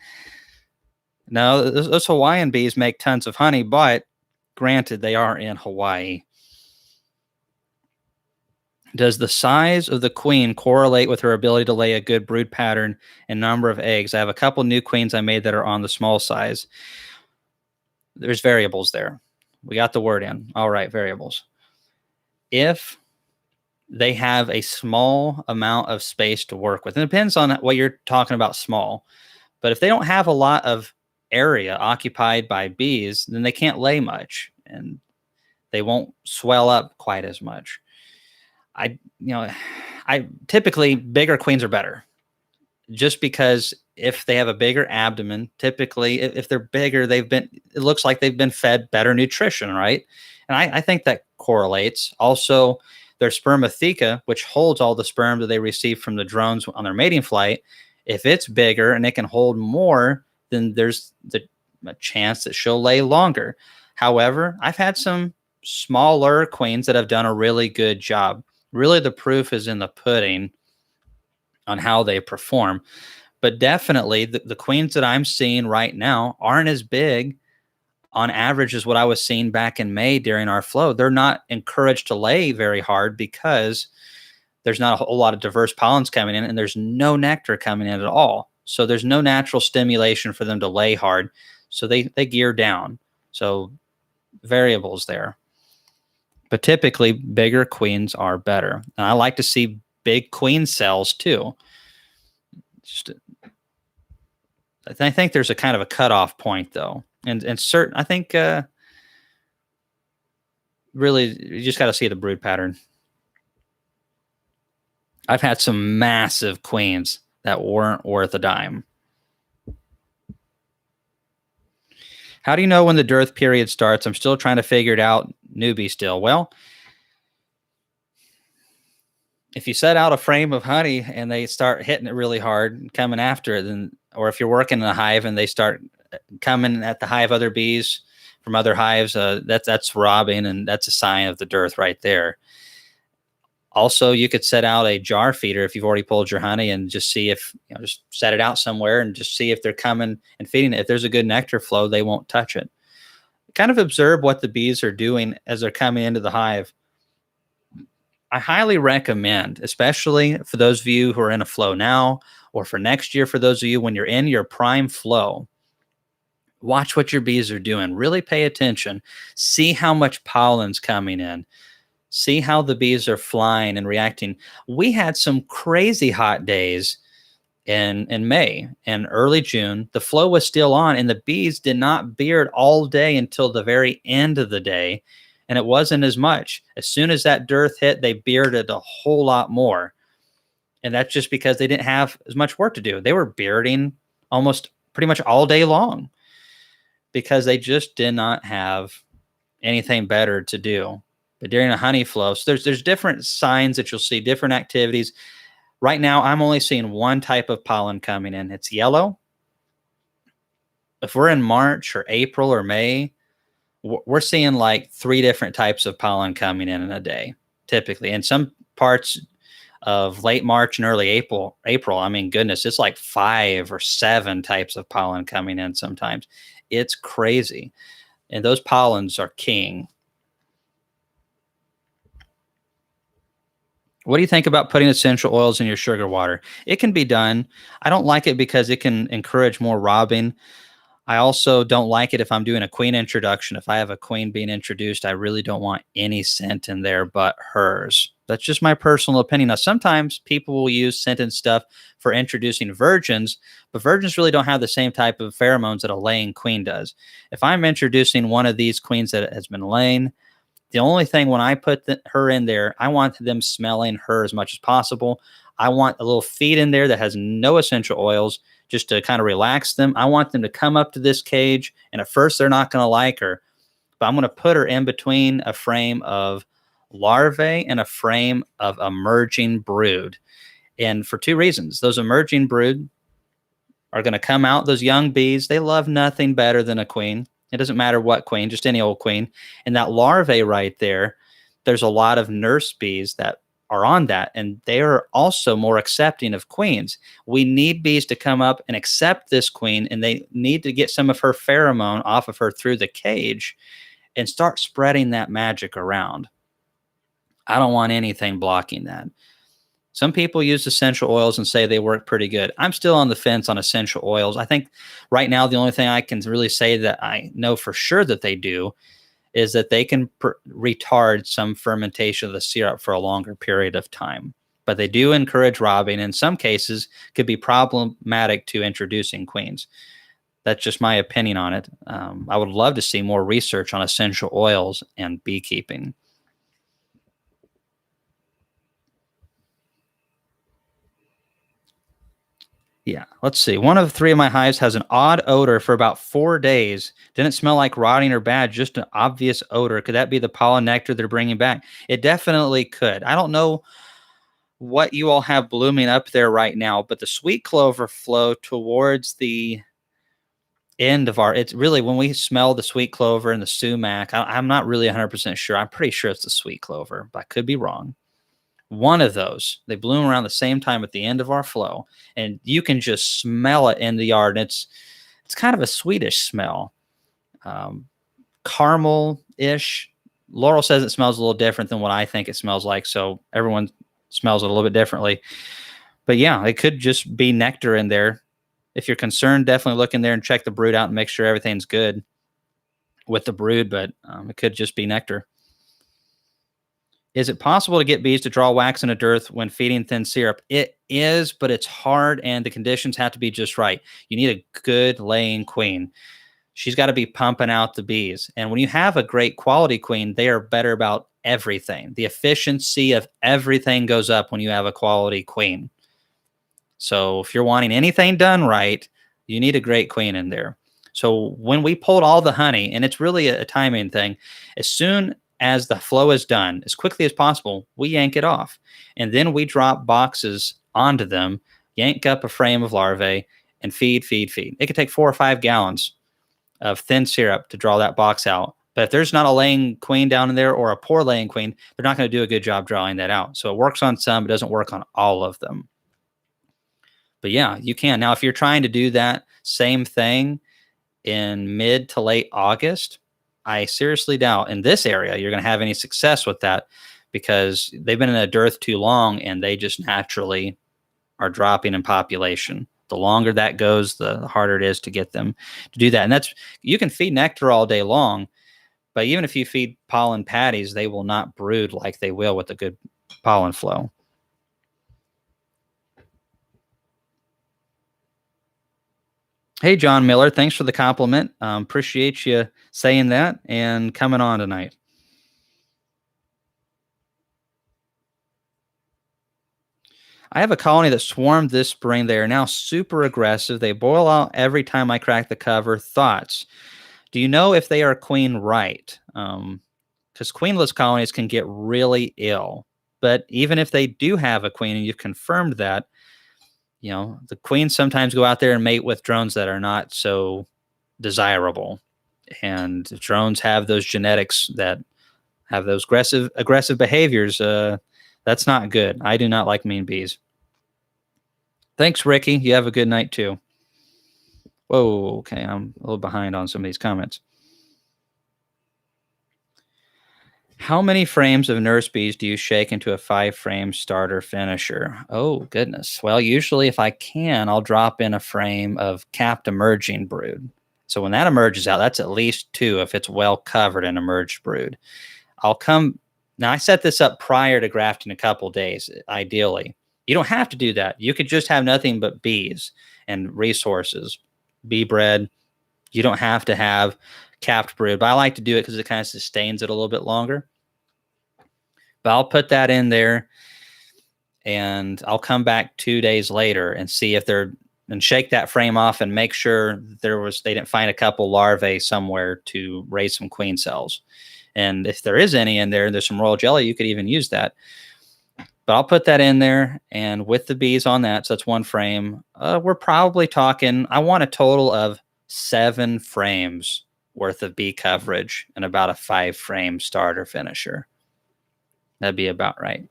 No, those Hawaiian bees make tons of honey, but granted, they are in Hawaii. Does the size of the queen correlate with her ability to lay a good brood pattern and number of eggs? I have a couple new queens I made that are on the small size. There's variables there. We got the word in. All right, variables. If they have a small amount of space to work with, and it depends on what you're talking about small, but if they don't have a lot of area occupied by bees, then they can't lay much and they won't swell up quite as much. I typically bigger queens are better, just because if they have a bigger abdomen, typically if they're bigger, it looks like they've been fed better nutrition, right? And I think that correlates. Also, their spermatheca, which holds all the sperm that they receive from the drones on their mating flight, if it's bigger and it can hold more, then there's a chance that she'll lay longer. However, I've had some smaller queens that have done a really good job. Really, the proof is in the pudding on how they perform. But definitely, the queens that I'm seeing right now aren't as big on average as what I was seeing back in May during our flow. They're not encouraged to lay very hard because there's not a whole lot of diverse pollens coming in and there's no nectar coming in at all. So there's no natural stimulation for them to lay hard. So they gear down. So variables there. But typically, bigger queens are better. And I like to see big queen cells too. I think there's a kind of a cutoff point though. And certain, I think really you just got to see the brood pattern. I've had some massive queens that weren't worth a dime. How do you know when the dearth period starts? I'm still trying to figure it out. Newbie still. Well, if you set out a frame of honey and they start hitting it really hard, coming after it, then, or if you're working in a hive and they start coming at the hive other bees from other hives, that's robbing, and that's a sign of the dearth right there. Also, you could set out a jar feeder if you've already pulled your honey and just see if, just set it out somewhere and just see if they're coming and feeding it. If there's a good nectar flow, they won't touch it. Kind of observe what the bees are doing as they're coming into the hive. I highly recommend, especially for those of you who are in a flow now, or for next year, for those of you when you're in your prime flow, watch what your bees are doing. Really pay attention. See how much pollen's coming in. See how the bees are flying and reacting. We had some crazy hot days in May and early June. The flow was still on, and the bees did not beard all day until the very end of the day. And it wasn't as much. As soon as that dearth hit, they bearded a whole lot more. And that's just because they didn't have as much work to do. They were bearding almost pretty much all day long because they just did not have anything better to do. But during a honey flow, so there's different signs that you'll see, different activities. Right now, I'm only seeing one type of pollen coming in. It's yellow. If we're in March or April or May, we're seeing like 3 different types of pollen coming in a day, typically. In some parts of late March and early April, I mean, goodness, it's like 5 or 7 types of pollen coming in sometimes. It's crazy. And those pollens are king. What do you think about putting essential oils in your sugar water? It can be done. I don't like it because it can encourage more robbing. I also don't like it if I'm doing a queen introduction. If I have a queen being introduced, I really don't want any scent in there but hers. That's just my personal opinion. Now, sometimes people will use scented stuff for introducing virgins, but virgins really don't have the same type of pheromones that a laying queen does. If I'm introducing one of these queens that has been laying, the only thing when I put her in there, I want them smelling her as much as possible. I want a little feed in there that has no essential oils just to kind of relax them. I want them to come up to this cage, and at first they're not going to like her, but I'm going to put her in between a frame of larvae and a frame of emerging brood. And for 2 reasons. Those emerging brood are going to come out, those young bees, they love nothing better than a queen. It doesn't matter what queen, just any old queen. And that larvae right there, there's a lot of nurse bees that are on that, and they are also more accepting of queens. We need bees to come up and accept this queen, and they need to get some of her pheromone off of her through the cage and start spreading that magic around. I don't want anything blocking that. Some people use essential oils and say they work pretty good. I'm still on the fence on essential oils. I think right now the only thing I can really say that I know for sure that they do is that they can retard some fermentation of the syrup for a longer period of time. But they do encourage robbing. In some cases, could be problematic to introducing queens. That's just my opinion on it. I would love to see more research on essential oils and beekeeping. Yeah, let's see. One of 3 of my hives has an odd odor for about 4 days. Didn't smell like rotting or bad, just an obvious odor. Could that be the pollen nectar they're bringing back? It definitely could. I don't know what you all have blooming up there right now, but the sweet clover flow towards the end of it's really when we smell the sweet clover and the sumac. I'm not really 100% sure. I'm pretty sure it's the sweet clover, but I could be wrong. One of those, they bloom around the same time at the end of our flow, and you can just smell it in the yard. And it's kind of a sweetish smell, caramel-ish. Laurel says it smells a little different than what I think it smells like, so everyone smells it a little bit differently. But yeah, it could just be nectar in there. If you're concerned, definitely look in there and check the brood out and make sure everything's good with the brood, but it could just be nectar. Is it possible to get bees to draw wax in a dearth when feeding thin syrup? It is, but it's hard, and the conditions have to be just right. You need a good laying queen. She's got to be pumping out the bees. And when you have a great quality queen, they are better about everything. The efficiency of everything goes up when you have a quality queen. So if you're wanting anything done right, you need a great queen in there. So when we pulled all the honey, and it's really a timing thing, as soon as the flow is done, as quickly as possible, we yank it off. And then we drop boxes onto them, yank up a frame of larvae, and feed. It could take 4 or 5 gallons of thin syrup to draw that box out. But if there's not a laying queen down in there or a poor laying queen, they're not going to do a good job drawing that out. So it works on some, it doesn't work on all of them. But yeah, you can. Now, if you're trying to do that same thing in mid to late August, I seriously doubt in this area you're going to have any success with that, because they've been in a dearth too long and they just naturally are dropping in population. The longer that goes, the harder it is to get them to do that. And that's, you can feed nectar all day long, but even if you feed pollen patties, they will not brood like they will with a good pollen flow. Hey, John Miller, thanks for the compliment. Appreciate you saying that and coming on tonight. I have a colony that swarmed this spring. They are now super aggressive. They boil out every time I crack the cover. Thoughts? Do you know if they are queen right? Because queenless colonies can get really ill. But even if they do have a queen, and you've confirmed that, the queens sometimes go out there and mate with drones that are not so desirable. And drones have those genetics that have those aggressive behaviors. That's not good. I do not like mean bees. Thanks, Ricky. You have a good night, too. Whoa, okay. I'm a little behind on some of these comments. How many frames of nurse bees do you shake into a 5-frame starter finisher? Oh, goodness. Well, usually if I can, I'll drop in a frame of capped emerging brood. So when that emerges out, that's at least 2 if it's well covered in emerged brood. Now I set this up prior to grafting a couple days, ideally. You don't have to do that. You could just have nothing but bees and resources, bee bread. You don't have to have capped brood, but I like to do it because it kind of sustains it a little bit longer. But I'll put that in there, and I'll come back 2 days later and see if and shake that frame off and make sure they didn't find a couple larvae somewhere to raise some queen cells. And if there is any in there, there's some royal jelly, you could even use that. But I'll put that in there, and with the bees on that, so that's 1 frame. We're probably talking, I want a total of 7 frames worth of bee coverage and about a 5-frame starter finisher. That'd be about right.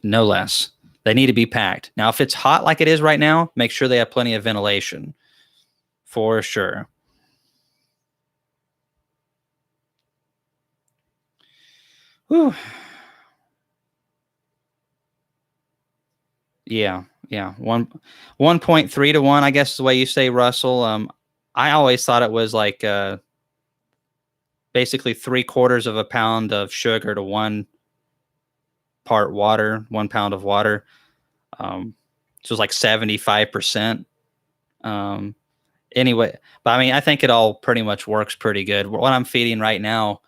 No less. They need to be packed. Now, if it's hot like it is right now, make sure they have plenty of ventilation. For sure. Whew. Yeah. 1.3 to 1, I guess is the way you say, Russell. I always thought it was like basically 3/4 of a pound of sugar to 1 part water, 1 pound of water. So it's like 75%. Anyway, but I mean, I think it all pretty much works pretty good. What I'm feeding right now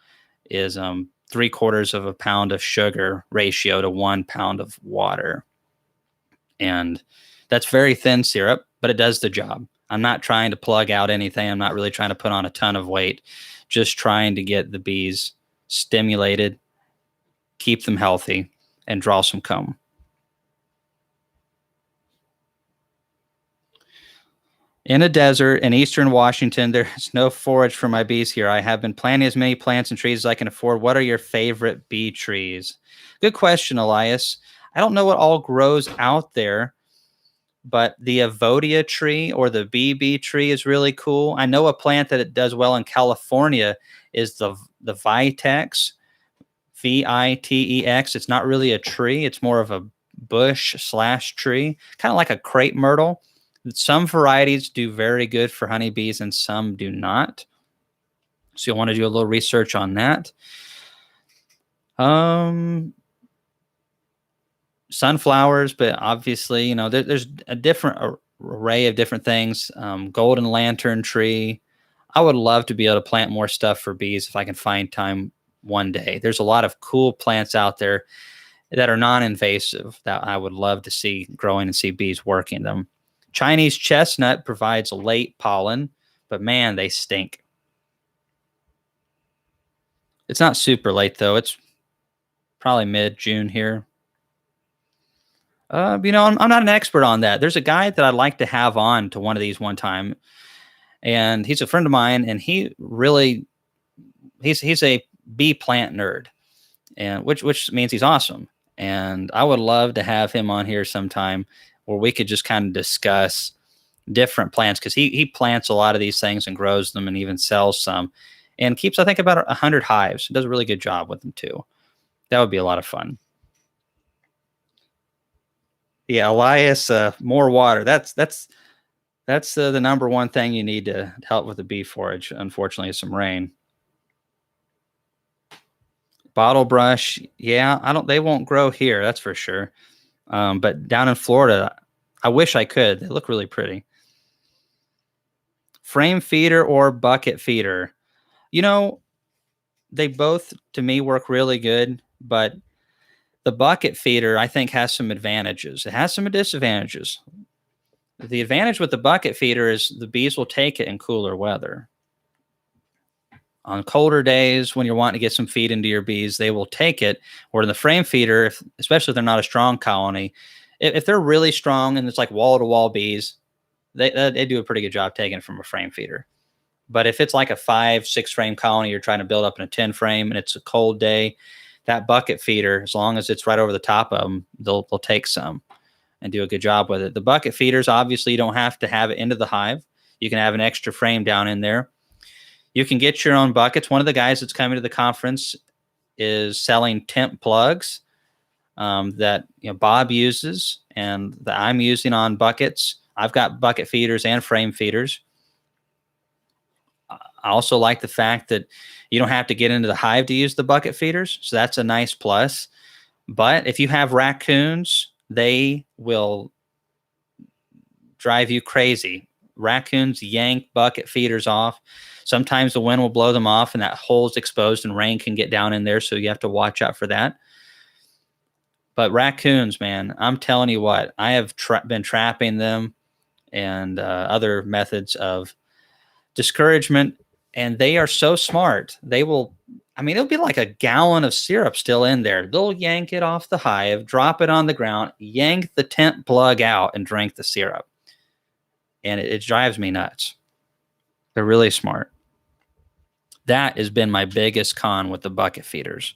is 3/4 of a pound of sugar ratio to 1 pound of water. And that's very thin syrup, but it does the job. I'm not trying to plug out anything. I'm not really trying to put on a ton of weight, just trying to get the bees stimulated, keep them healthy, and draw some comb. In a desert in eastern Washington, there's no forage for my bees here. I have been planting as many plants and trees as I can afford. What are your favorite bee trees? Good question, Elias. I don't know what all grows out there, but the Avodia tree or the bee tree is really cool. I know a plant that it does well in California is the Vitex, Vitex. It's not really a tree. It's more of a bush/tree, kind of like a crepe myrtle. Some varieties do very good for honeybees and some do not. So you'll want to do a little research on that. Sunflowers, but obviously, there's a different array of different things. Golden lantern tree. I would love to be able to plant more stuff for bees if I can find time one day. There's a lot of cool plants out there that are non-invasive that I would love to see growing and see bees working them. Chinese chestnut provides late pollen, but man, they stink. It's not super late, though. It's probably mid-June here. I'm not an expert on that. There's a guy that I'd like to have on to one of these one time, and he's a friend of mine, and he's a bee plant nerd, and which means he's awesome. And I would love to have him on here sometime where we could just kind of discuss different plants, because he plants a lot of these things and grows them and even sells some, and keeps, I think, about 100 hives. He does a really good job with them too. That would be a lot of fun. Yeah, Elias, more water. That's the number one thing you need to help with the bee forage. Unfortunately, is some rain. Bottle brush, yeah, they won't grow here, that's for sure. But down in Florida, I wish I could. They look really pretty. Frame feeder or bucket feeder. They both, to me, work really good, but the bucket feeder, I think, has some advantages. It has some disadvantages. The advantage with the bucket feeder is the bees will take it in cooler weather. On colder days, when you're wanting to get some feed into your bees, they will take it. Or in the frame feeder, especially if they're not a strong colony, if they're really strong and it's like wall-to-wall bees, they do a pretty good job taking it from a frame feeder. But if it's like a 5-6 frame colony you're trying to build up in a 10 frame and it's a cold day, that bucket feeder, as long as it's right over the top of them, they'll take some and do a good job with it. The bucket feeders, obviously, you don't have to have it into the hive. You can have an extra frame down in there. You can get your own buckets. One of the guys that's coming to the conference is selling temp plugs that Bob uses and that I'm using on buckets. I've got bucket feeders and frame feeders. I also like the fact that you don't have to get into the hive to use the bucket feeders, so that's a nice plus. But if you have raccoons, they will drive you crazy. Raccoons yank bucket feeders off. Sometimes the wind will blow them off and that hole's exposed and rain can get down in there, so you have to watch out for that. But raccoons, man, I'm telling you what, I have been trapping them and other methods of discouragement, and they are so smart. They will, it'll be like a gallon of syrup still in there. They'll yank it off the hive, drop it on the ground, yank the tent plug out, and drink the syrup. And it drives me nuts. They're really smart. That has been my biggest con with the bucket feeders.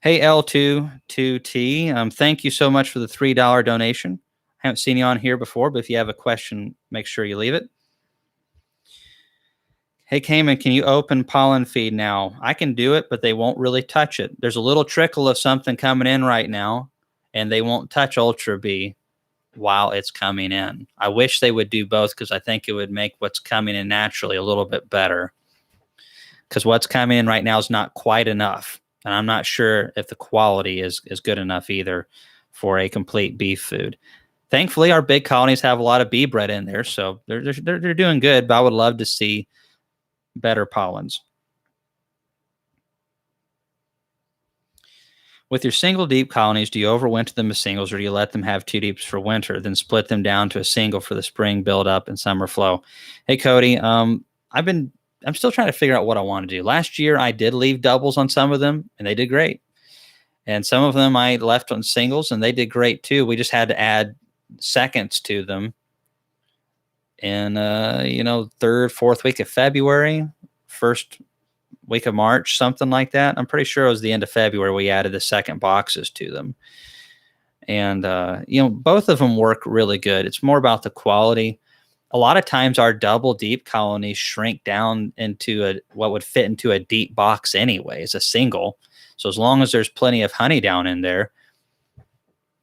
Hey, L22T, thank you so much for the $3 donation. I haven't seen you on here before, but if you have a question, make sure you leave it. Hey, Kamon, can you open pollen feed now? I can do it, but they won't really touch it. There's a little trickle of something coming in right now, and they won't touch Ultra Bee while it's coming in. I wish they would do both because I think it would make what's coming in naturally a little bit better. Because what's coming in right now is not quite enough. And I'm not sure if the quality is good enough either for a complete beef food. Thankfully, our big colonies have a lot of bee bread in there, so they're doing good, but I would love to see better pollens. With your single deep colonies, do you overwinter them as singles, or do you let them have 2 deeps for winter, then split them down to a single for the spring build up and summer flow? Hey, Cody, I'm still trying to figure out what I want to do. Last year, I did leave doubles on some of them, and they did great. And some of them I left on singles, and they did great too. We just had to add seconds to them in, 3rd, 4th week of February, 1st week of March, something like that. I'm pretty sure it was the end of February we added the second boxes to them. And, both of them work really good. It's more about the quality. A lot of times our double deep colonies shrink down into what would fit into a deep box anyways, a single. So as long as there's plenty of honey down in there,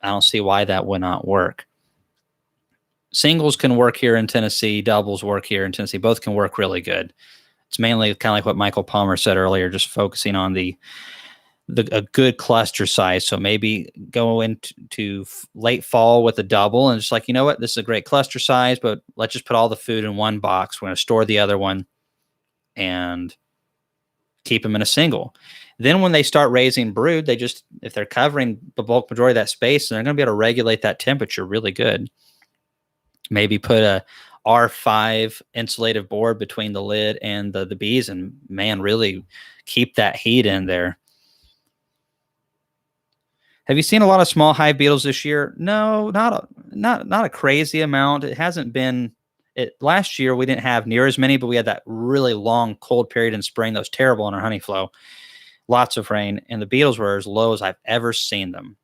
I don't see why that would not work. Singles can work here in Tennessee. Doubles work here in Tennessee. Both can work really good. It's mainly kind of like what Michael Palmer said earlier, just focusing on a good cluster size. So maybe go into late fall with a double and just like, you know what, this is a great cluster size, but let's just put all the food in one box. We're going to store the other one and keep them in a single. Then when they start raising brood, if they're covering the bulk majority of that space, they're going to be able to regulate that temperature really good. Maybe put a R5 insulative board between the lid and the bees and, man, really keep that heat in there. Have you seen a lot of small hive beetles this year? No, not a crazy amount. It hasn't been last year we didn't have near as many, but we had that really long cold period in spring that was terrible in our honey flow. Lots of rain, and the beetles were as low as I've ever seen them.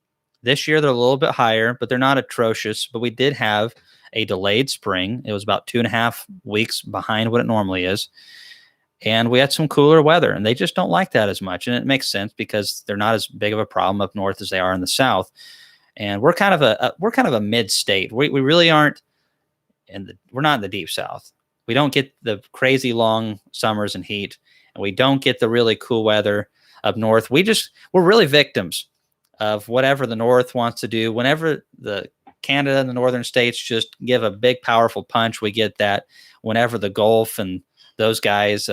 This year they're a little bit higher, but they're not atrocious. But we did have a delayed spring. It was about 2.5 weeks behind what it normally is. And we had some cooler weather, and they just don't like that as much. And it makes sense because they're not as big of a problem up north as they are in the south. And we're kind of a mid state. We really aren't we're not in the deep south. We don't get the crazy long summers and heat, and we don't get the really cool weather up north. We're really victims of whatever the north wants to do. Whenever the Canada and the northern states just give a big, powerful punch, we get that. Whenever the Gulf and those guys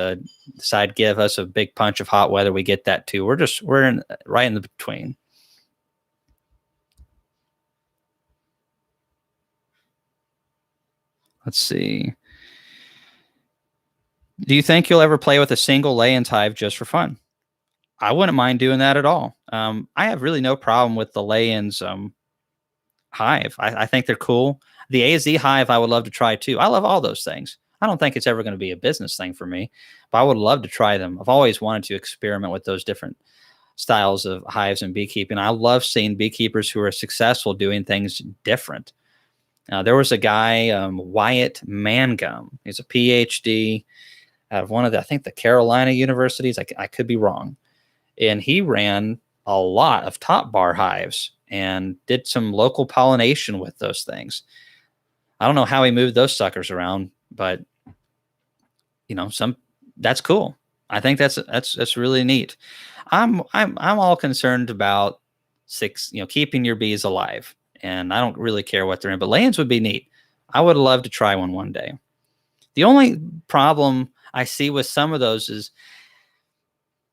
decide to give us a big punch of hot weather, we get that too. We're right in the between. Let's see. Do you think you'll ever play with a single lay-ins hive just for fun? I wouldn't mind doing that at all. I have really no problem with the lay-ins hive. I think they're cool. The AZ hive I would love to try too. I love all those things. I don't think it's ever going to be a business thing for me, but I would love to try them. I've always wanted to experiment with those different styles of hives and beekeeping. I love seeing beekeepers who are successful doing things different. There was a guy, Wyatt Mangum. He's a PhD out of one of I think the Carolina universities. I could be wrong. And he ran a lot of top bar hives and did some local pollination with those things. I don't know how he moved those suckers around, but that's cool. I think that's really neat. I'm all concerned about keeping your bees alive, and I don't really care what they're in, but lay-ins would be neat. I would love to try one day. The only problem I see with some of those is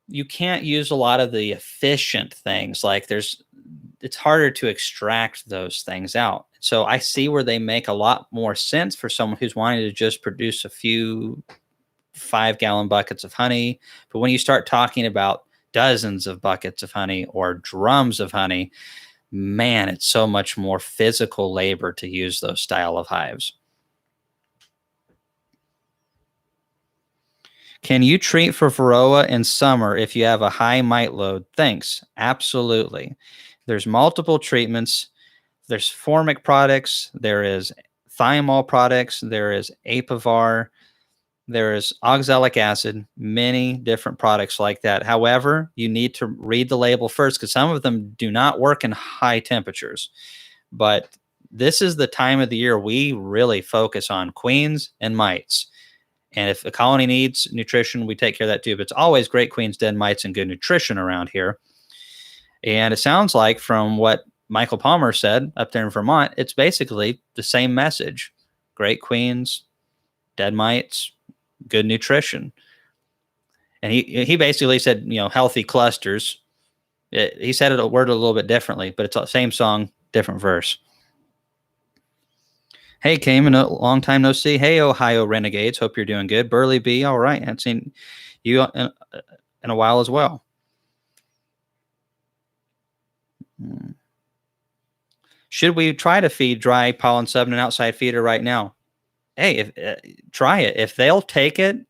you can't use a lot of the efficient things. Like it's harder to extract those things out. So I see where they make a lot more sense for someone who's wanting to just produce a few 5-gallon buckets of honey. But when you start talking about dozens of buckets of honey or drums of honey, man, it's so much more physical labor to use those style of hives. Can you treat for Varroa in summer if you have a high mite load? Thanks. Absolutely. There's multiple treatments. There's formic products. There is thiamol products. There is Apivar. There is oxalic acid, many different products like that. However, you need to read the label first because some of them do not work in high temperatures. But this is the time of the year we really focus on queens and mites. And if a colony needs nutrition, we take care of that too. But it's always great queens, dead mites, and good nutrition around here. And it sounds like from what Michael Palmer said up there in Vermont, it's basically the same message. Great queens, dead mites, good nutrition. And he basically said, healthy clusters. He said it worded a little bit differently, but it's the same song, different verse. Hey, Kamon, a long time no see. Hey, Ohio Renegades. Hope you're doing good. Burley B, all right. I haven't seen you in a while as well. Should we try to feed dry pollen sub in an outside feeder right now? Hey, try it. If they'll take it,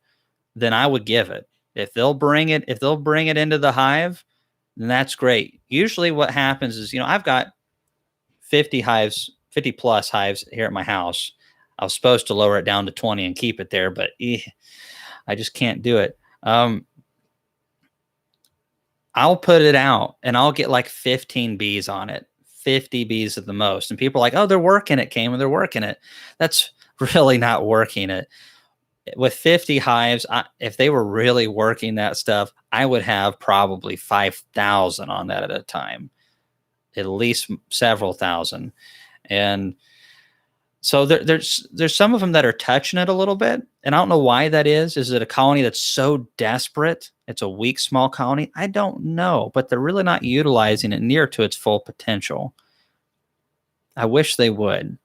then I would give it. If they'll bring it into the hive, then that's great. Usually what happens is, I've got 50 plus hives here at my house. I was supposed to lower it down to 20 and keep it there, but I just can't do it. I'll put it out and I'll get like 15 bees on it, 50 bees at the most. And people are like, oh, they're working it, Kamon, they're working it. That's really not working it. With 50 hives, if they were really working that stuff, I would have probably 5,000 on that at a time, at least several thousand. And so there's some of them that are touching it a little bit. And I don't know why that is. Is it a colony that's so desperate? It's a weak, small colony. I don't know, but they're really not utilizing it near to its full potential. I wish they would.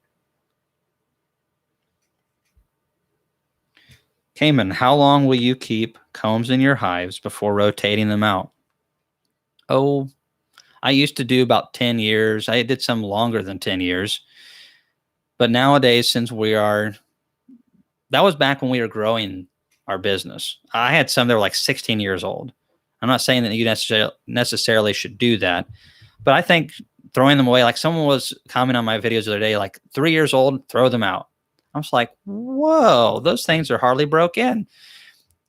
Kamon, how long will you keep combs in your hives before rotating them out? Oh, I used to do about 10 years. I did some longer than 10 years. But nowadays, since that was back when we were growing our business. I had some that were like 16 years old. I'm not saying that you necessarily should do that, but I think throwing them away, like someone was commenting on my videos the other day, like 3 years old, throw them out. I was like, whoa, those things are hardly broke in.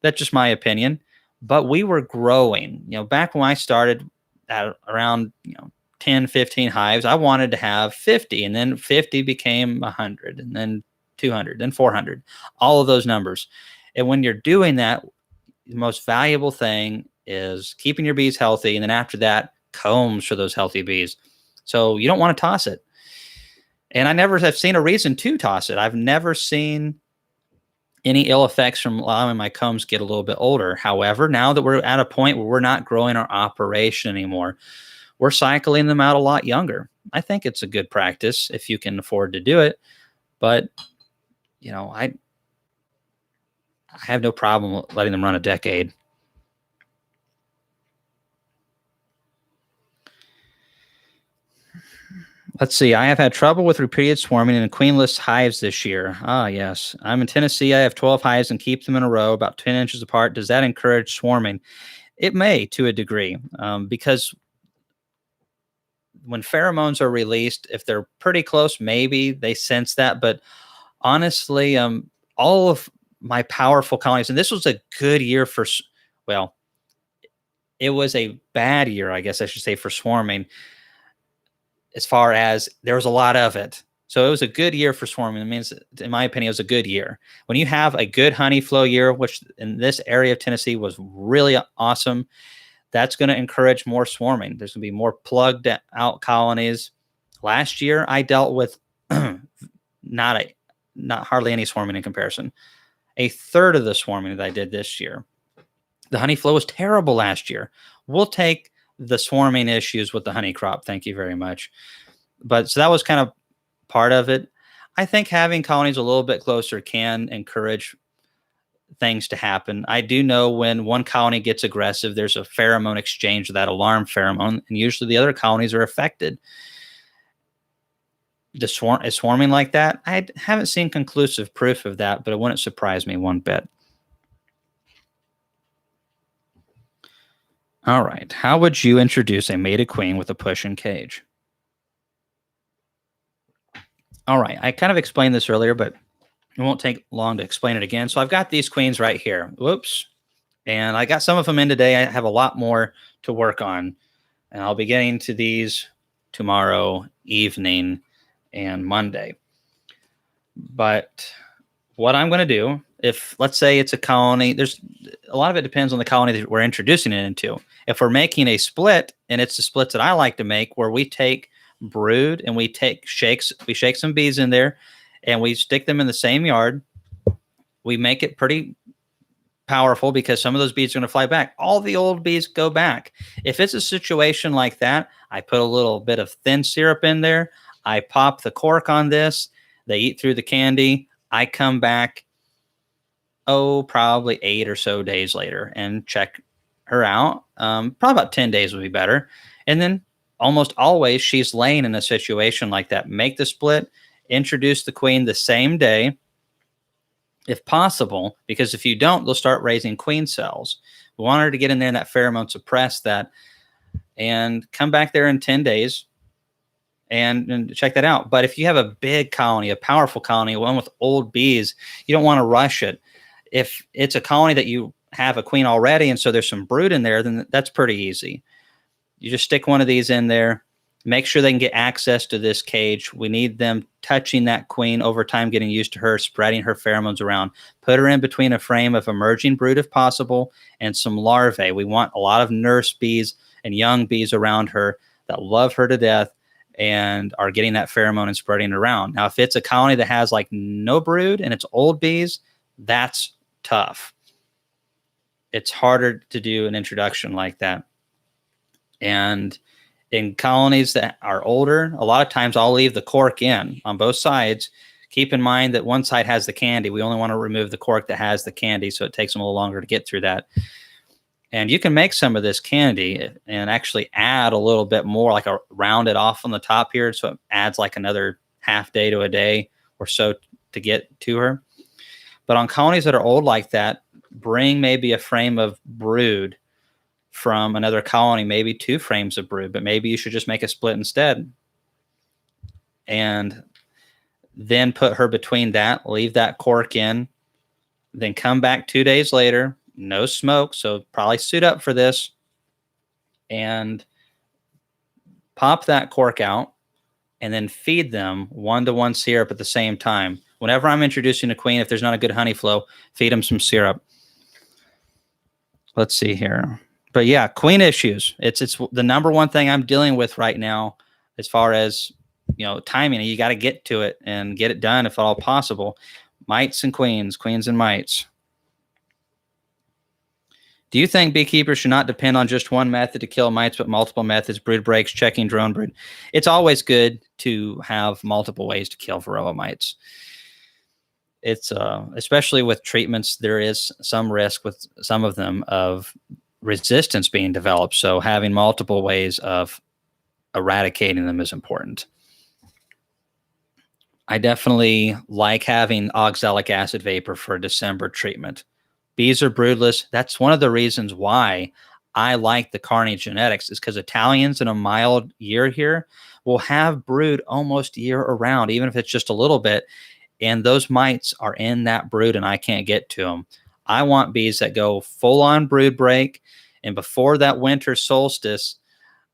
That's just my opinion. But we were growing. Back when I started at around 10, 15 hives, I wanted to have 50, and then 50 became 100, and then 200, then 400, all of those numbers. And when you're doing that, the most valuable thing is keeping your bees healthy, and then after that, combs for those healthy bees. So you don't want to toss it. And I never have seen a reason to toss it. I've never seen any ill effects from allowing my combs get a little bit older. However, now that we're at a point where we're not growing our operation anymore, we're cycling them out a lot younger. I think it's a good practice if you can afford to do it. But, I have no problem letting them run a decade. Let's see. I have had trouble with repeated swarming in queenless hives this year. Ah, yes. I'm in Tennessee. I have 12 hives and keep them in a row about 10 inches apart. Does that encourage swarming? It may, to a degree, because when pheromones are released, if they're pretty close, maybe they sense that. But honestly, all of my powerful colonies, and this was a good year for, well, it was a bad year, I guess I should say, for swarming, as far as there was a lot of it. So it was a good year for swarming. It means, in my opinion, it was a good year. When you have a good honey flow year, which in this area of Tennessee was really awesome, that's going to encourage more swarming. There's going to be more plugged out colonies. Last year, I dealt with not hardly any swarming in comparison. A third of the swarming that I did this year. The honey flow was terrible last year. We'll take the swarming issues with the honey crop. Thank you very much. But so that was kind of part of it. I think having colonies a little bit closer can encourage things to happen. I do know when one colony gets aggressive, there's a pheromone exchange, that alarm pheromone, and usually the other colonies are affected. Is swarming like that? I haven't seen conclusive proof of that, but it wouldn't surprise me one bit. All right. How would you introduce a mated queen with a push-in cage? All right. I kind of explained this earlier, but it won't take long to explain it again. So I've got these queens right here. Whoops. And I got some of them in today. I have a lot more to work on. And I'll be getting to these tomorrow evening and Monday. But what I'm going to do, if let's say it's a colony, there's a lot of it depends on the colony that we're introducing it into. If we're making a split, and it's the splits that I like to make, where we take brood and we shake some bees in there and we stick them in the same yard, we make it pretty powerful because some of those bees are going to fly back. All the old bees go back. If it's a situation like that, I put a little bit of thin syrup in there. I pop the cork on this. They eat through the candy. I come back, probably 8 or so days later and check her out. Probably about 10 days would be better. And then almost always she's laying in a situation like that. Make the split, introduce the queen the same day, if possible, because if you don't, they'll start raising queen cells. We want her to get in there and that pheromone suppress that, and come back there in 10 days and check that out. But if you have a big colony, a powerful colony, one with old bees, you don't want to rush it. If it's a colony that you have a queen already and so there's some brood in there, then that's pretty easy. You just stick one of these in there, make sure they can get access to this cage. We need them touching that queen over time, getting used to her, spreading her pheromones around. Put her in between a frame of emerging brood if possible and some larvae. We want a lot of nurse bees and young bees around her that love her to death and are getting that pheromone and spreading it around. Now, if it's a colony that has like no brood and it's old bees, that's tough. It's harder to do an introduction like that. And in colonies that are older, a lot of times I'll leave the cork in on both sides. Keep in mind that one side has the candy. We only want to remove the cork that has the candy, so it takes them a little longer to get through that. And you can make some of this candy and actually add a little bit more, like round it off on the top here, so it adds like another half day to a day or so to get to her. But on colonies that are old like that, bring maybe a frame of brood from another colony, maybe 2 frames of brood, but maybe you should just make a split instead. And then put her between that, leave that cork in, then come back 2 days later, no smoke, so probably suit up for this, and pop that cork out, and then feed them 1-to-1 syrup at the same time. Whenever I'm introducing a queen, if there's not a good honey flow, feed them some syrup. Let's see here. But yeah, queen issues. It's the number one thing I'm dealing with right now as far as, timing. You got to get to it and get it done if at all possible. Mites and queens, queens and mites. Do you think beekeepers should not depend on just one method to kill mites, but multiple methods, brood breaks, checking drone brood? It's always good to have multiple ways to kill Varroa mites. It's especially with treatments, there is some risk with some of them of resistance being developed. So having multiple ways of eradicating them is important. I definitely like having oxalic acid vapor for December treatment. Bees are broodless. That's one of the reasons why I like the Carney genetics, is because Italians in a mild year here will have brood almost year around, even if it's just a little bit. And those mites are in that brood and I can't get to them. I want bees that go full on brood break. And before that winter solstice,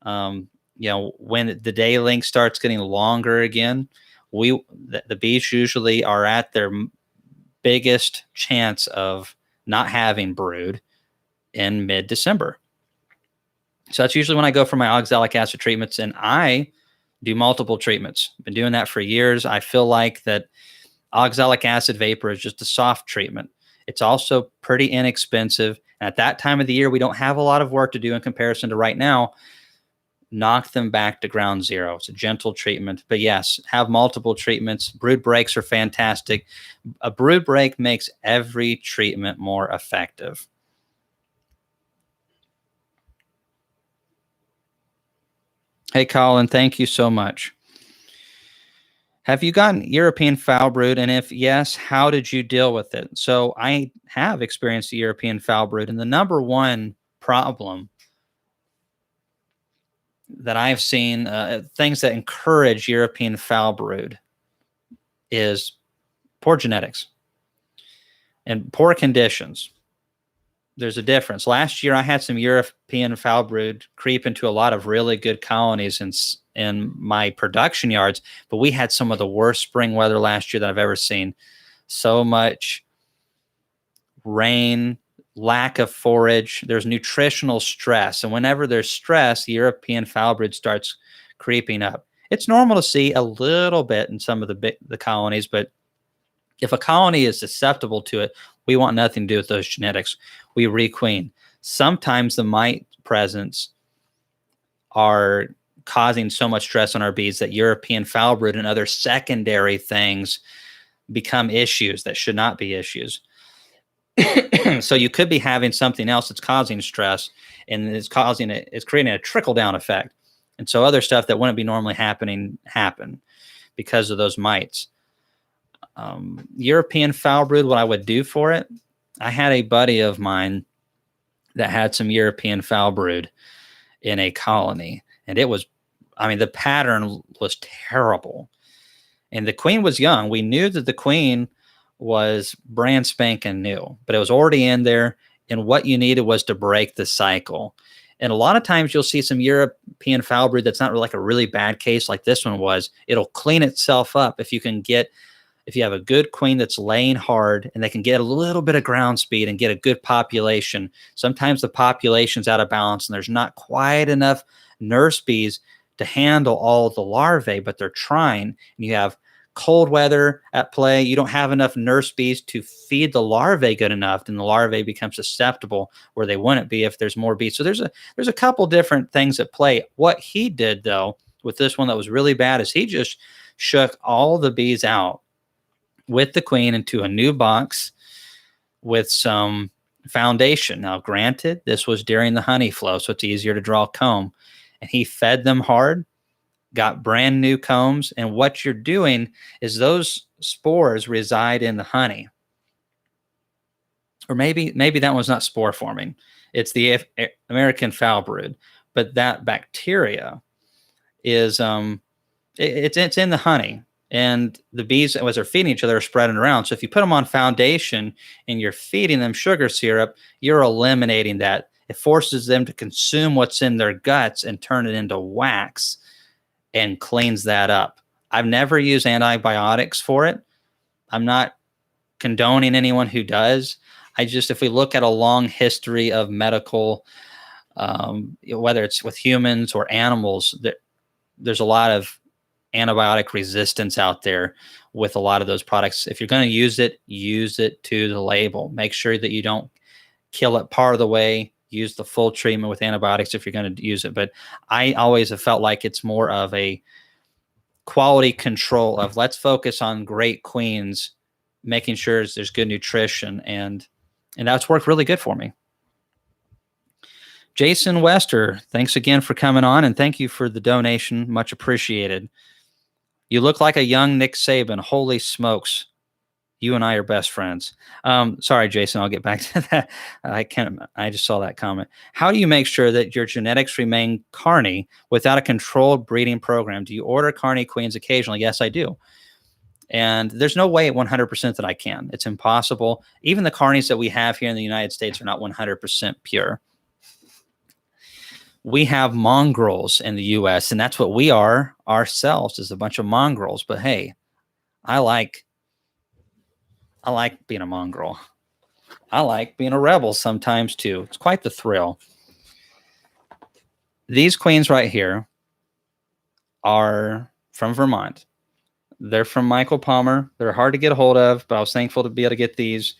when the day length starts getting longer again, the bees usually are at their biggest chance of not having brood in mid-December. So that's usually when I go for my oxalic acid treatments, and I do multiple treatments. I've been doing that for years. I feel like that oxalic acid vapor is just a soft treatment. It's also pretty inexpensive. And at that time of the year, we don't have a lot of work to do in comparison to right now. Knock them back to ground zero. It's a gentle treatment. But yes, have multiple treatments. Brood breaks are fantastic. A brood break makes every treatment more effective. Hey, Colin, thank you so much. Have you gotten European foul brood? And if yes, how did you deal with it? So I have experienced the European foul brood. And the number one problem that I've seen, things that encourage European foul brood, is poor genetics and poor conditions. There's a difference. Last year, I had some European foul brood creep into a lot of really good colonies in my production yards, but we had some of the worst spring weather last year that I've ever seen. So much rain, lack of forage, there's nutritional stress. And whenever there's stress, the European foul brood starts creeping up. It's normal to see a little bit in some of the colonies, but if a colony is susceptible to it, we want nothing to do with those genetics. We requeen. Sometimes the mite presence are causing so much stress on our bees that European foul brood and other secondary things become issues that should not be issues. So you could be having something else that's causing stress, and it's creating a trickle-down effect. And so other stuff that wouldn't be normally happen because of those mites. European foul brood, what I would do for it, I had a buddy of mine that had some European foul brood in a colony, and it was, the pattern was terrible. And the queen was young. We knew that the queen was brand spanking new, but it was already in there. And what you needed was to break the cycle. And a lot of times you'll see some European foul brood that's not like a really bad case like this one was. It'll clean itself up if you have a good queen that's laying hard and they can get a little bit of ground speed and get a good population. Sometimes the population's out of balance and there's not quite enough nurse bees to handle all the larvae, but they're trying. And you have cold weather at play. You don't have enough nurse bees to feed the larvae good enough, and the larvae become susceptible where they wouldn't be if there's more bees. So there's a couple different things at play. What he did, though, with this one that was really bad is he just shook all the bees out with the queen into a new box with some foundation. Now, granted, this was during the honey flow, so it's easier to draw comb. And he fed them hard, got brand new combs. And what you're doing is those spores reside in the honey. Or maybe that one's not spore forming. It's the American foul brood. But that bacteria is it's in the honey. And the bees, as they're feeding each other, are spreading around. So if you put them on foundation and you're feeding them sugar syrup, you're eliminating that. It forces them to consume what's in their guts and turn it into wax and cleans that up. I've never used antibiotics for it. I'm not condoning anyone who does. If we look at a long history of medical, whether it's with humans or animals, there's a lot of antibiotic resistance out there with a lot of those products. If you're going to use it to the label. Make sure that you don't kill it part of the way. Use the full treatment with antibiotics if you're going to use it. But I always have felt like it's more of a quality control of let's focus on great queens, making sure there's good nutrition, and that's worked really good for me. Jason Wester, thanks again for coming on, and thank you for the donation. Much appreciated. You look like a young Nick Saban. Holy smokes. You and I are best friends. Sorry, Jason, I'll get back to that. I just saw that comment. How do you make sure that your genetics remain carny without a controlled breeding program? Do you order carny queens occasionally? Yes, I do. And there's no way at 100% that I can. It's impossible. Even the carnies that we have here in the United States are not 100% pure. We have mongrels in the U.S., and that's what we are ourselves, is a bunch of mongrels. But hey, I like being a mongrel. I like being a rebel sometimes too. It's quite the thrill. These queens right here are from Vermont. They're from Michael Palmer. They're hard to get a hold of, but I was thankful to be able to get these.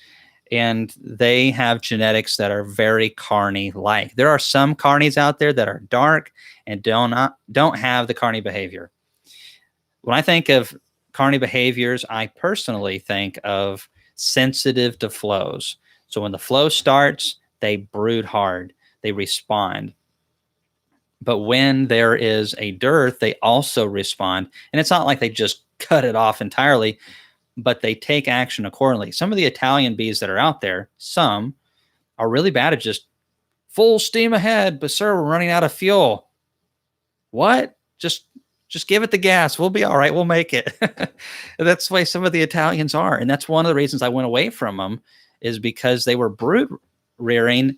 And they have genetics that are very carny-like. There are some carnies out there that are dark and don't have the carny behavior. When I think of carny behaviors, I personally think of sensitive to flows. So when the flow starts, they brood hard. They respond. But when there is a dearth, they also respond. And it's not like they just cut it off entirely, but they take action accordingly. Some of the Italian bees that are out there, some are really bad at just full steam ahead, but sir, we're running out of fuel. What? Just give it the gas. We'll be all right. We'll make it. That's the way some of the Italians are. And that's one of the reasons I went away from them, is because they were brood rearing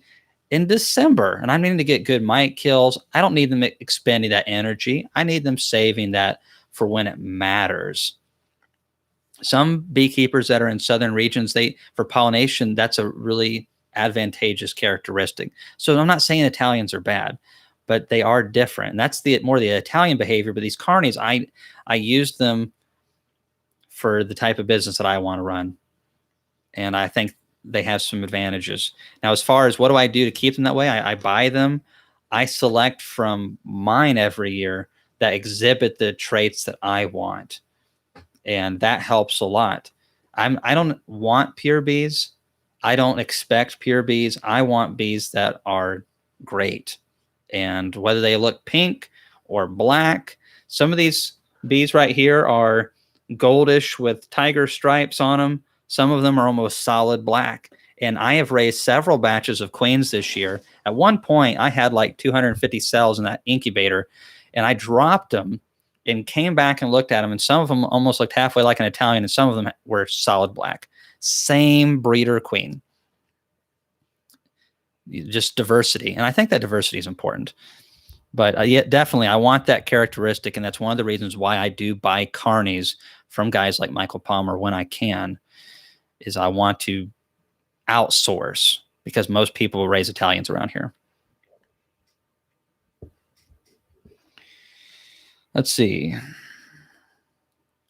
in December. And I'm needing to get good mite kills. I don't need them expending that energy. I need them saving that for when it matters. Some beekeepers that are in southern regions, for pollination, that's a really advantageous characteristic. So I'm not saying Italians are bad, but they are different. And that's more the Italian behavior. But these carnies, I use them for the type of business that I want to run. And I think they have some advantages. Now, as far as what do I do to keep them that way, I buy them. I select from mine every year that exhibit the traits that I want. And that helps a lot. I don't want pure bees. I don't expect pure bees. I want bees that are great. And whether they look pink or black, some of these bees right here are goldish with tiger stripes on them. Some of them are almost solid black. And I have raised several batches of queens this year. At one point, I had like 250 cells in that incubator, and I dropped them and came back and looked at them. And some of them almost looked halfway like an Italian, and some of them were solid black. Same breeder queen. Just diversity. And I think that diversity is important. But yeah, definitely, I want that characteristic. And that's one of the reasons why I do buy carnies from guys like Michael Palmer when I can, is I want to outsource, because most people raise Italians around here. Let's see.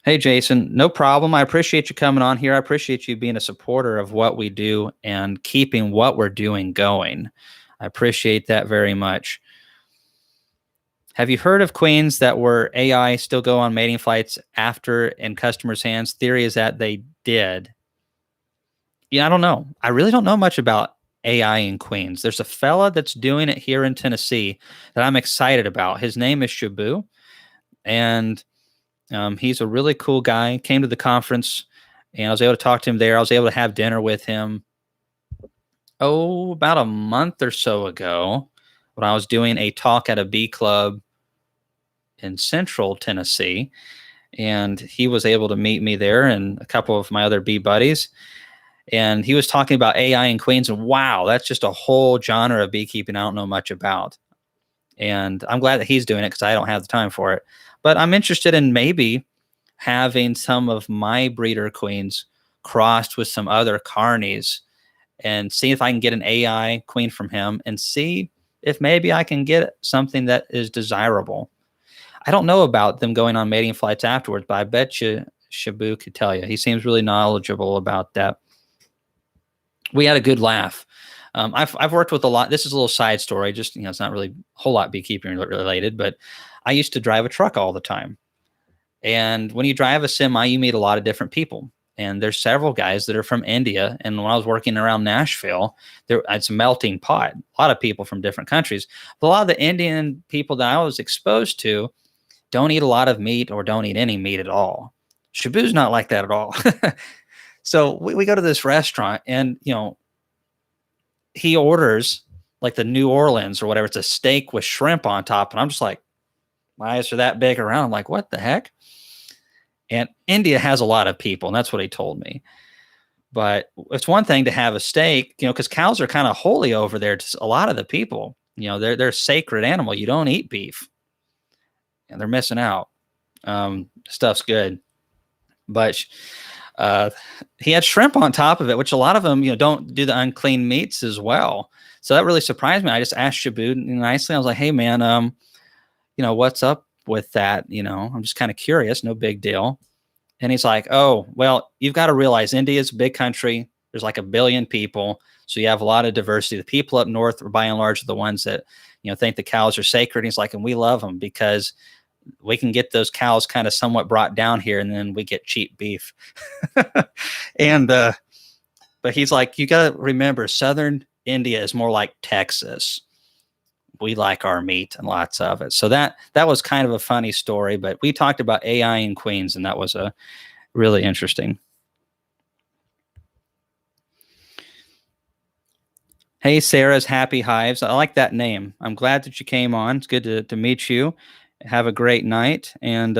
Hey, Jason, no problem. I appreciate you coming on here. I appreciate you being a supporter of what we do and keeping what we're doing going. I appreciate that very much. Have you heard of queens that were AI still go on mating flights after in customers' hands? Theory is that they did. Yeah, I don't know. I really don't know much about AI in queens. There's a fella that's doing it here in Tennessee that I'm excited about. His name is Shabu, and he's a really cool guy. Came to the conference, and I was able to talk to him there. I was able to have dinner with him, about a month or so ago, when I was doing a talk at a bee club in central Tennessee. and he was able to meet me there and a couple of my other bee buddies. And he was talking about AI and queens, and wow, that's just a whole genre of beekeeping I don't know much about. And I'm glad that he's doing it because I don't have the time for it. But I'm interested in maybe having some of my breeder queens crossed with some other carnies and see if I can get an AI queen from him and see if maybe I can get something that is desirable. I don't know about them going on mating flights afterwards, but I bet you Shabu could tell you. He seems really knowledgeable about that. We had a good laugh. I've worked with a lot. This is a little side story. Just, it's not really a whole lot beekeeping related, but I used to drive a truck all the time. And when you drive a semi, you meet a lot of different people. And there's several guys that are from India. And when I was working around Nashville, it's a melting pot. A lot of people from different countries. But a lot of the Indian people that I was exposed to don't eat a lot of meat or don't eat any meat at all. Shabu's not like that at all. So we go to this restaurant and, he orders like the New Orleans or whatever. It's a steak with shrimp on top. And I'm just like, my eyes are that big around. I'm like, what the heck? And India has a lot of people, and that's what he told me. But it's one thing to have a steak, because cows are kind of holy over there to a lot of the people. They're a sacred animal. You don't eat beef. And they're missing out. Stuff's good. But he had shrimp on top of it, which a lot of them, don't do the unclean meats as well. So that really surprised me. I just asked Shabu nicely. I was like, hey, man, what's up with that? I'm just kind of curious. No big deal. And he's like, oh, well, you've got to realize India is a big country. There's like 1 billion people. So you have a lot of diversity. The people up north are by and large the ones that, think the cows are sacred. And he's like, and we love them because we can get those cows kind of somewhat brought down here, and then we get cheap beef. And but he's like, you got to remember, southern India is more like Texas. We like our meat and lots of it. So that was kind of a funny story, but we talked about AI and queens, and that was a really interesting. Hey, Sarah's Happy Hives. I like that name. I'm glad that you came on. It's good to meet you. Have a great night. And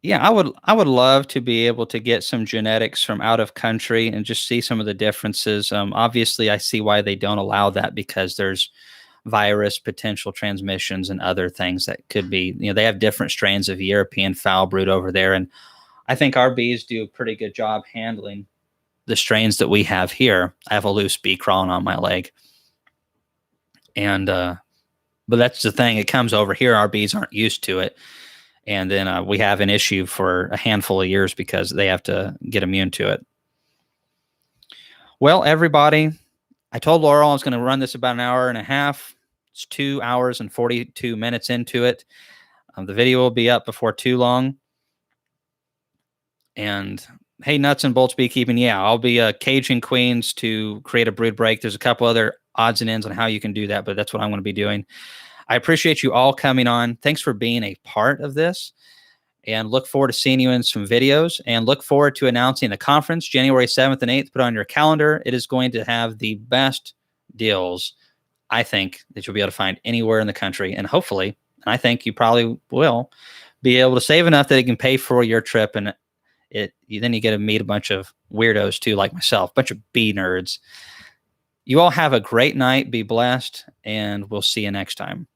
yeah, I would love to be able to get some genetics from out of country and just see some of the differences. Obviously, I see why they don't allow that, because there's virus potential transmissions and other things that could be, they have different strains of European foul brood over there. And I think our bees do a pretty good job handling the strains that we have here. I have a loose bee crawling on my leg. And, but that's the thing. It comes over here. Our bees aren't used to it. And then we have an issue for a handful of years because they have to get immune to it. Well, everybody, I told Laurel I was going to run this about 1.5 hours. It's 2 hours and 42 minutes into it. The video will be up before too long. And hey, nuts and bolts beekeeping. Yeah, I'll be caging queens to create a brood break. There's a couple other odds and ends on how you can do that, but that's what I'm going to be doing. I appreciate you all coming on. Thanks for being a part of this, and look forward to seeing you in some videos, and look forward to announcing the conference January 7th and 8th. Put on your calendar. It is going to have the best deals, I think, that you'll be able to find anywhere in the country. And hopefully, and I think you probably will, be able to save enough that it can pay for your trip. And then you get to meet a bunch of weirdos too, like myself, a bunch of bee nerds. You all have a great night. Be blessed, and we'll see you next time.